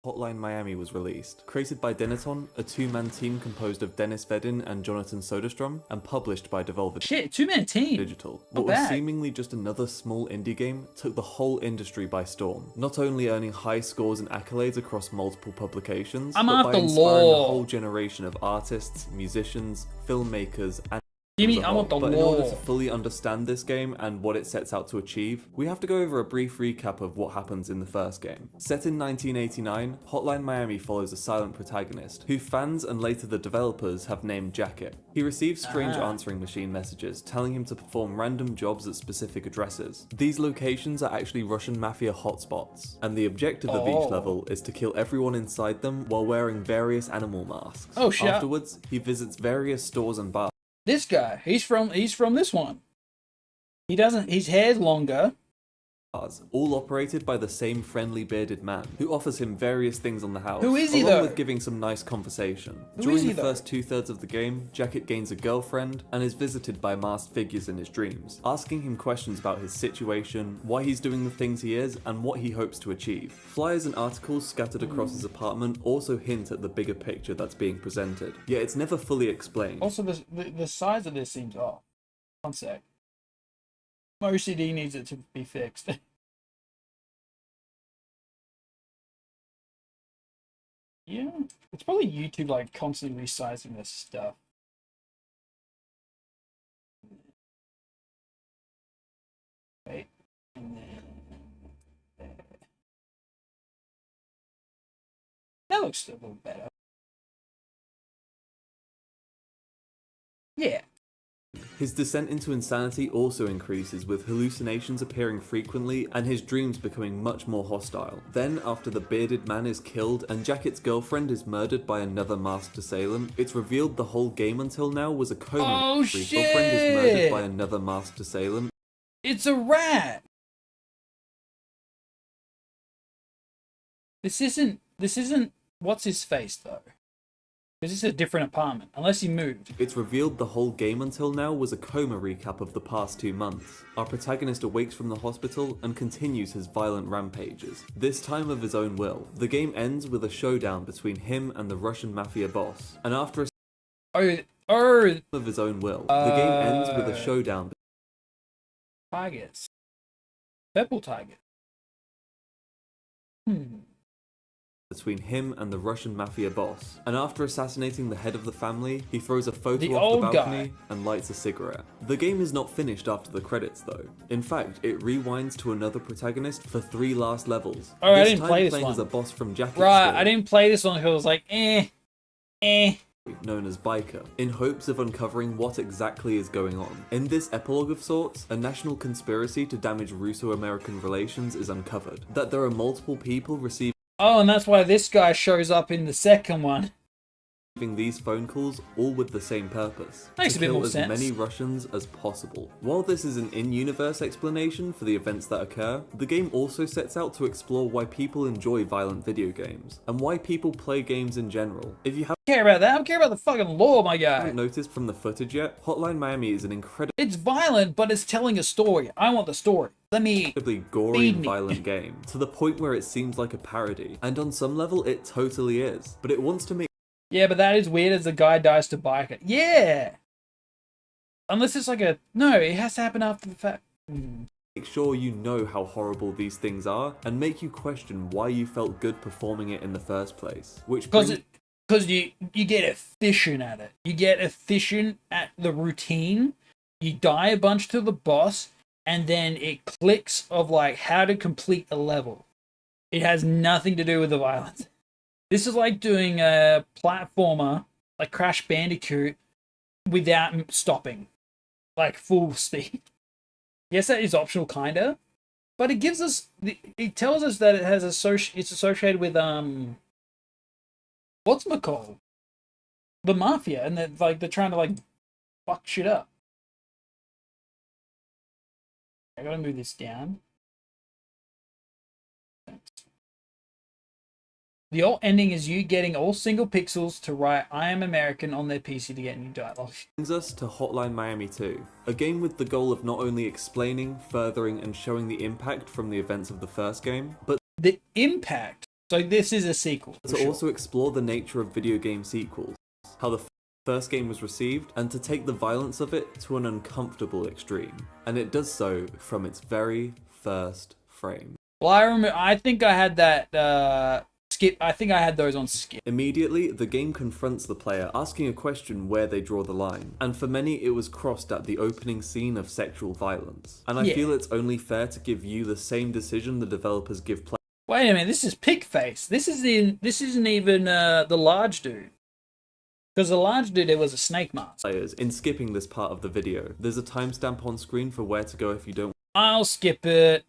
Hotline Miami was released, created by Dennaton, a two-man team composed of Dennis Vedin and Jonathan Soderstrom, and published by Devolver Two-man team. Digital. What was seemingly just another small indie game took the whole industry by storm, not only earning high scores and accolades across multiple publications, but by inspiring a whole generation of artists, musicians, filmmakers, and I want the But in lore. order to fully understand this game and what it sets out to achieve, we have to go over a brief recap of what happens in the first game. Set in 1989, Hotline Miami follows a silent protagonist, who fans and later the developers have named Jacket. He receives strange answering machine messages telling him to perform random jobs at specific addresses. These locations are actually Russian mafia hotspots, and the objective of each level is to kill everyone inside them while wearing various animal masks. Oh shit. Afterwards, he visits various stores and bars. This guy, he's from this one. His hair's longer. All operated by the same friendly bearded man, who offers him various things on the house, Who is he, along though? with giving some nice conversation. Who is During he, the though? first 2/3 of the game, Jacket gains a girlfriend and is visited by masked figures in his dreams, asking him questions about his situation, why he's doing the things he is, and what he hopes to achieve. Flyers and articles scattered across his apartment also hint at the bigger picture that's being presented, yet it's never fully explained. Also, the size of this seems off. One sec. My OCD needs it to be fixed. Yeah, it's probably YouTube like constantly resizing this stuff. Wait, and then there. That looks a little better. Yeah. His descent into insanity also increases, with hallucinations appearing frequently and his dreams becoming much more hostile. Then, after the bearded man is killed and Jacket's girlfriend is murdered by another masked assailant, it's revealed the whole game until now was a coma. Oh His girlfriend is murdered shit! by another masked assailant. It's a rat! This isn't what's his face though. Because this is a different apartment, unless he moved. It's revealed the whole game until now was a coma recap of the past 2 months. Our protagonist awakes from the hospital and continues his violent rampages, this time of his own will. The game ends with a showdown between him and the Russian mafia boss, and after a of his own will, the game ends with a showdown. Targets. Purple target. Between him and the Russian mafia boss, and after assassinating the head of the family, he throws a photo The off old the balcony guy. and lights a cigarette. The game is not finished after the credits though. In fact, it rewinds to another protagonist for 3 last levels. Oh, I this didn't time play this playing one. as a boss from Jacket's Right, story. I didn't play this one because I was like, known as Biker, in hopes of uncovering what exactly is going on. In this epilogue of sorts, a national conspiracy to damage Russo-American relations is uncovered, that there are multiple people receiving Oh, and that's why this guy shows up in the second one. these phone calls, all with the same purpose: Makes to a bit kill more as sense. many Russians as possible. While this is an in-universe explanation for the events that occur, the game also sets out to explore why people enjoy violent video games, and why people play games in general. If you I don't care about that. I don't care about the fucking law, my guy. haven't noticed from the footage yet, Hotline Miami is an It's violent, but it's telling a story. I want the story. Let me... incredibly gory Feed and me. violent game, to the point where it seems like a parody, and on some level it totally is, but it wants to make Yeah, but that is weird as the guy dies to Biker. Yeah! Unless it's like a... No, it has to happen after the fact. sure you know how horrible these things are, and make you question why you felt good performing it in the first place. Which brings... Because you get efficient at it. You get efficient at the routine. You die a bunch to the boss, and then it clicks of like how to complete a level. It has nothing to do with the violence. This is like doing a platformer, like Crash Bandicoot, without stopping. Like full speed. Yes, that is optional, kinda. But it gives us... It tells us that it has it's associated with, whatchamacallit? The Mafia, and that like they're trying to like fuck shit up. I gotta move this down. Thanks. The alt ending is you getting all single pixels to write "I am American" on their PC to get new dialogue. Brings us to Hotline Miami 2, a game with the goal of not only explaining, furthering, and showing the impact from the events of the first game, but The impact. So this is a sequel. to also explore the nature of video game sequels, how the first game was received, and to take the violence of it to an uncomfortable extreme. And it does so from its very first frame. Well, I think I had that skip. I think I had those on skip. Immediately, the game confronts the player, asking a question where they draw the line, and for many it was crossed at the opening scene of sexual violence. And I feel it's only fair to give you the same decision the developers give players. Wait a minute, this is Pigface. This isn't even the large dude. Because the large dude, it was a snake mask. In skipping this part of the video. There's a timestamp on screen for where to go if you don't I'll skip it.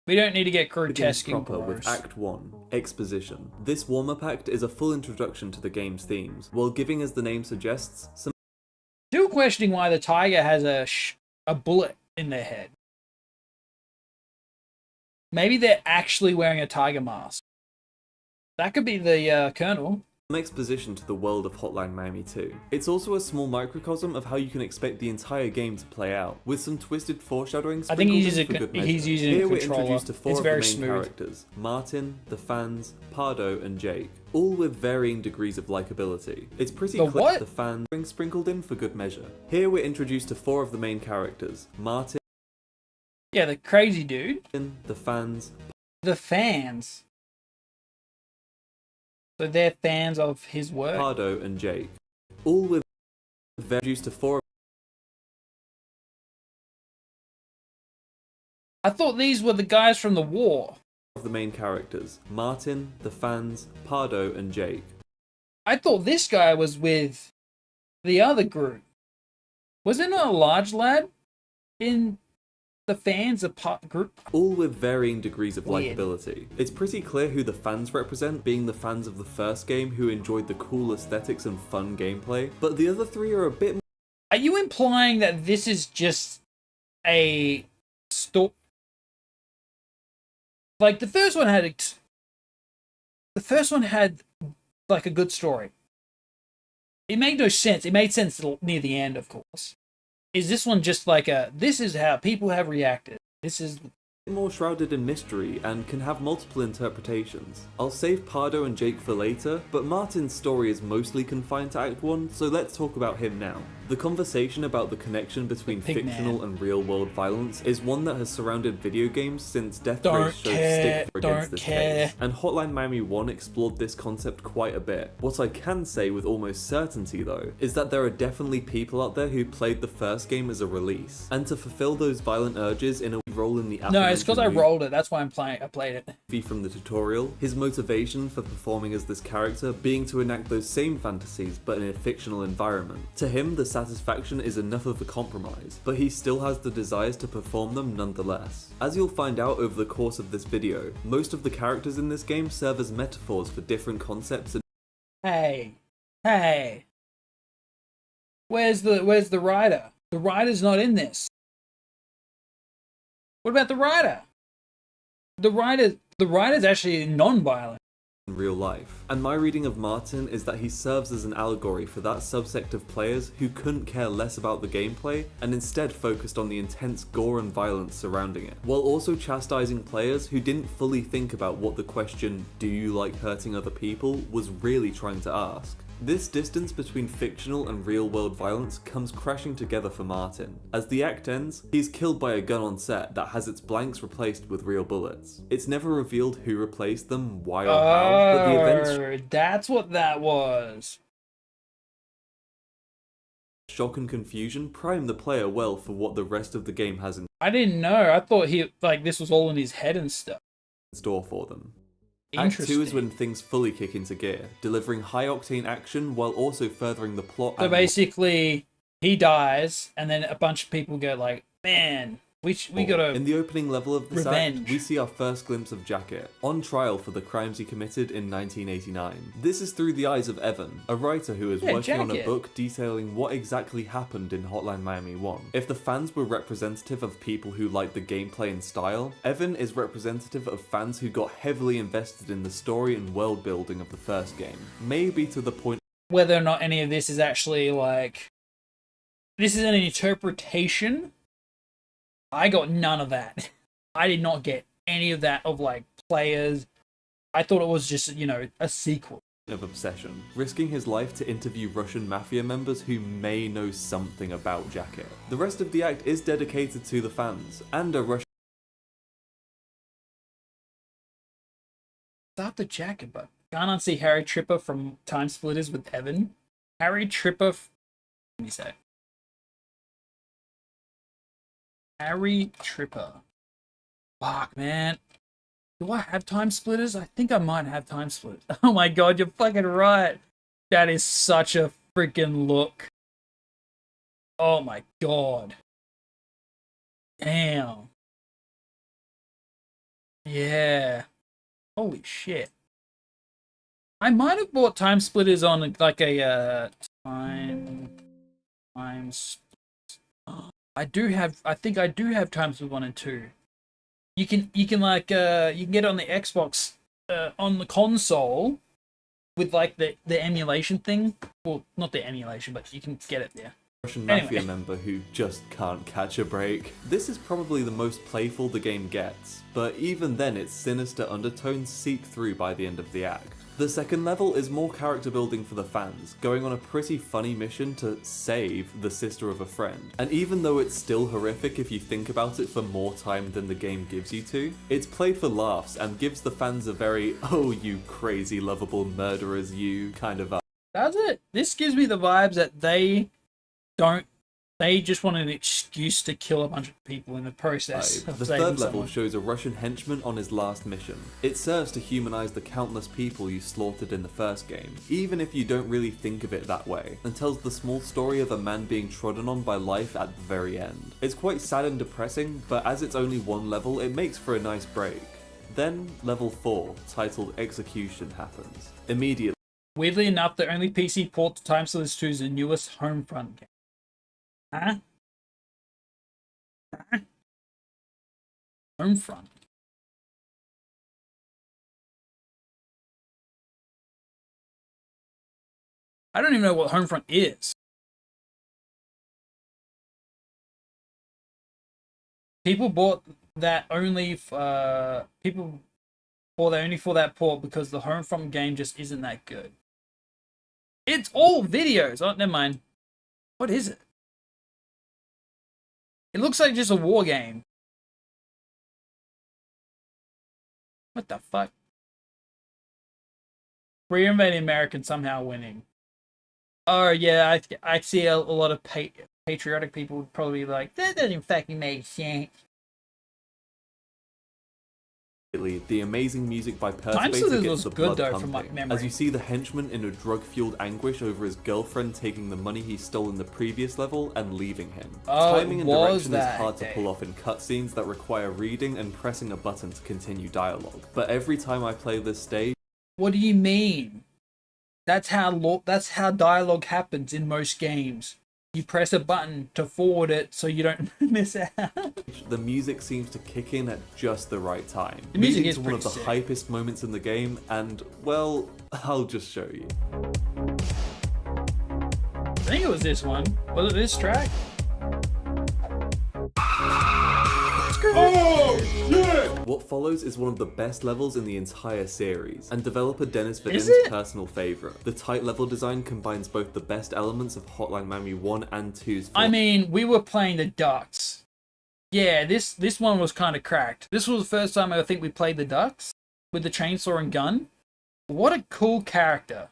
We don't need to get begins grotesque and proper with gross. Act 1, Exposition. This warm-up act is a full introduction to the game's themes, while giving, as the name suggests, some Still questioning why the tiger has a bullet in their head. Maybe they're actually wearing a tiger mask. That could be the colonel. exposition to the world of Hotline Miami 2. It's also a small microcosm of how you can expect the entire game to play out, with some twisted foreshadowing I think sprinkled in for good measure. he's using Here a we're controller. introduced to four It's of the very main smooth. characters, Martin, the fans, Pardo, and Jake, all with varying degrees of likability. It's pretty The clear what? the fans being sprinkled in for good measure. Here we're introduced to four of the main characters, Martin, Yeah, the crazy dude. the fans, The fans. So they're fans of his work. Pardo, and Jake, all with introduced to four I thought these were the guys from the war. of the main characters, Martin, the fans, Pardo, and Jake. I thought this guy was with the other group. Was there not a large lad in the fans group? All with varying degrees of Weird. likability. It's pretty clear who the fans represent, being the fans of the first game who enjoyed the cool aesthetics and fun gameplay, but the other three are a bit more Are you implying that this is just a story? Like the first one had like a good story. It made no sense. It made sense near the end, of course. Is this one just like this is how people have reacted? This is more shrouded in mystery and can have multiple interpretations. I'll save Pardo and Jake for later, but Martin's story is mostly confined to Act 1, so let's talk about him now. The conversation about the connection between fictional and real-world violence is one that has surrounded video games since Death Race showed stick for against this case, and Hotline Miami 1 explored this concept quite a bit. What I can say with almost certainty though, is that there are definitely people out there who played the first game as a release, and to fulfill those violent urges in a role in the No, it's because I rolled it, that's why I played it. From the tutorial, his motivation for performing as this character being to enact those same fantasies but in a fictional environment. To him, the satisfaction is enough of a compromise, but he still has the desires to perform them nonetheless. As you'll find out over the course of this video, most of the characters in this game serve as metaphors for different concepts and Hey. Where's the writer? The writer's not in this. What about the writer? The writer's actually non-violent. in real life. And my reading of Martin is that he serves as an allegory for that subsect of players who couldn't care less about the gameplay and instead focused on the intense gore and violence surrounding it, while also chastising players who didn't fully think about what the question, "Do you like hurting other people?" was really trying to ask. This distance between fictional and real-world violence comes crashing together for Martin. As the act ends, he's killed by a gun on set that has its blanks replaced with real bullets. It's never revealed who replaced them, why or how, but the events... That's what that was. Shock and confusion prime the player well for what the rest of the game has in I didn't know. I thought this was all in his head and stuff. store for them. Act 2 is when things fully kick into gear, delivering high-octane action while also furthering the plot. So basically, he dies, and then a bunch of people go like, "Man, we gotta." In the opening level of this revenge. act, we see our first glimpse of Jacket, on trial for the crimes he committed in 1989. This is through the eyes of Evan, a writer who is working on a book detailing what exactly happened in Hotline Miami 1. If the fans were representative of people who liked the gameplay and style, Evan is representative of fans who got heavily invested in the story and world building of the first game, maybe to the point whether or not any of this is actually this is an interpretation. I got none of that. I did not get any of that of players. I thought it was just, a sequel. Of obsession, risking his life to interview Russian mafia members who may know something about Jacket. The rest of the act is dedicated to the fans, and a Russian... Start the Jacket, but can't unsee Harry Tripper from Time Splitters with Evan. Harry Tripper... Let me say. Harry Tripper. Fuck, man. Do I have Time Splitters? I think I might have Time Splitters. Oh my god, you're fucking right. That is such a freaking look. Oh my god. Damn. Yeah. Holy shit. I might have bought Time Splitters on Time I think I do have Time Splitters 1 and 2. You can get it on the Xbox on the console with the emulation thing. Well, not the emulation, but you can get it there. Russian mafia member who just can't catch a break. This is probably the most playful the game gets, but even then its sinister undertones seep through by the end of the act. The second level is more character building for the fans, going on a pretty funny mission to save the sister of a friend. And even though it's still horrific if you think about it for more time than the game gives you to, it's played for laughs and gives the fans a very, "Oh, you crazy lovable murderers, you" kind of vibe. Does it? This gives me the vibes that they just want an excuse to kill a bunch of people in the process. The third level shows a Russian henchman on his last mission. It serves to humanize the countless people you slaughtered in the first game, even if you don't really think of it that way, and tells the small story of a man being trodden on by life at the very end. It's quite sad and depressing, but as it's only one level, it makes for a nice break. Then, level 4, titled Execution, happens. Immediately. Weirdly enough, the only PC port to Time Splitters 2 is the newest Homefront game. Huh? Homefront. I don't even know what Homefront is. People bought that only for that port because the Homefront game just isn't that good. It's all videos. Oh, never mind. What is it? It looks like just a war game. What the fuck? We're invading America and somehow winning. Oh yeah, I see a lot of patriotic people would probably be like, that doesn't fucking make sense. The amazing music by Time Perturbator Slithers gets was the good blood though, pumping, from my memory. as you see the henchman in a drug-fueled anguish over his girlfriend taking the money he stole in the previous level and leaving him. Oh, Timing and was direction is that hard to day. pull off in cutscenes that require reading and pressing a button to continue dialogue, but every time I play this stage, What do you mean? That's how dialogue happens in most games. You press a button to forward it so you don't miss out. the music seems to kick in at just the right time, The music leading is to one of the pretty sick. hypest moments in the game, and, well, I'll just show you. I think it was this one. Was it this track? Oh, shit! What follows is one of the best levels in the entire series, and developer Dennis Vidin's personal favourite. The tight level design combines both the best elements of Hotline Miami 1 and 2's. I mean, we were playing the Ducks. Yeah, this one was kind of cracked. This was the first time I think we played the Ducks with the chainsaw and gun. What a cool character.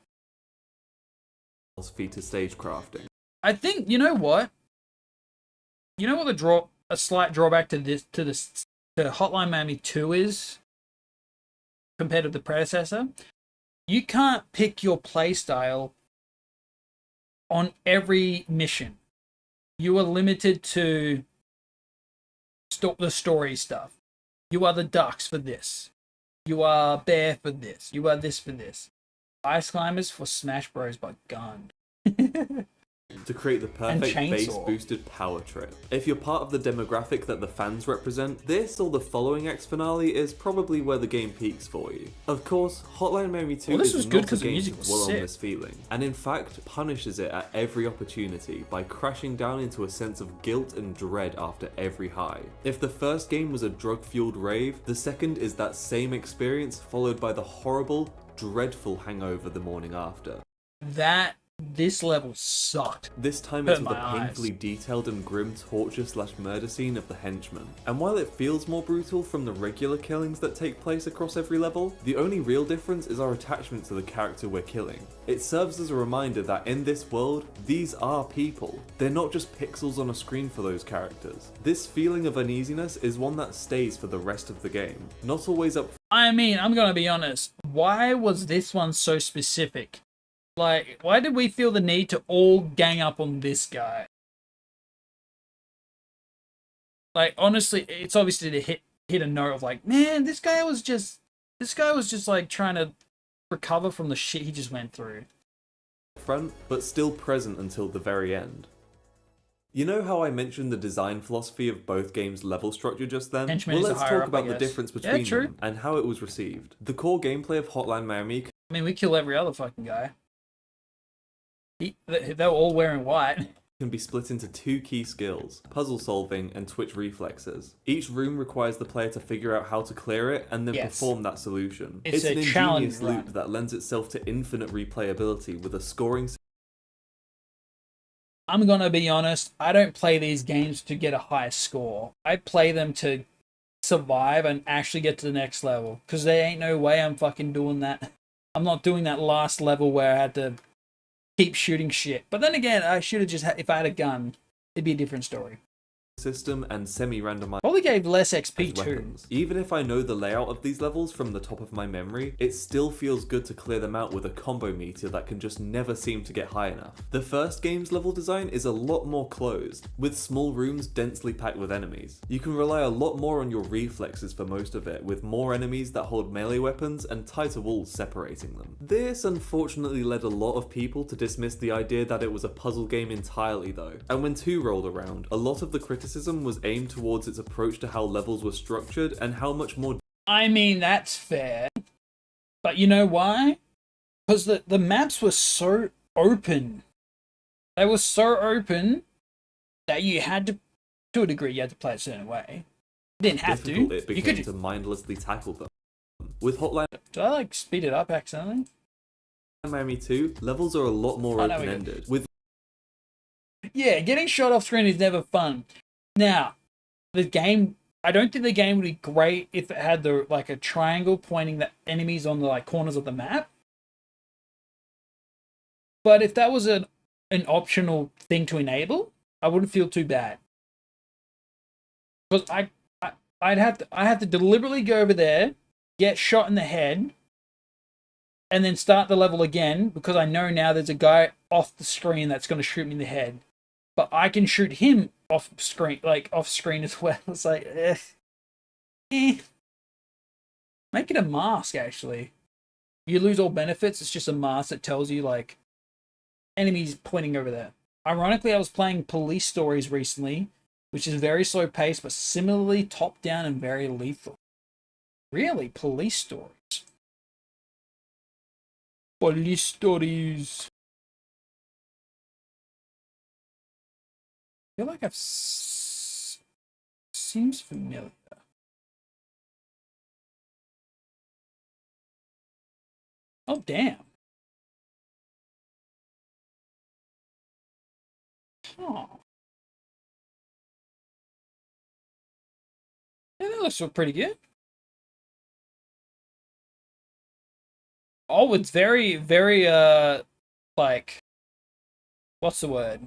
feat of stage crafting. I think, you know what? You know what a slight drawback to Hotline Miami 2 is compared to the predecessor? You can't pick your playstyle on every mission. You are limited to the story stuff. You are the Ducks for this. You are Bear for this. You are this for this. Ice Climbers for Smash Bros. But gun. To create the perfect chainsaw. bass-boosted power trip. If you're part of the demographic that the fans represent, this or the following X finale is probably where the game peaks for you. Of course, Hotline Miami 2 this is was not good a 'cause the game music to was dwell on sick. this feeling, and in fact punishes it at every opportunity by crashing down into a sense of guilt and dread after every high. If the first game was a drug-fueled rave, the second is that same experience followed by the horrible, dreadful hangover the morning after. This level sucked. This time Hurt it's with a my painfully detailed and grim torture/murder scene of the henchman. And while it feels more brutal from the regular killings that take place across every level, the only real difference is our attachment to the character we're killing. It serves as a reminder that in this world, these are people. They're not just pixels on a screen for those characters. This feeling of uneasiness is one that stays for the rest of the game. Not always up. I mean, I'm gonna be honest. Why was this one so specific? Like, why did we feel the need to all gang up on this guy? Like, honestly, it's obviously to hit a note of like, man, this guy was just like trying to recover from the shit he just went through. Front, but still present until the very end. You know how I mentioned the design philosophy of both games' level structure just then? Henchman Well, is a let's higher talk up, I about the guess. difference Yeah, between true. them and how it was received. The core gameplay of Hotline Miami I mean, we kill every other fucking guy. They're all wearing white. can be split into two key skills, puzzle solving and twitch reflexes. Each room requires the player to figure out how to clear it and then perform that solution. It's an a challenge ingenious run. loop that lends itself to infinite replayability with a scoring. I'm gonna be honest, I don't play these games to get a high score. I play them to survive and actually get to the next level. Because there ain't no way I'm fucking doing that. I'm not doing that last level where I had to keep shooting shit. But then again, I should have just if I had a gun, it'd be a different story. System and semi-randomized Probably gave less XP too. weapons. Even if I know the layout of these levels from the top of my memory, it still feels good to clear them out with a combo meter that can just never seem to get high enough. The first game's level design is a lot more closed, with small rooms densely packed with enemies. You can rely a lot more on your reflexes for most of it, with more enemies that hold melee weapons and tighter walls separating them. This unfortunately led a lot of people to dismiss the idea that it was a puzzle game entirely though, and when 2 rolled around, a lot of the criticism was aimed towards its approach to how levels were structured and how much more. I mean, that's fair. But you know why? Because the maps were so open. They were so open that you had to a degree, you had to play a certain way. You didn't have to. It You became could. to mindlessly tackle them. With Hotline Did I like speed it up accidentally? Miami 2, levels are a lot more Oh, there we go. open-ended, with Yeah, getting shot off screen is never fun. Now, the game, I don't think the game would be great if it had the like a triangle pointing the enemies on the like corners of the map. But if that was an optional thing to enable, I wouldn't feel too bad. Because I have to deliberately go over there, get shot in the head, and then start the level again because I know now there's a guy off the screen that's going to shoot me in the head. But I can shoot him off screen as well. It's like, Make it a mask, actually. You lose all benefits, it's just a mask that tells you, like, enemies pointing over there. Ironically, I was playing Police Stories recently, which is very slow paced, but similarly top down and very lethal. Really? Police Stories? Police Stories. I feel like I've seems familiar. Oh, damn. Oh. Yeah, that looks pretty good. Oh, it's very, very, like, what's the word?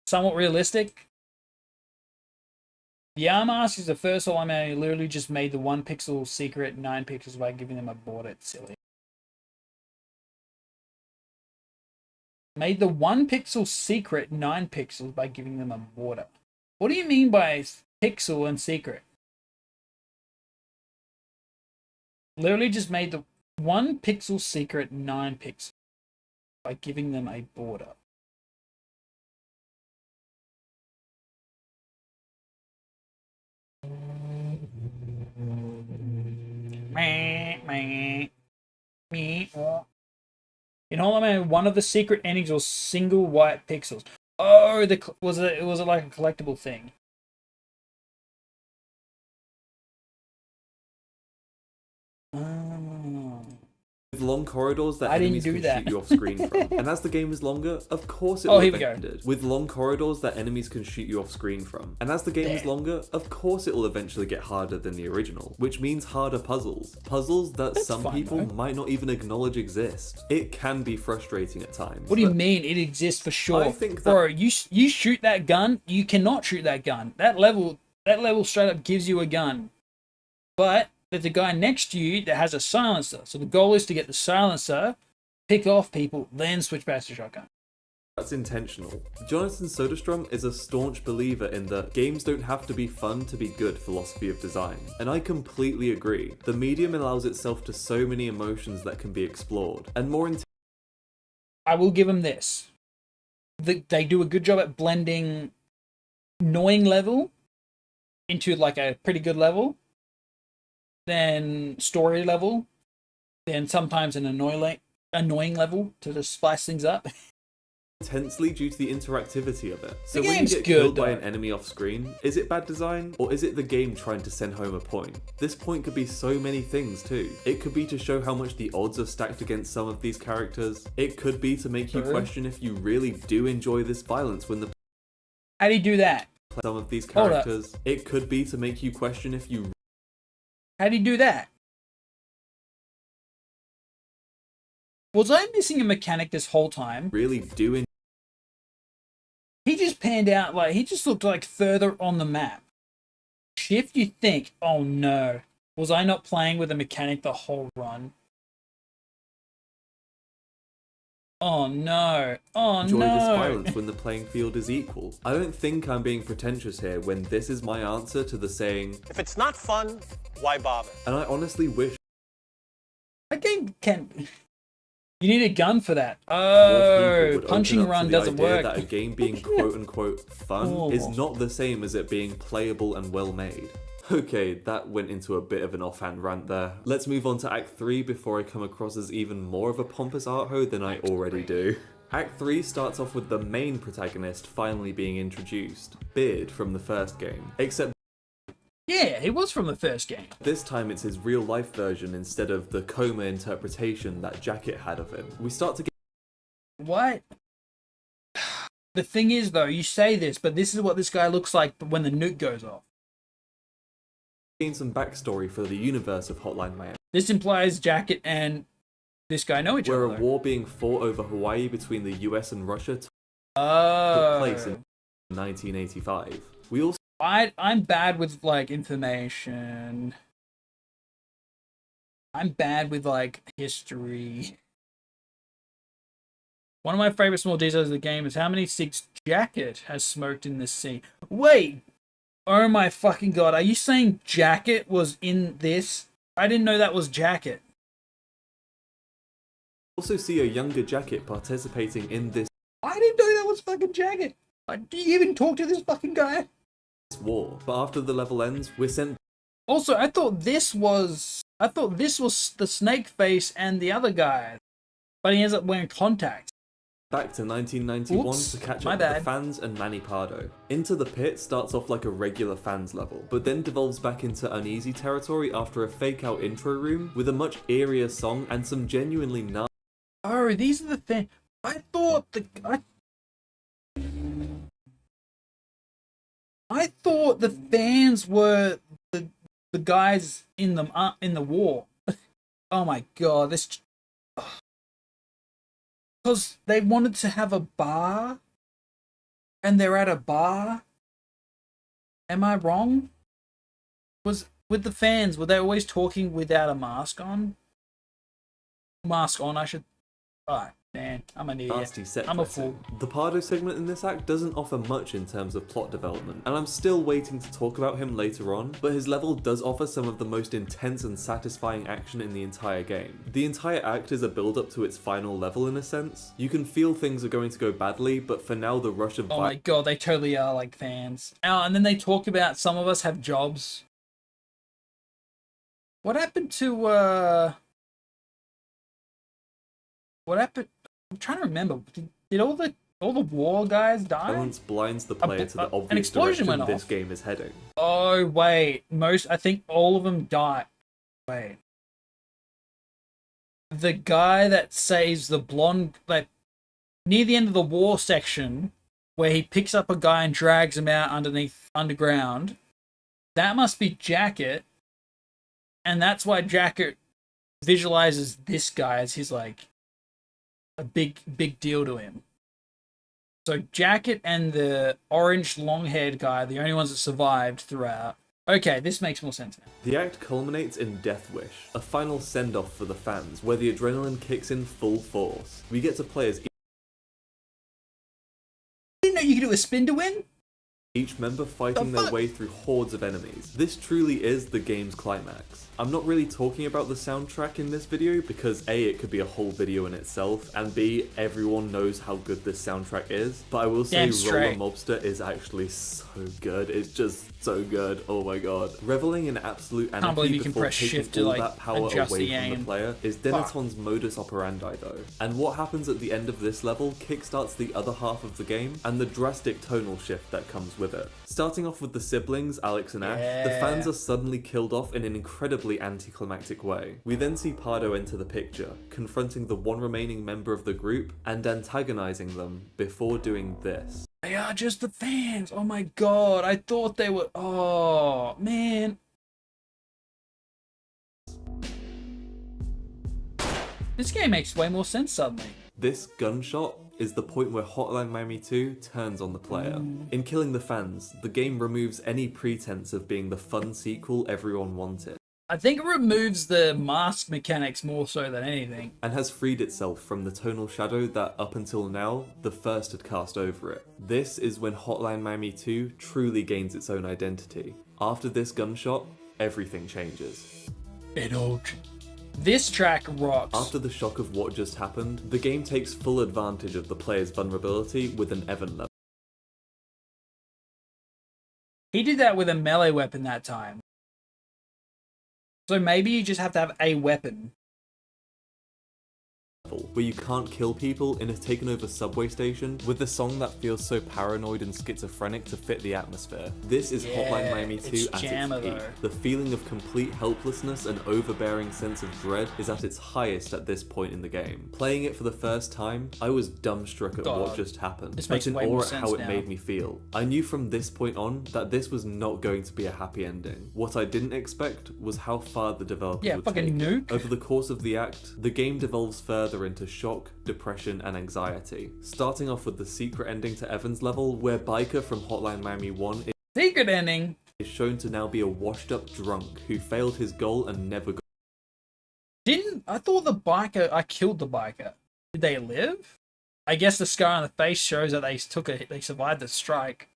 Somewhat realistic. The arm mask is the first Hotline Miami literally just made the 1 pixel secret 9 pixels by giving them a border. It's silly. Made the 1 pixel secret 9 pixels by giving them a border. What do you mean by pixel and secret? Literally just made the 1 pixel secret 9 pixels by giving them a border. In Hotline Miami, one of the secret endings was single white pixels. Oh, was it like a collectible thing? With long corridors that enemies can shoot you off screen from. And as the game is longer, of course it will eventually. With long corridors that enemies can shoot you off screen from. And as the game is longer, of course it will eventually get harder than the original, which means harder puzzles. Puzzles that some people might not even acknowledge exist. It can be frustrating at times. What do you mean it exists for sure? I think that... Bro, you shoot that gun, you cannot shoot that gun. That level straight up gives you a gun. But there's a guy next to you that has a silencer. So the goal is to get the silencer, pick off people, then switch back to shotgun. That's intentional. Jonathan Soderstrom is a staunch believer in the games don't have to be fun to be good philosophy of design. And I completely agree. The medium allows itself to so many emotions that can be explored. And more I will give them this. They do a good job at blending annoying level into like a pretty good level. Then story level, then sometimes an annoying level to just spice things up. Intensely due to the interactivity of it. So when you get killed by an enemy off screen, is it bad design or is it the game trying to send home a point? This point could be so many things too. It could be to show how much the odds are stacked against some of these characters. It could be to make you question if you really do enjoy this violence when the... How do you do that? Some of these characters. It could be to make you question if you... How do you do that? Was I missing a mechanic this whole time? Really doing. He just panned out like he just looked like further on the map. Shift, you think, oh no. Was I not playing with a mechanic the whole run? Oh no. Oh enjoy no. this violence when the playing field is equal. I don't think I'm being pretentious here when this is my answer to the saying, if it's not fun, why bother? And I honestly wish that game can... You need a gun for that. Oh, punching run doesn't work. That a game being quote-unquote fun is not the same as it being playable and well-made. Okay, that went into a bit of an offhand rant there. Let's move on to Act 3 before I come across as even more of a pompous art-ho than I already do. Act 3 starts off with the main protagonist finally being introduced, Beard from the first game. Except yeah, he was from the first game. This time it's his real-life version instead of the coma interpretation that Jacket had of him. We start to get... What? The thing is, though, you say this, but this is what this guy looks like when the nuke goes off. Gain some backstory for the universe of Hotline Miami. This implies Jacket and this guy know each other. Where a war being fought over Hawaii between the US and Russia took Oh. place in 1985. We also I'm bad with, like, information. I'm bad with, like, history. One of my favorite small details of the game is how many cigs Jacket has smoked in this scene. Wait! Oh my fucking god, are you saying Jacket was in this? I didn't know that was Jacket. also see a younger Jacket participating in this I didn't know that was fucking Jacket. Do you even talk to this fucking guy? war, but after the level ends, we're sent Also, I thought this was the snake face and the other guy, but he ends up wearing contacts. back to 1991 Oops, to catch my up with bad. the fans and Manny Pardo. Into the Pit starts off like a regular fans level, but then devolves back into uneasy territory after a fake out intro room with a much eerier song and some genuinely nasty Oh, these are the things. I thought the fans were the guys in the war. Oh my god, this. Because they wanted to have a bar, and they're at a bar. Am I wrong? Was with the fans, were they always talking without a mask on? Mask on, I should. Alright, man, I'm an idiot. set I'm a dressing. fool. The Pardo segment in this act doesn't offer much in terms of plot development, and I'm still waiting to talk about him later on, but his level does offer some of the most intense and satisfying action in the entire game. The entire act is a build up to its final level in a sense. You can feel things are going to go badly, but for now the rush of Oh my god, they totally are like fans. Oh, and then they talk about some of us have jobs. What happened to what happened? I'm trying to remember. Did all the war guys die? violence blinds the player to the an obvious explosion direction went this off. game is heading. Oh wait, I think all of them died. Wait, the guy that saves the blonde, like near the end of the war section, where he picks up a guy and drags him out underground. That must be Jacket, and that's why Jacket visualizes this guy as his like a big deal to him. So Jacket and the orange long-haired guy, the only ones that survived throughout. Okay, this makes more sense now. The act culminates in Death Wish, a final send-off for the fans, where the adrenaline kicks in full force. We get to play as I didn't know you could do a spin to win. each member fighting their way through hordes of enemies. This truly is the game's climax. I'm not really talking about the soundtrack in this video because A, it could be a whole video in itself, and B, everyone knows how good this soundtrack is, but I will say Damn Roller straight. Mobster is actually so good. It's just so good. Oh my god. Reveling in absolute Can't believe anarchy you can before press taking shift to, all like, that power adjust away the from the aim. player is Denaton's modus operandi though. And what happens at the end of this level kickstarts the other half of the game and the drastic tonal shift that comes with it. Starting off with the siblings, Alex and Ash, the fans are suddenly killed off in an incredibly anticlimactic way. We then see Pardo enter the picture, confronting the one remaining member of the group and antagonizing them before doing this. They are just the fans. Oh my god, I thought they were. Oh man. This game makes way more sense suddenly. This gunshot is the point where Hotline Miami 2 turns on the player. In killing the fans, the game removes any pretense of being the fun sequel everyone wanted, I think it removes the mask mechanics more so than anything. and has freed itself from the tonal shadow that up until now, the first had cast over it. This is when Hotline Miami 2 truly gains its own identity. After this gunshot, everything changes. This track rocks. After the shock of what just happened, the game takes full advantage of the player's vulnerability with an Evan level. He did that with a melee weapon that time. So maybe you just have to have a weapon. where you can't kill people in a taken over subway station with a song that feels so paranoid and schizophrenic to fit the atmosphere. This is Hotline Miami 2 at its peak. The feeling of complete helplessness and overbearing sense of dread is at its highest at this point in the game. Playing it for the first time, I was dumbstruck at what just happened, but in awe at how it made me feel. I knew from this point on that this was not going to be a happy ending. What I didn't expect was how far the developers would take it. Over the course of the act, the game devolves further into shock, depression, and anxiety. Starting off with the secret ending to Evan's level, where Biker from Hotline Miami 1 is shown to now be a washed-up drunk who failed his goal and never got. I thought the biker, I killed the biker. Did they live? I guess the scar on the face shows that they survived the strike.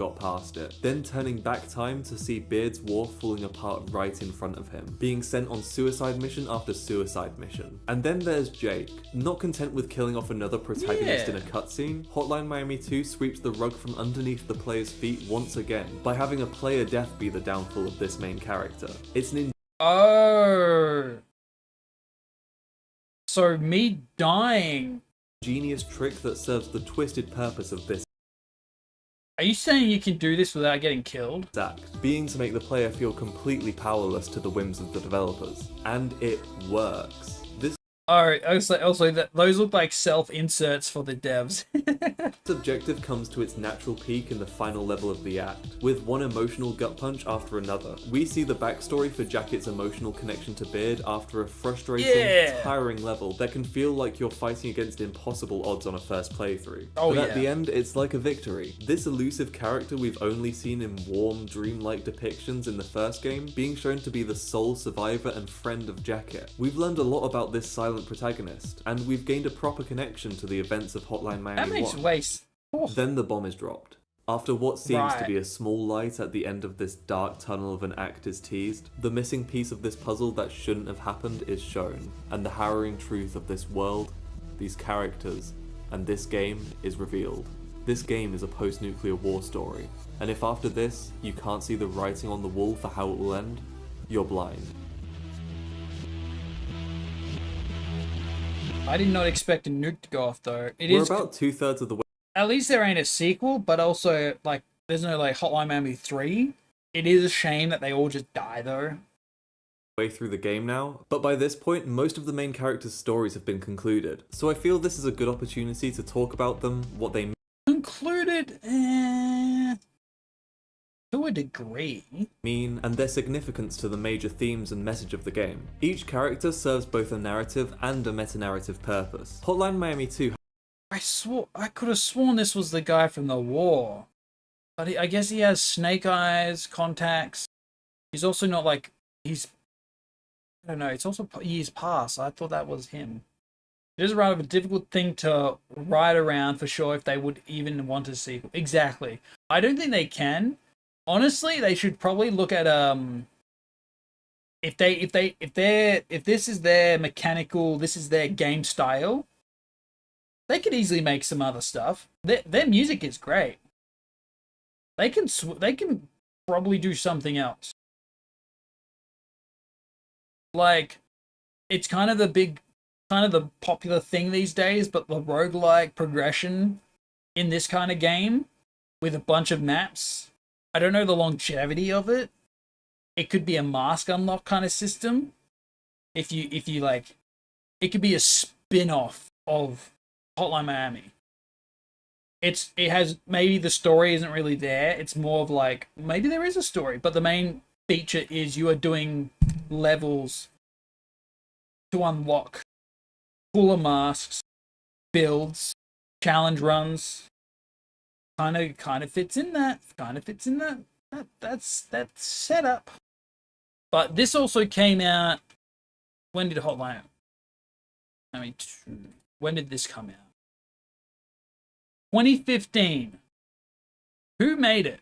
Got past it, then turning back time to see Beard's war falling apart right in front of him, being sent on suicide mission after suicide mission. And then there's Jake. Not content with killing off another protagonist in a cutscene, Hotline Miami 2 sweeps the rug from underneath the player's feet once again by having a player death be the downfall of this main character. It's an so me dying. Genius trick that serves the twisted purpose of this. Are you saying you can do this without getting killed? Act, being to make the player feel completely powerless to the whims of the developers. And it works. Also those look like self-inserts for the devs. This objective comes to its natural peak in the final level of the act, with one emotional gut punch after another. We see the backstory for Jacket's emotional connection to Beard after a frustrating, tiring level that can feel like you're fighting against impossible odds on a first playthrough. But at the end, it's like a victory. This elusive character we've only seen in warm, dreamlike depictions in the first game, being shown to be the sole survivor and friend of Jacket. We've learned a lot about this silent protagonist, and we've gained a proper connection to the events of Hotline Miami 1. Then the bomb is dropped. After what seems to be a small light at the end of this dark tunnel of an act is teased, the missing piece of this puzzle that shouldn't have happened is shown, and the harrowing truth of this world, these characters, and this game is revealed. This game is a post-nuclear war story, and if after this, you can't see the writing on the wall for how it will end, you're blind. I did not expect a nuke to go off though. We're about 2/3 of the way. At least there ain't a sequel, but also like there's no like Hotline Miami 3. It is a shame that they all just die though. Way through the game now, but by this point most of the main characters' stories have been concluded. So I feel this is a good opportunity to talk about them, what they concluded to a degree mean, and their significance to the major themes and message of the game. Each character serves both a narrative and a meta-narrative purpose. Hotline Miami 2 I could have sworn this was the guy from the war. But I guess he has snake eyes, contacts. He's also not like I don't know, it's also years past. I thought that was him. It is rather a difficult thing to write around for sure if they would even want a sequel. Exactly. I don't think they can. Honestly, they should probably look at if this is their mechanical, this is their game style, they could easily make some other stuff. Their music is great. They can probably do something else. Like, it's kind of the popular thing these days, but the roguelike progression in this kind of game with a bunch of maps. I don't know the longevity of it. It could be a mask unlock kind of system. If you like, it could be a spin-off of Hotline Miami. It has, maybe the story isn't really there. It's more of like, maybe there is a story, but the main feature is you are doing levels to unlock cooler masks, builds, challenge runs. Kind of fits in that. That's setup. But this also came out. When did Hotline? When did this come out? 2015. Who made it?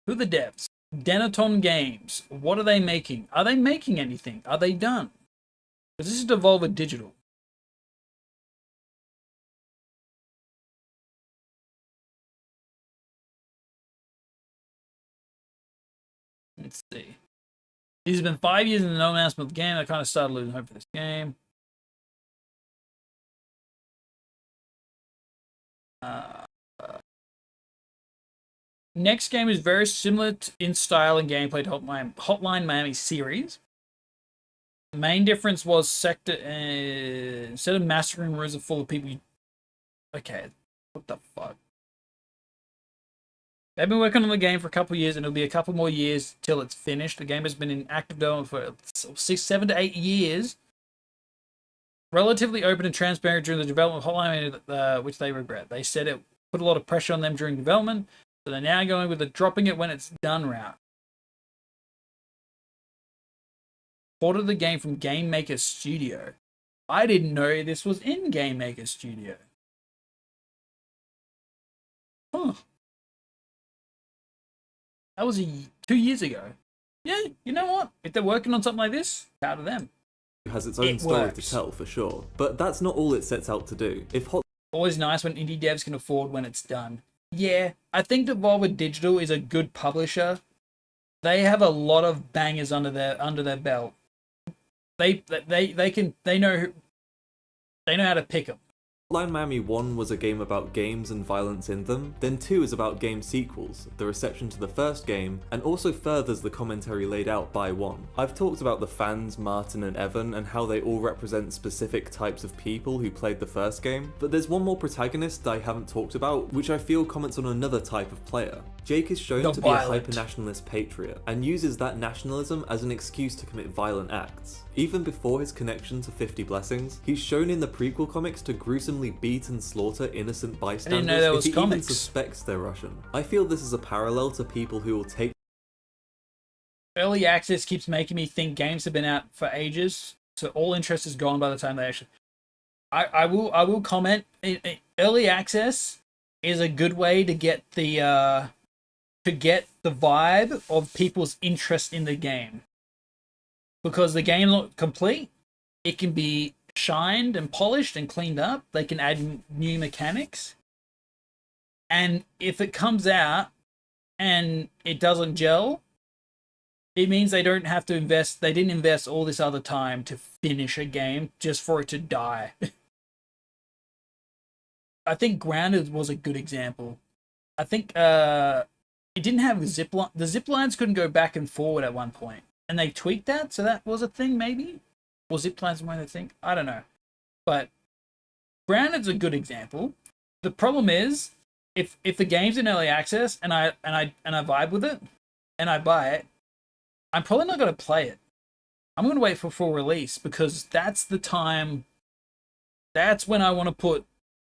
Who are the devs? Denaton Games. What are they making? Are they making anything? Are they done? Because this is Devolver Digital. Let's see. These have been 5 years in the no announcement of the game. I kind of started losing hope for this game. Next game is very similar in style and gameplay to Hotline Miami series. The main difference was sector instead of massacring rooms are full of people. Okay, what the fuck? They've been working on the game for a couple of years, and it'll be a couple more years till it's finished. The game has been in active development for 6, 7 to 8 years. Relatively open and transparent during the development of Hotline, which they regret. They said it put a lot of pressure on them during development, so they're now going with the dropping it when it's done route. Ported the game from Game Maker Studio. I didn't know this was in Game Maker Studio. Huh. That was 2 years ago. Yeah, you know what? If they're working on something like this, proud of them. Has its own story to tell for sure, but that's not all it sets out to do. Always nice when indie devs can afford when it's done. Yeah, I think Devolver Digital is a good publisher. They have a lot of bangers under their belt. They know how to pick them. Hotline Miami 1 was a game about games and violence in them, then 2 is about game sequels, the reception to the first game, and also furthers the commentary laid out by 1. I've talked about the fans, Martin and Evan, and how they all represent specific types of people who played the first game, but there's one more protagonist I haven't talked about, which I feel comments on another type of player. Jake is shown to be a hyper-nationalist patriot, and uses that nationalism as an excuse to commit violent acts. Even before his connection to 50 Blessings, he's shown in the prequel comics to gruesomely beat and slaughter innocent bystanders if he even suspects they're Russian. I feel this is a parallel to people who will take... Early access keeps making me think games have been out for ages, so all interest is gone by the time they actually... I will comment, early access is a good way to get the vibe of people's interest in the game. Because the game's not complete, it can be shined and polished and cleaned up. They can add new mechanics. And if it comes out and it doesn't gel, it means they don't have to invest, they didn't invest all this other time to finish a game just for it to die. I think Grounded was a good example. I think it didn't have the zip lines couldn't go back and forward at one point. And they tweaked that, so that was a thing, maybe? Or zip lines were the thing? I don't know. But Grounded's a good example. The problem is, if the game's in early access and I vibe with it and I buy it, I'm probably not going to play it. I'm going to wait for full release because that's the time. That's when I want to put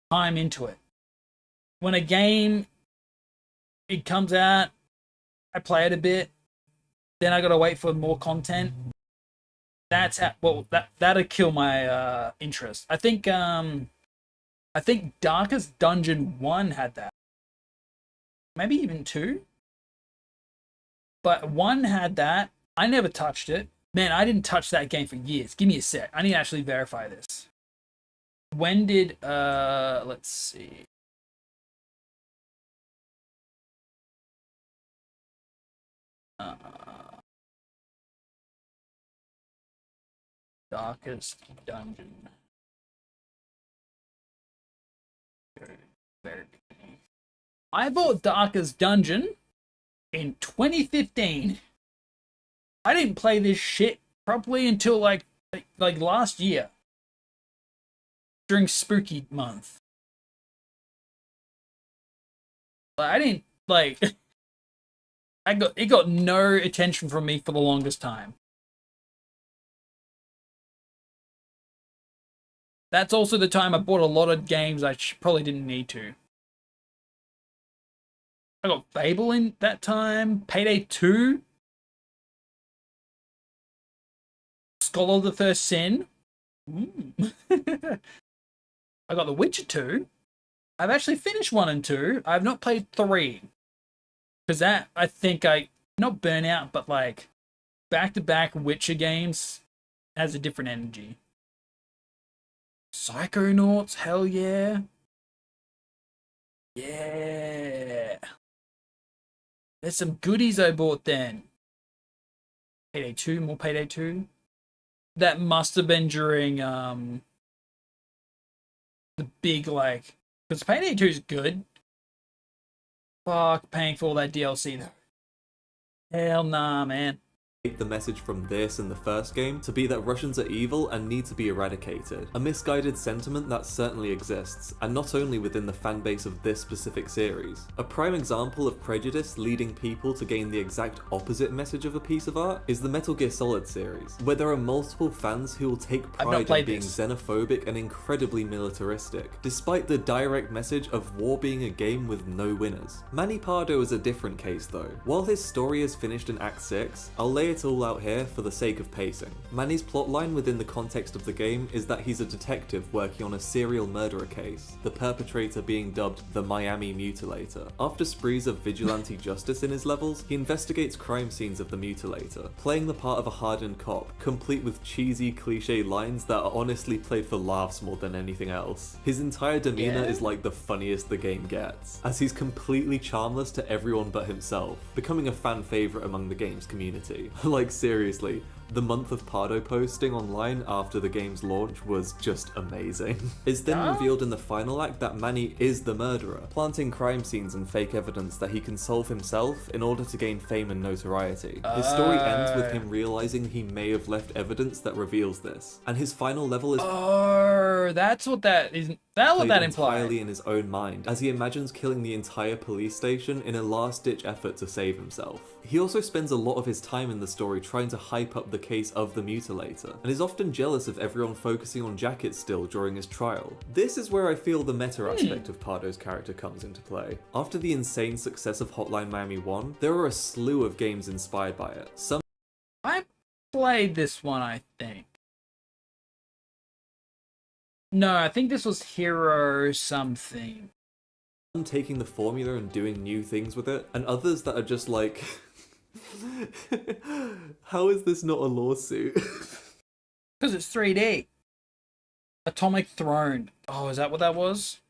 time into it. When a game it comes out, I play it a bit. Then I gotta wait for more content. That's that'd kill my interest. I think Darkest Dungeon 1 had that. Maybe even 2. But 1 had that. I never touched it. Man, I didn't touch that game for years. Give me a sec. I need to actually verify this. When did let's see. Darkest Dungeon. I bought Darkest Dungeon in 2015. I didn't play this shit properly until like last year. During Spooky Month. I didn't it got no attention from me for the longest time. That's also the time I bought a lot of games I probably didn't need to. I got Fable in that time, Payday 2, Scholar of the First Sin. I got The Witcher 2. I've actually finished 1 and 2. I've not played 3. Because that, I think not Burnout, but like back-to-back Witcher games has a different energy. Psychonauts, hell yeah. Yeah. There's some goodies I bought then. Payday 2, more Payday 2. That must have been during the big Because Payday 2 is good. Fuck paying for all that DLC though. Hell nah, man. The message from this and the first game to be that Russians are evil and need to be eradicated. A misguided sentiment that certainly exists, and not only within the fanbase of this specific series. A prime example of prejudice leading people to gain the exact opposite message of a piece of art is the Metal Gear Solid series, where there are multiple fans who will take pride in being xenophobic and incredibly militaristic, despite the direct message of war being a game with no winners. Manny Pardo is a different case though. While his story is finished in Act 6, I'll lay it all out here for the sake of pacing. Manny's plotline within the context of the game is that he's a detective working on a serial murderer case, the perpetrator being dubbed the Miami Mutilator. After sprees of vigilante justice in his levels, he investigates crime scenes of the Mutilator, playing the part of a hardened cop, complete with cheesy cliche lines that are honestly played for laughs more than anything else. His entire demeanor is like the funniest the game gets, as he's completely charmless to everyone but himself, becoming a fan favorite among the game's community. Like seriously, the month of Pardo posting online after the game's launch was just amazing. It's then revealed in the final act that Manny is the murderer, planting crime scenes and fake evidence that he can solve himself in order to gain fame and notoriety. His story ends with him realizing he may have left evidence that reveals this, and his final level is that's what that is. That's what that implies. Entirely in his own mind, as he imagines killing the entire police station in a last-ditch effort to save himself. He also spends a lot of his time in the story trying to hype up the case of the Mutilator, and is often jealous of everyone focusing on Jacket still during his trial. This is where I feel the meta aspect of Pardo's character comes into play. After the insane success of Hotline Miami 1, there are a slew of games inspired by it. I played this one, I think. No, I think this was Hero something. Taking the formula and doing new things with it, and others that are just like, how is this not a lawsuit? Because it's 3D. Atomic Throne. Oh, is that what that was?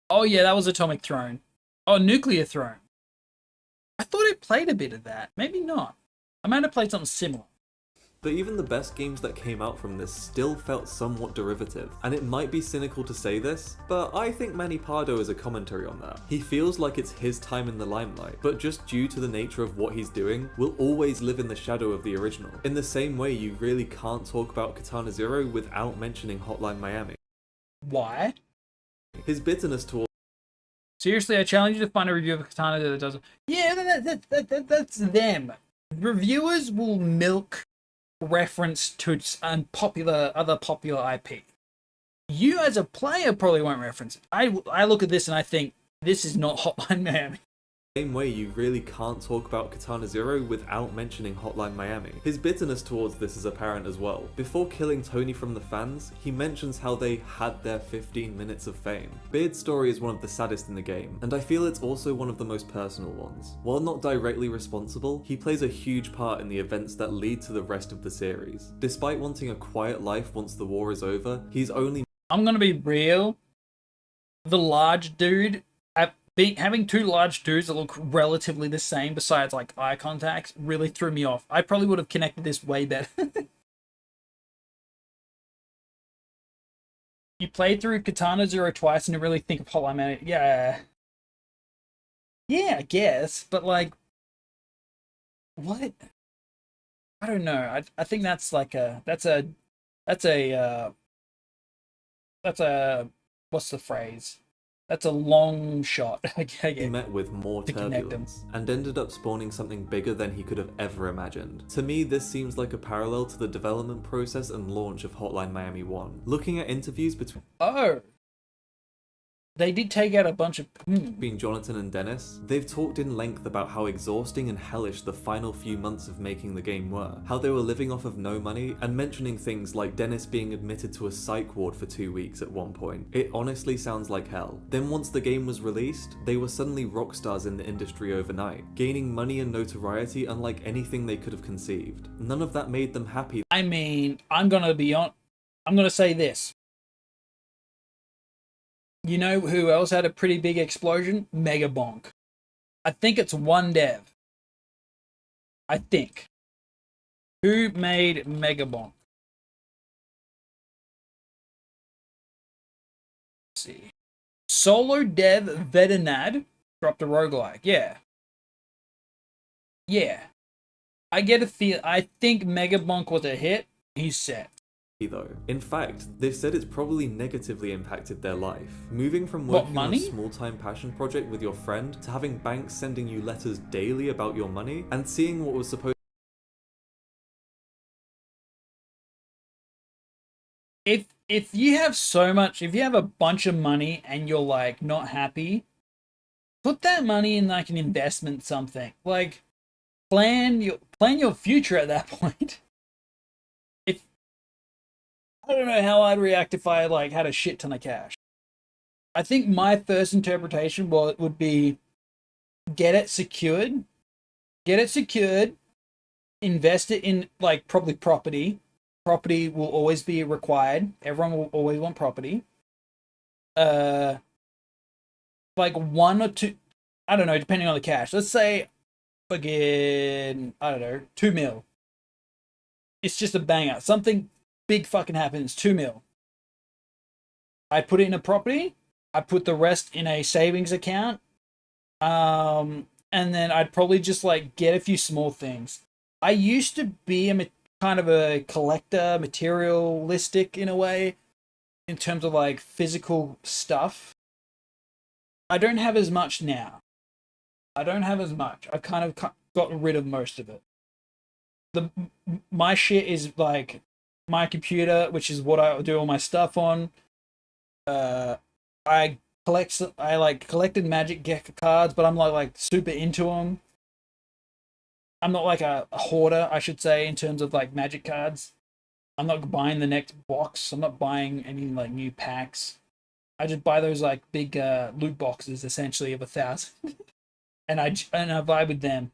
Oh yeah, that was Atomic Throne. Oh, Nuclear Throne. I thought it played a bit of that. Maybe not. I might have played something similar. But even the best games that came out from this still felt somewhat derivative, and it might be cynical to say this, but I think Manny Pardo is a commentary on that. He feels like it's his time in the limelight, but just due to the nature of what he's doing, will always live in the shadow of the original. In the same way you really can't talk about Katana Zero without mentioning Hotline Miami. Why? His bitterness towards Seriously, I challenge you to find a review of Katana that doesn't. Yeah, that's them. Reviewers will milk reference to its other popular IP. You as a player probably won't reference it. I look at this and I think this is not Hotline Miami. Same way you really can't talk about Katana Zero without mentioning Hotline Miami. His bitterness towards this is apparent as well. Before killing Tony from the fans, he mentions how they had their 15 minutes of fame. Beard's story is one of the saddest in the game, and I feel it's also one of the most personal ones. While not directly responsible, he plays a huge part in the events that lead to the rest of the series. Despite wanting a quiet life once the war is over, he's only— I'm gonna be real. The large dude, having two large dudes that look relatively the same besides like eye contacts really threw me off. I probably would have connected this way better. You played through Katana Zero twice and you really think of Hotline Miami. Yeah, I guess, but like, what? I don't know. I think that's like that's a what's the phrase? That's a long shot. He met with more turbulence and ended up spawning something bigger than he could have ever imagined. To me, this seems like a parallel to the development process and launch of Hotline Miami 1. Looking at interviews between they did take out a bunch of between Jonathan and Dennis, they've talked in length about how exhausting and hellish the final few months of making the game were, how they were living off of no money, and mentioning things like Dennis being admitted to a psych ward for 2 weeks at one point. It honestly sounds like hell. Then once the game was released, they were suddenly rock stars in the industry overnight, gaining money and notoriety unlike anything they could have conceived. None of that made them happy. I mean, I'm gonna say this. You know who else had a pretty big explosion? Mega Bonk. I think it's one dev. I think. Who made Megabonk? Let's see. Solo Dev Vedanad dropped a roguelike. Yeah. Yeah. I get a feel. I think Megabonk was a hit. He's set. Though. In fact, they've said it's probably negatively impacted their life. Moving from What, working on a money? small-time passion project with your friend to having banks sending you letters daily about your money and seeing what was supposed If you have so much, if you have a bunch of money and you're like not happy, put that money in like an investment something. Like plan your future at that point. If I don't know how I'd react if I like had a shit ton of cash. I think my first interpretation would be get it secured, invest it in like probably property. Property will always be required. Everyone will always want property. Like one or two, I don't know, depending on the cash. Let's say, again, I don't know, 2 mil. It's just a banger. Something big fucking happens, 2 mil. I put it in a property. I put the rest in a savings account. And then I'd probably just like get a few small things. I used to be kind of a collector, materialistic in a way, in terms of like physical stuff. I don't have as much now. I've kind of gotten rid of most of it. My shit is like my computer, which is what I do all my stuff on. I collected Magic cards, but I'm like super into them. I'm not like a hoarder, I should say, in terms of like Magic cards. I'm not buying the next box. I'm not buying any like new packs. I just buy those like big loot boxes, essentially of 1,000, and I vibe with them.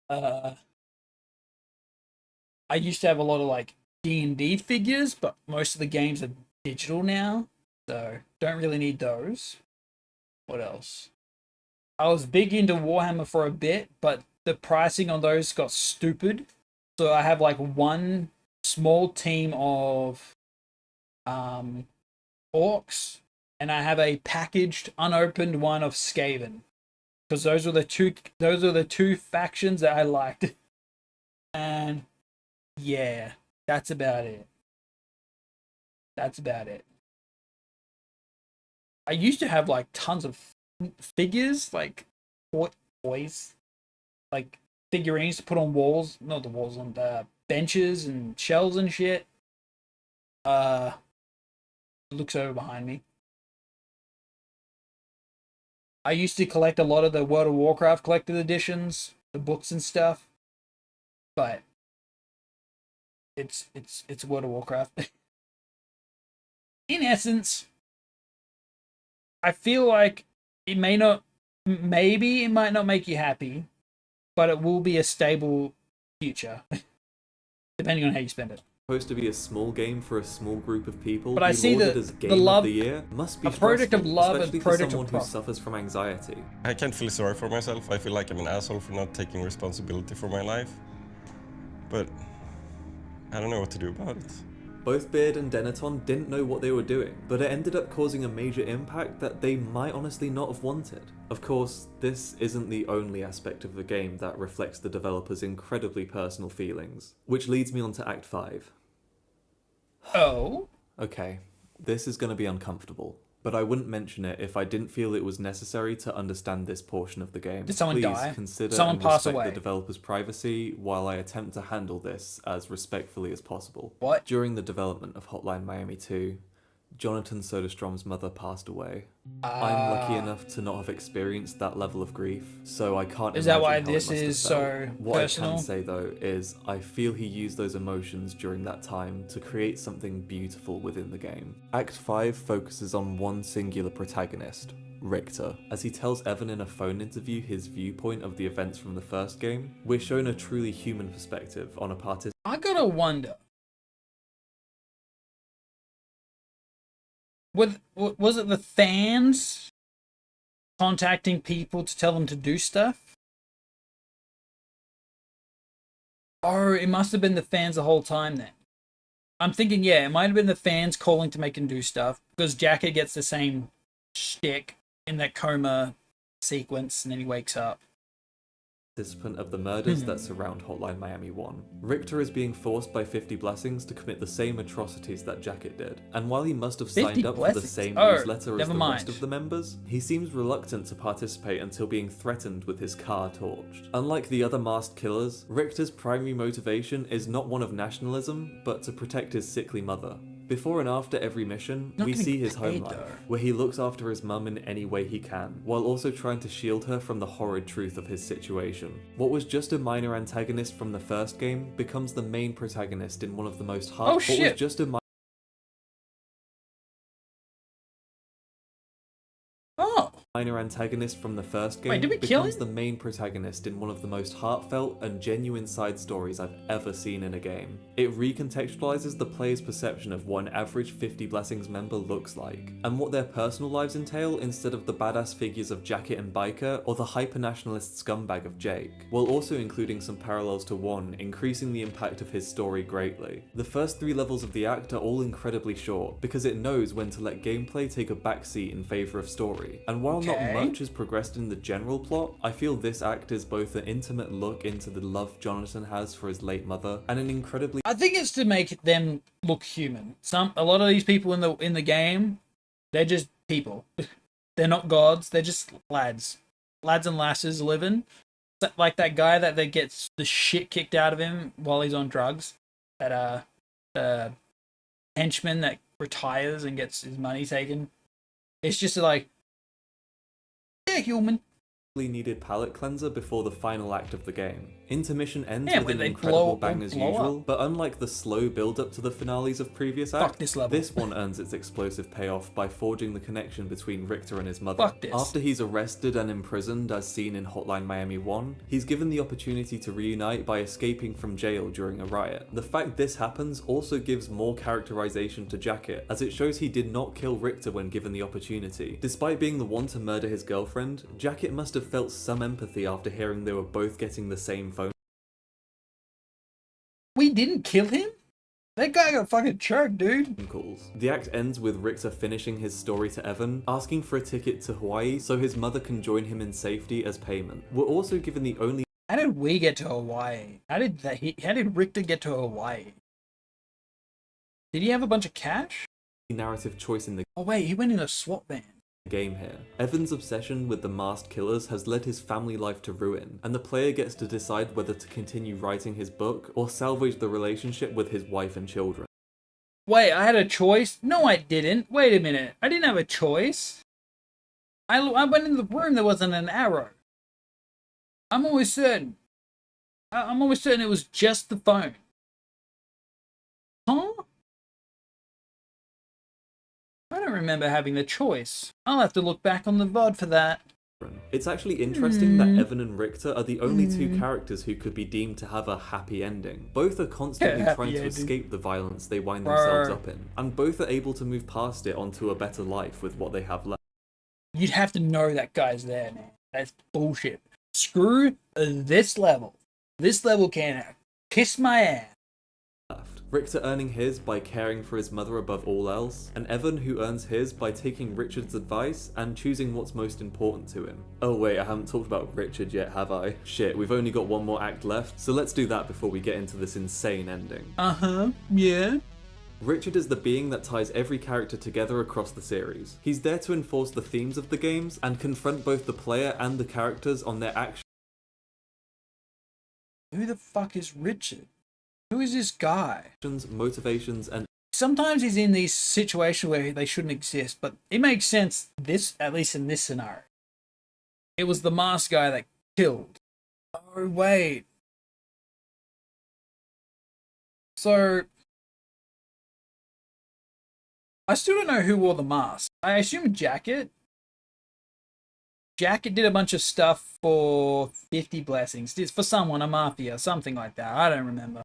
I used to have a lot of like D&D figures, but most of the games are digital now, so don't really need those. What else? I was big into Warhammer for a bit, but the pricing on those got stupid. So I have like one small team of orcs, and I have a packaged, unopened one of Skaven, because those are the two factions that I liked. And yeah, that's about it. I used to have like tons of figures, like toys, like figurines to put on walls, not the walls, on the benches and shelves and shit. Looks over behind me. I used to collect a lot of the World of Warcraft collected editions, the books and stuff, but it's World of Warcraft. In essence, I feel like maybe it might not make you happy, but it will be a stable future, depending on how you spend it. supposed to be a small game for a small group of people, But I see lauded the as game love, of the year must be a product of stressful, love especially and for product someone of who profit. suffers from anxiety. I can't feel sorry for myself. I feel like I'm an asshole for not taking responsibility for my life. But I don't know what to do about it. Both Beard and Denaton didn't know what they were doing, but it ended up causing a major impact that they might honestly not have wanted. Of course, this isn't the only aspect of the game that reflects the developer's incredibly personal feelings, which leads me on to Act 5. Oh? Okay, this is going to be uncomfortable, but I wouldn't mention it if I didn't feel it was necessary to understand this portion of the game. Did someone Please die? consider Someone and pass respect away? the developer's privacy while I attempt to handle this as respectfully as possible. What? During the development of Hotline Miami 2, Jonathan Soderstrom's mother passed away. I'm lucky enough to not have experienced that level of grief, so I can't Is that imagine why how it this must have is felt. so What personal? I can say though is I feel he used those emotions during that time to create something beautiful within the game. Act 5 focuses on one singular protagonist, Richter. As he tells Evan in a phone interview his viewpoint of the events from the first game, we're shown a truly human perspective on a participant. I gotta wonder. Was it the fans contacting people to tell them to do stuff? Oh, it must have been the fans the whole time then. I'm thinking, yeah, it might have been the fans calling to make him do stuff because Jacket gets the same shtick in that coma sequence, and then he wakes up. Participant of the murders that surround Hotline Miami 1. Richter is being forced by 50 Blessings to commit the same atrocities that Jacket did, and while he must have signed up for the same newsletter as the rest of the members, he seems reluctant to participate until being threatened with his car torched. Unlike the other masked killers, Richter's primary motivation is not one of nationalism, but to protect his sickly mother. Before and after every mission, we see his home life, where he looks after his mum in any way he can, while also trying to shield her from the horrid truth of his situation. What was just a minor antagonist from the first game becomes the main protagonist in one of the most minor antagonist from the first game becomes the main protagonist in one of the most heartfelt and genuine side stories I've ever seen in a game. It recontextualizes the player's perception of what an average 50 Blessings member looks like, and what their personal lives entail instead of the badass figures of Jacket and Biker or the hyper-nationalist scumbag of Jake, while also including some parallels to 1, increasing the impact of his story greatly. The first 3 levels of the act are all incredibly short, because it knows when to let gameplay take a backseat in favour of story, and while not much is progressed in the general plot, I feel this act is both an intimate look into the love Jonathan has for his late mother, and an incredibly... I think it's to make them look human. A lot of these people in the game, they're just people. They're not gods, they're just lads. Lads and lasses living. Like that guy that gets the shit kicked out of him while he's on drugs. That henchman that retires and gets his money taken. It's just like, yeah, human. Needed palate cleanser before the final act of the game. Intermission ends with an incredible bang as usual, but unlike the slow build-up to the finales of previous acts, this one earns its explosive payoff by forging the connection between Richter and his mother. After he's arrested and imprisoned as seen in Hotline Miami 1, he's given the opportunity to reunite by escaping from jail during a riot. The fact this happens also gives more characterization to Jacket, as it shows he did not kill Richter when given the opportunity. Despite being the one to murder his girlfriend, Jacket must have felt some empathy after hearing they were both getting the same phone. We didn't kill him? That guy got fucking choked, dude. Calls. The act ends with Richter finishing his story to Evan, asking for a ticket to Hawaii so his mother can join him in safety as payment. We're also given the only... How did we get to Hawaii? How did Richter get to Hawaii? Did he have a bunch of cash? Narrative choice in the... Oh wait, he went in a SWAT van. Game here. Evan's obsession with the masked killers has led his family life to ruin, and the player gets to decide whether to continue writing his book or salvage the relationship with his wife and children. Wait, I had a choice? No, I didn't. Wait a minute. I didn't have a choice. I went in the room, there wasn't an arrow. I'm always certain. I'm always certain it was just the phone. Huh? I don't remember having the choice. I'll have to look back on the VOD for that. It's actually interesting that Evan and Richter are the only 2 characters who could be deemed to have a happy ending. Both are constantly trying to escape the violence they wind themselves up in, and both are able to move past it onto a better life with what they have left. You'd have to know that guy's there, man. That's bullshit. Screw this level. This level can kiss my ass. Richter earning his by caring for his mother above all else, and Evan who earns his by taking Richard's advice and choosing what's most important to him. Oh wait, I haven't talked about Richard yet, have I? Shit, we've only got one more act left, so let's do that before we get into this insane ending. Yeah. Richard is the being that ties every character together across the series. He's there to enforce the themes of the games and confront both the player and the characters on their actions. Who the fuck is Richard? Who is this guy? Motivations, and sometimes he's in these situations where they shouldn't exist, but it makes sense at least in this scenario. It was the masked guy that killed. Oh wait. So I still don't know who wore the mask. I assume Jacket. Jacket did a bunch of stuff for 50 Blessings. For someone, a mafia, something like that. I don't remember.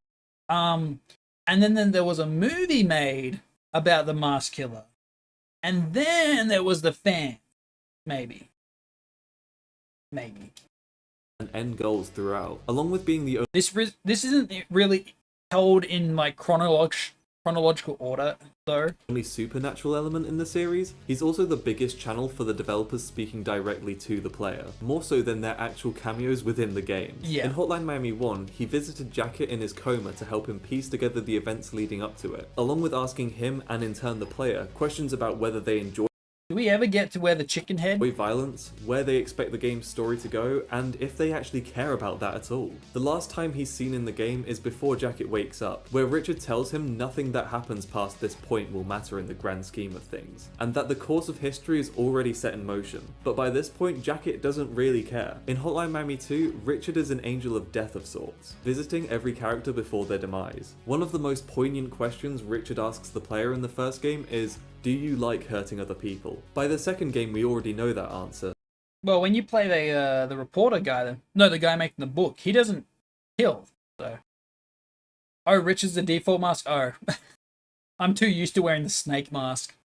And then there was a movie made about the mask killer. And then there was the fan. Maybe. and end goals throughout, along with being the This isn't really told in like chronological order though. only supernatural element in the series. He's also the biggest channel for the developers speaking directly to the player, more so than their actual cameos within the game. Yeah. In Hotline Miami 1, he visited Jacket in his coma to help him piece together the events leading up to it, along with asking him, and in turn the player, questions about whether they enjoy Do we ever get to where the chicken head? violence, where they expect the game's story to go, and if they actually care about that at all. The last time he's seen in the game is before Jacket wakes up, where Richard tells him nothing that happens past this point will matter in the grand scheme of things, and that the course of history is already set in motion. But by this point, Jacket doesn't really care. In Hotline Miami 2, Richard is an angel of death of sorts, visiting every character before their demise. One of the most poignant questions Richard asks the player in the first game is, do you like hurting other people? By the second game, we already know that answer. Well, when you play the reporter guy, the guy making the book, he doesn't kill. So, oh, Richard's the default mask. Oh, I'm too used to wearing the snake mask.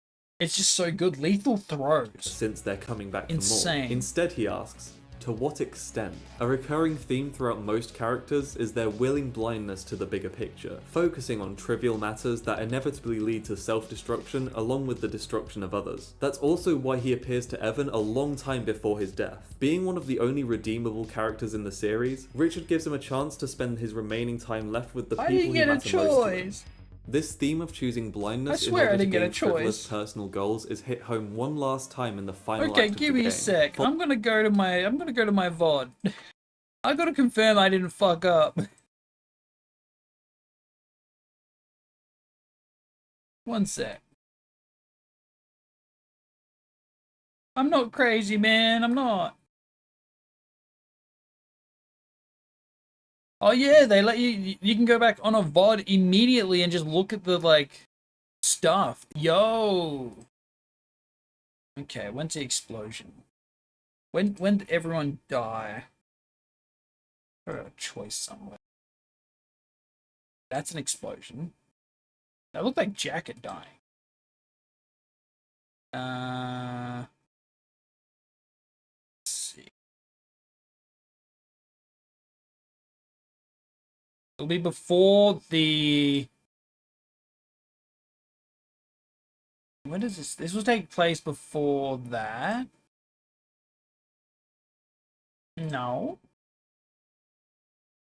It's just so good. Lethal throws. Since they're coming back Insane. for more. Instead, he asks, to what extent? A recurring theme throughout most characters is their willing blindness to the bigger picture, focusing on trivial matters that inevitably lead to self-destruction along with the destruction of others. That's also why he appears to Evan a long time before his death. Being one of the only redeemable characters in the series, Richard gives him a chance to spend his remaining time left with the I people didn't who get a matter most to him. choice. This theme of choosing blindness I in swear I order to didn't get a gain frivolous choice. personal goals is hit home one last time in the final Okay, act of give the me game. a sec. I'm gonna go to my VOD. I gotta confirm I didn't fuck up. One sec. I'm not crazy, man. I'm not. Oh yeah, they let you can go back on a VOD immediately and just look at the like stuff. Yo. Okay, when's the explosion? When did everyone die? Got a choice somewhere. That's an explosion. That looked like Jacket dying. Let's see. It'll be before the... When does this... This will take place before that? No.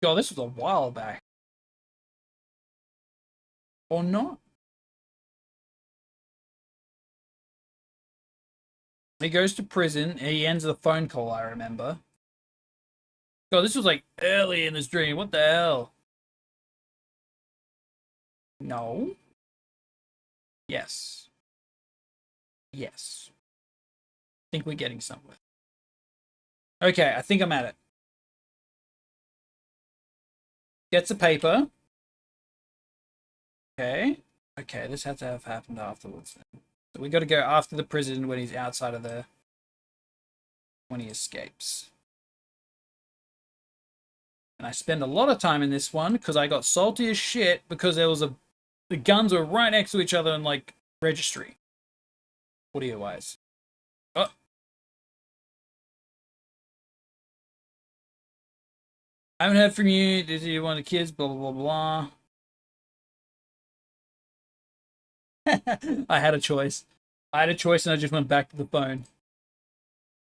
God, this was a while back. Or not? He goes to prison, and he ends the phone call, I remember. God, this was like early in this dream. What the hell? No. Yes. Yes. I think we're getting somewhere. Okay, I think I'm at it. Gets a paper. Okay. Okay, this had to have happened afterwards then. So we got to go after the prison when he's outside of the... when he escapes. And I spend a lot of time in this one because I got salty as shit because there was a... The guns were right next to each other in, like, registry. Audio-wise. Oh. I haven't heard from you. Did you want the kids? Blah, blah, blah, blah. I had a choice. I had a choice and I just went back to the phone.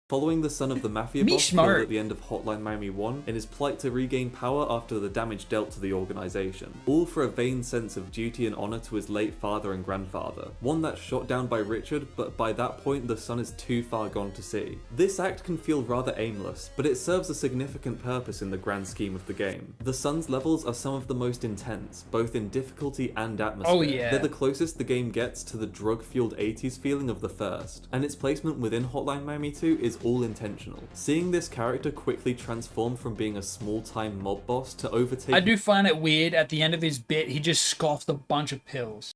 Following the son of the mafia Me boss smart. killed at the end of Hotline Miami 1 in his plight to regain power after the damage dealt to the organization, all for a vain sense of duty and honor to his late father and grandfather, one that's shot down by Richard, but by that point the son is too far gone to see. This act can feel rather aimless, but it serves a significant purpose in the grand scheme of the game. The son's levels are some of the most intense, both in difficulty and atmosphere. Oh yeah. They're the closest the game gets to the drug-fueled 80s feeling of the first, and its placement within Hotline Miami 2 is all intentional. Seeing this character quickly transform from being a small-time mob boss to overtaking... I do find it weird at the end of his bit, he just scoffed a bunch of pills.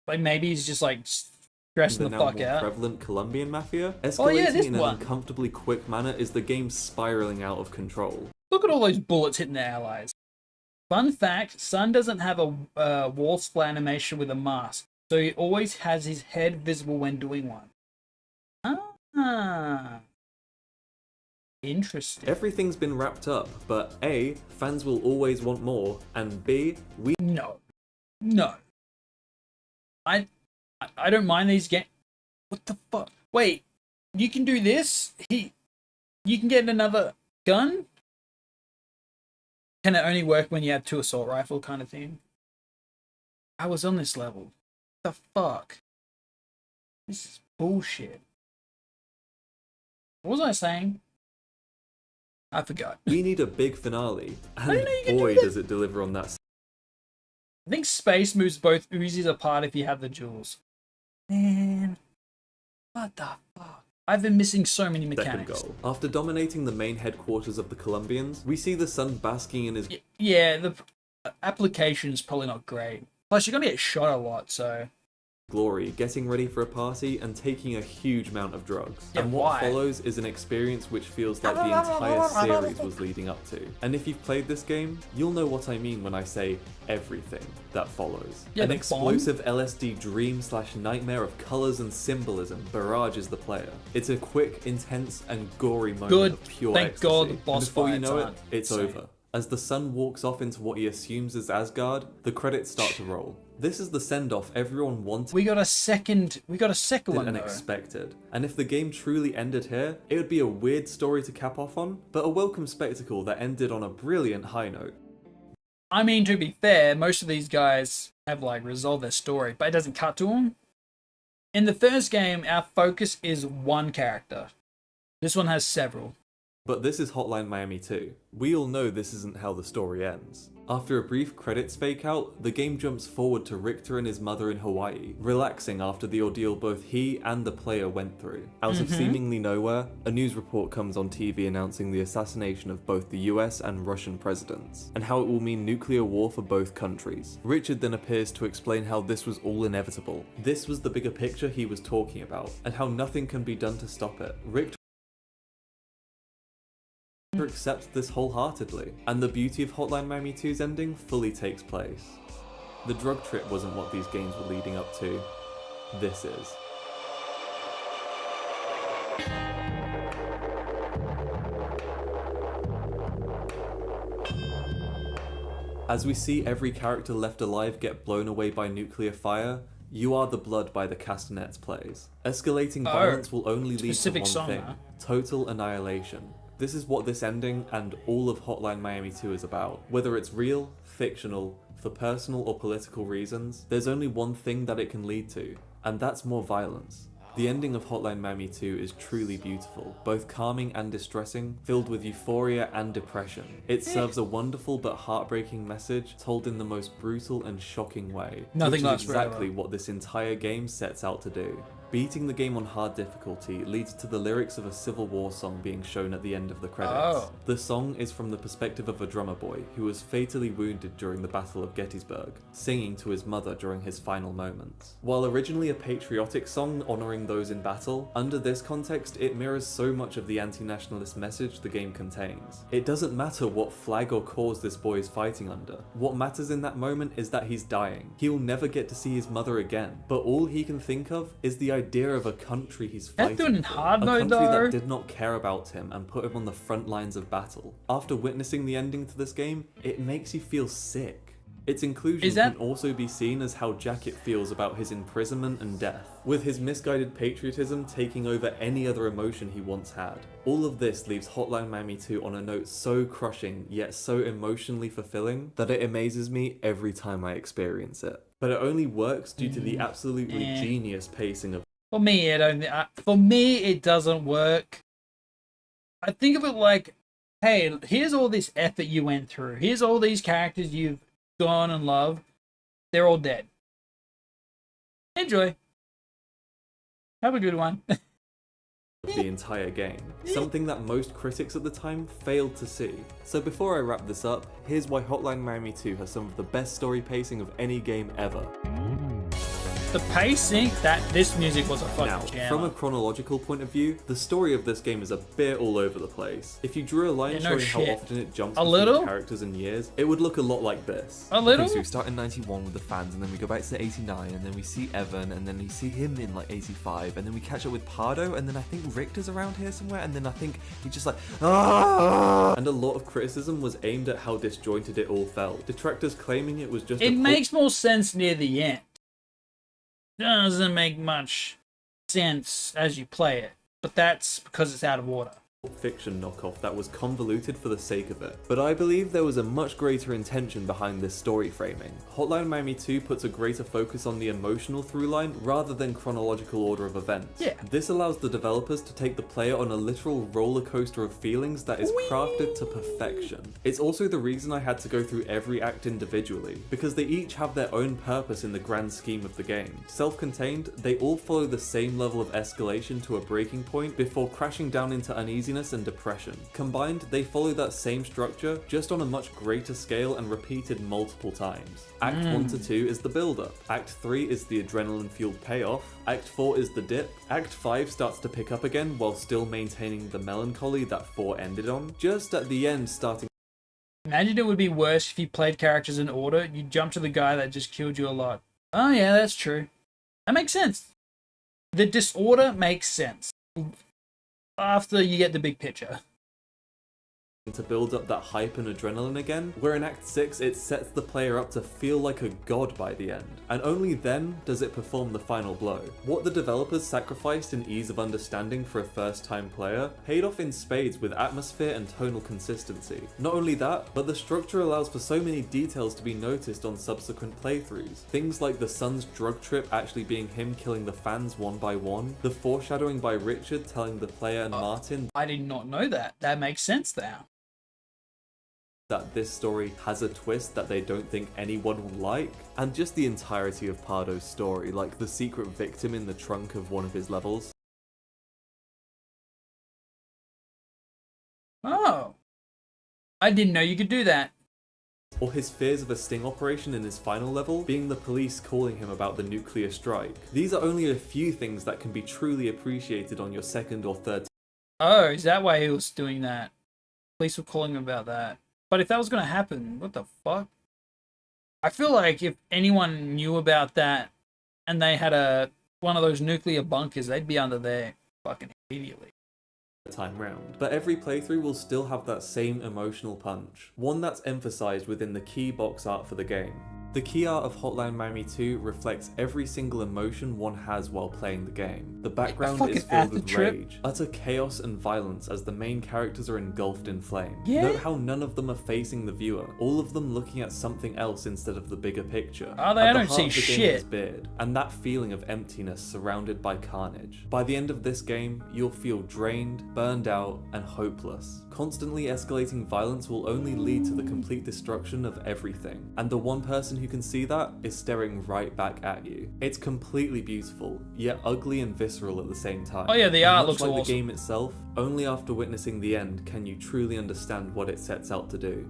Like maybe he's just like stressing the now fuck more out. prevalent Colombian mafia. Escalating Oh yeah, this in an one. uncomfortably quick manner is the game spiraling out of control. Look at all those bullets hitting the allies. Fun fact, Sun doesn't have a wall splat animation with a mask, so he always has his head visible when doing one. Ah. Interesting. Everything's been wrapped up, but A, fans will always want more, and B, we No. I don't mind these games. What the fuck? Wait, you can do this? You can get another gun? Can it only work when you have 2 assault rifle kind of thing? I was on this level. What the fuck? This is bullshit. What was I saying? I forgot. we need a big finale, and didn't know you could do boy that. does it deliver on that. I think space moves both Uzis apart if you have the jewels. Man, what the fuck? I've been missing so many Second mechanics. goal. After dominating the main headquarters of the Colombians, we see the sun basking in his Yeah, the application is probably not great. Plus, you're gonna get shot a lot, so glory, getting ready for a party and taking a huge amount of drugs. Yeah, and what why? follows is an experience which feels like the entire series was leading up to. And if you've played this game, you'll know what I mean when I say everything that follows. Yeah, An the explosive LSD dream / nightmare of colors and symbolism barrages the player. It's a quick, intense, and gory moment Good. of pure Thank ecstasy. God the boss And before you fights know it, aren't it's insane. over. As the sun walks off into what he assumes is Asgard, the credits start to roll. This is the send-off everyone wanted we got a second one and though. expected. And if the game truly ended here, it would be a weird story to cap off on, but a welcome spectacle that ended on a brilliant high note. I mean, to be fair, most of these guys have like resolved their story, but it doesn't cut to them. In the first game, our focus is one character. This one has several. But this is Hotline Miami 2. We all know this isn't how the story ends. After a brief credits fake out, the game jumps forward to Richter and his mother in Hawaii, relaxing after the ordeal both he and the player went through. Out of seemingly nowhere, a news report comes on TV announcing the assassination of both the US and Russian presidents, and how it will mean nuclear war for both countries. Richard then appears to explain how this was all inevitable. This was the bigger picture he was talking about, and how nothing can be done to stop it. Richter accepts this wholeheartedly, and the beauty of Hotline Miami 2's ending fully takes place. The drug trip wasn't what these games were leading up to. This is. As we see every character left alive get blown away by nuclear fire, You Are the Blood by the Castanets plays. Escalating violence will only lead to specific one song, thing: huh? total annihilation. This is what this ending and all of Hotline Miami 2 is about. Whether it's real, fictional, for personal or political reasons, there's only one thing that it can lead to, and that's more violence. The ending of Hotline Miami 2 is truly beautiful, both calming and distressing, filled with euphoria and depression. It serves a wonderful but heartbreaking message told in the most brutal and shocking way, Nothing which is lasts forever. exactly what this entire game sets out to do. Beating the game on hard difficulty leads to the lyrics of a Civil War song being shown at the end of the credits. Oh. The song is from the perspective of a drummer boy who was fatally wounded during the Battle of Gettysburg, singing to his mother during his final moments. While originally a patriotic song honouring those in battle, under this context it mirrors so much of the anti-nationalist message the game contains. It doesn't matter what flag or cause this boy is fighting under. What matters in that moment is that he's dying. He will never get to see his mother again, but all he can think of is the idea of a country he's fighting doing for, hard a mode, country though. that did not care about him and put him on the front lines of battle. After witnessing the ending to this game, it makes you feel sick. Its inclusion Is that- can also be seen as how Jacket feels about his imprisonment and death, with his misguided patriotism taking over any other emotion he once had. All of this leaves Hotline Miami 2 on a note so crushing yet so emotionally fulfilling that it amazes me every time I experience it. But it only works due to the absolutely genius pacing of For me, it doesn't work. I think of it like, hey, here's all this effort you went through. Here's all these characters you've gone and loved. They're all dead. Enjoy. Have a good one. the entire game, something that most critics at the time failed to see. So before I wrap this up, here's why Hotline Miami 2 has some of the best story pacing of any game ever. the pacing, this music was a fucking Now, jam. from a chronological point of view, the story of this game is a bit all over the place. If you drew a line Yeah, no showing how shit. often it jumps A between little? characters and years, it would look a lot like this. A little? Okay, so we start in 91 with the fans, and then we go back to 89, and then we see Evan, and then we see him in like 85, and then we catch up with Pardo, and then I think Richter's around here somewhere, and then I think he's just like, ah! And a lot of criticism was aimed at how disjointed it all felt. Detractors claiming it was just It a makes more sense near the end. Doesn't make much sense as you play it, but that's because it's out of order. fiction knockoff that was convoluted for the sake of it. But I believe there was a much greater intention behind this story framing. Hotline Miami 2 puts a greater focus on the emotional through line rather than chronological order of events. Yeah. This allows the developers to take the player on a literal roller coaster of feelings that is crafted to perfection. It's also the reason I had to go through every act individually, because they each have their own purpose in the grand scheme of the game. Self-contained, they all follow the same level of escalation to a breaking point before crashing down into uneasiness and depression. Combined, they follow that same structure, just on a much greater scale and repeated multiple times. Act 1 to 2 is the build-up. Act 3 is the adrenaline-fueled payoff. Act 4 is the dip. Act 5 starts to pick up again while still maintaining the melancholy that 4 ended on. Just at the end, starting. Imagine it would be worse if you played characters in order. You jump to the guy that just killed you a lot. Oh yeah, that's true. That makes sense. The disorder makes sense after you get the big picture. To build up that hype and adrenaline again, where in Act 6 it sets the player up to feel like a god by the end, and only then does it perform the final blow. What the developers sacrificed in ease of understanding for a first-time player paid off in spades with atmosphere and tonal consistency. Not only that, but the structure allows for so many details to be noticed on subsequent playthroughs. Things like the son's drug trip actually being him killing the fans one by one, the foreshadowing by Richard telling the player and Martin I did not know that. That makes sense now. that this story has a twist that they don't think anyone will like, and just the entirety of Pardo's story, like the secret victim in the trunk of one of his levels. Oh. I didn't know you could do that. Or his fears of a sting operation in his final level, being the police calling him about the nuclear strike. These are only a few things that can be truly appreciated on your second or third. Oh, is that why he was doing that? Police were calling him about that. But if that was going to happen, what the fuck? I feel like if anyone knew about that and they had one of those nuclear bunkers, they'd be under there fucking immediately. Time round. But every playthrough will still have that same emotional punch, one that's emphasized within the key box art for the game. The key art of Hotline Miami 2 reflects every single emotion one has while playing the game. The background fucking is filled with acid trip. rage, utter chaos and violence as the main characters are engulfed in flame. Yeah. Note how none of them are facing the viewer, all of them looking at something else instead of the bigger picture. Oh, At I the don't heart see of the game shit. is Beard, and that feeling of emptiness surrounded by carnage. By the end of this game, you'll feel drained, burned out, and hopeless. Constantly escalating violence will only lead to the complete destruction of everything, and the one person who can see that is staring right back at you. It's completely beautiful, yet ugly and visceral at the same time. Oh yeah, the And art much looks like awesome. the game itself, only after witnessing the end can you truly understand what it sets out to do.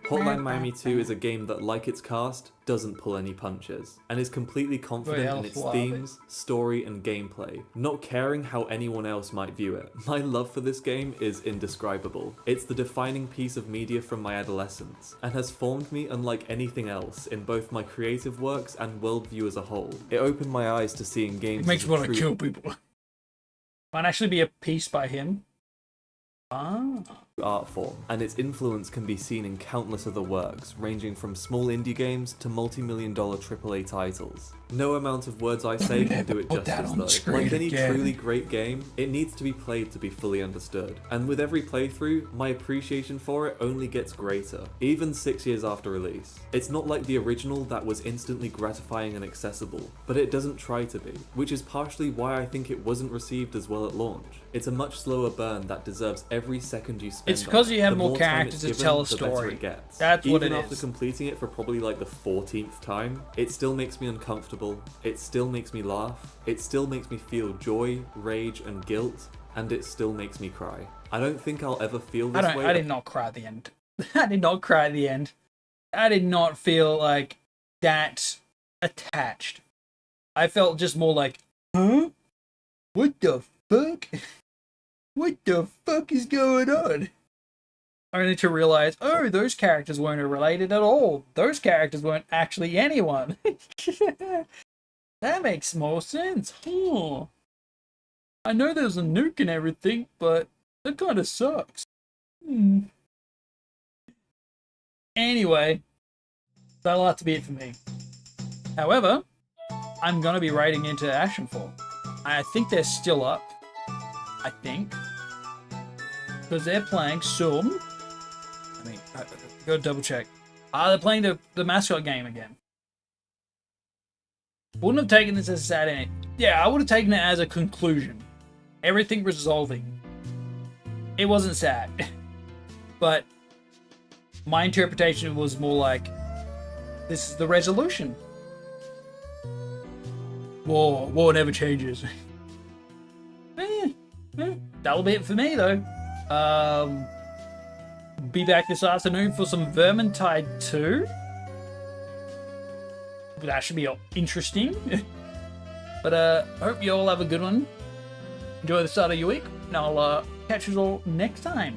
Hotline Miami 2 is a game that, like its cast, doesn't pull any punches, and is completely confident in its themes, story, and gameplay, not caring how anyone else might view it. My love for this game is indescribable. It's the defining piece of media from my adolescence, and has formed me unlike anything else in both my creative works and worldview as a whole. It opened my eyes to seeing games It makes as me a want to true kill people. Might actually be a piece by him. Ah. art form, and its influence can be seen in countless other works, ranging from small indie games to multi-million-dollar AAA titles. No amount of words I say can do it Put that justice on the though. screen Like any again. truly great game, it needs to be played to be fully understood. And with every playthrough, my appreciation for it only gets greater, even 6 years after release. It's not like the original that was instantly gratifying and accessible, but it doesn't try to be, which is partially why I think it wasn't received as well at launch. It's a much slower burn that deserves every second you spend. It's because on it. you have The more time characters it's to given, tell a the better story. it gets. That's what Even it after is. completing it for probably like the 14th time, it still makes me uncomfortable, it still makes me laugh, it still makes me feel joy, rage, and guilt, and it still makes me cry. I don't think I'll ever feel this way. I did not cry at the end. I did not cry at the end. I did not feel like that attached. I felt just more like, huh? What the fuck? What the fuck is going on? Only to realize, oh, those characters weren't related at all. Those characters weren't actually anyone. That makes more sense. Huh. I know there's a nuke and everything, but that kind of sucks. Anyway, that'll have to be it for me. However, I'm going to be raiding into Ashenfall. I think they're still up. I think. Because they're playing some... I mean, go double check. They're playing the mascot game again. Wouldn't have taken this as a sad ending. Yeah, I would have taken it as a conclusion. Everything resolving. It wasn't sad. But my interpretation was more like, this is the resolution. War never changes. That'll be it for me, though. Be back this afternoon for some Vermintide 2. That should be interesting. But hope you all have a good one. Enjoy the start of your week, and I'll catch you all next time.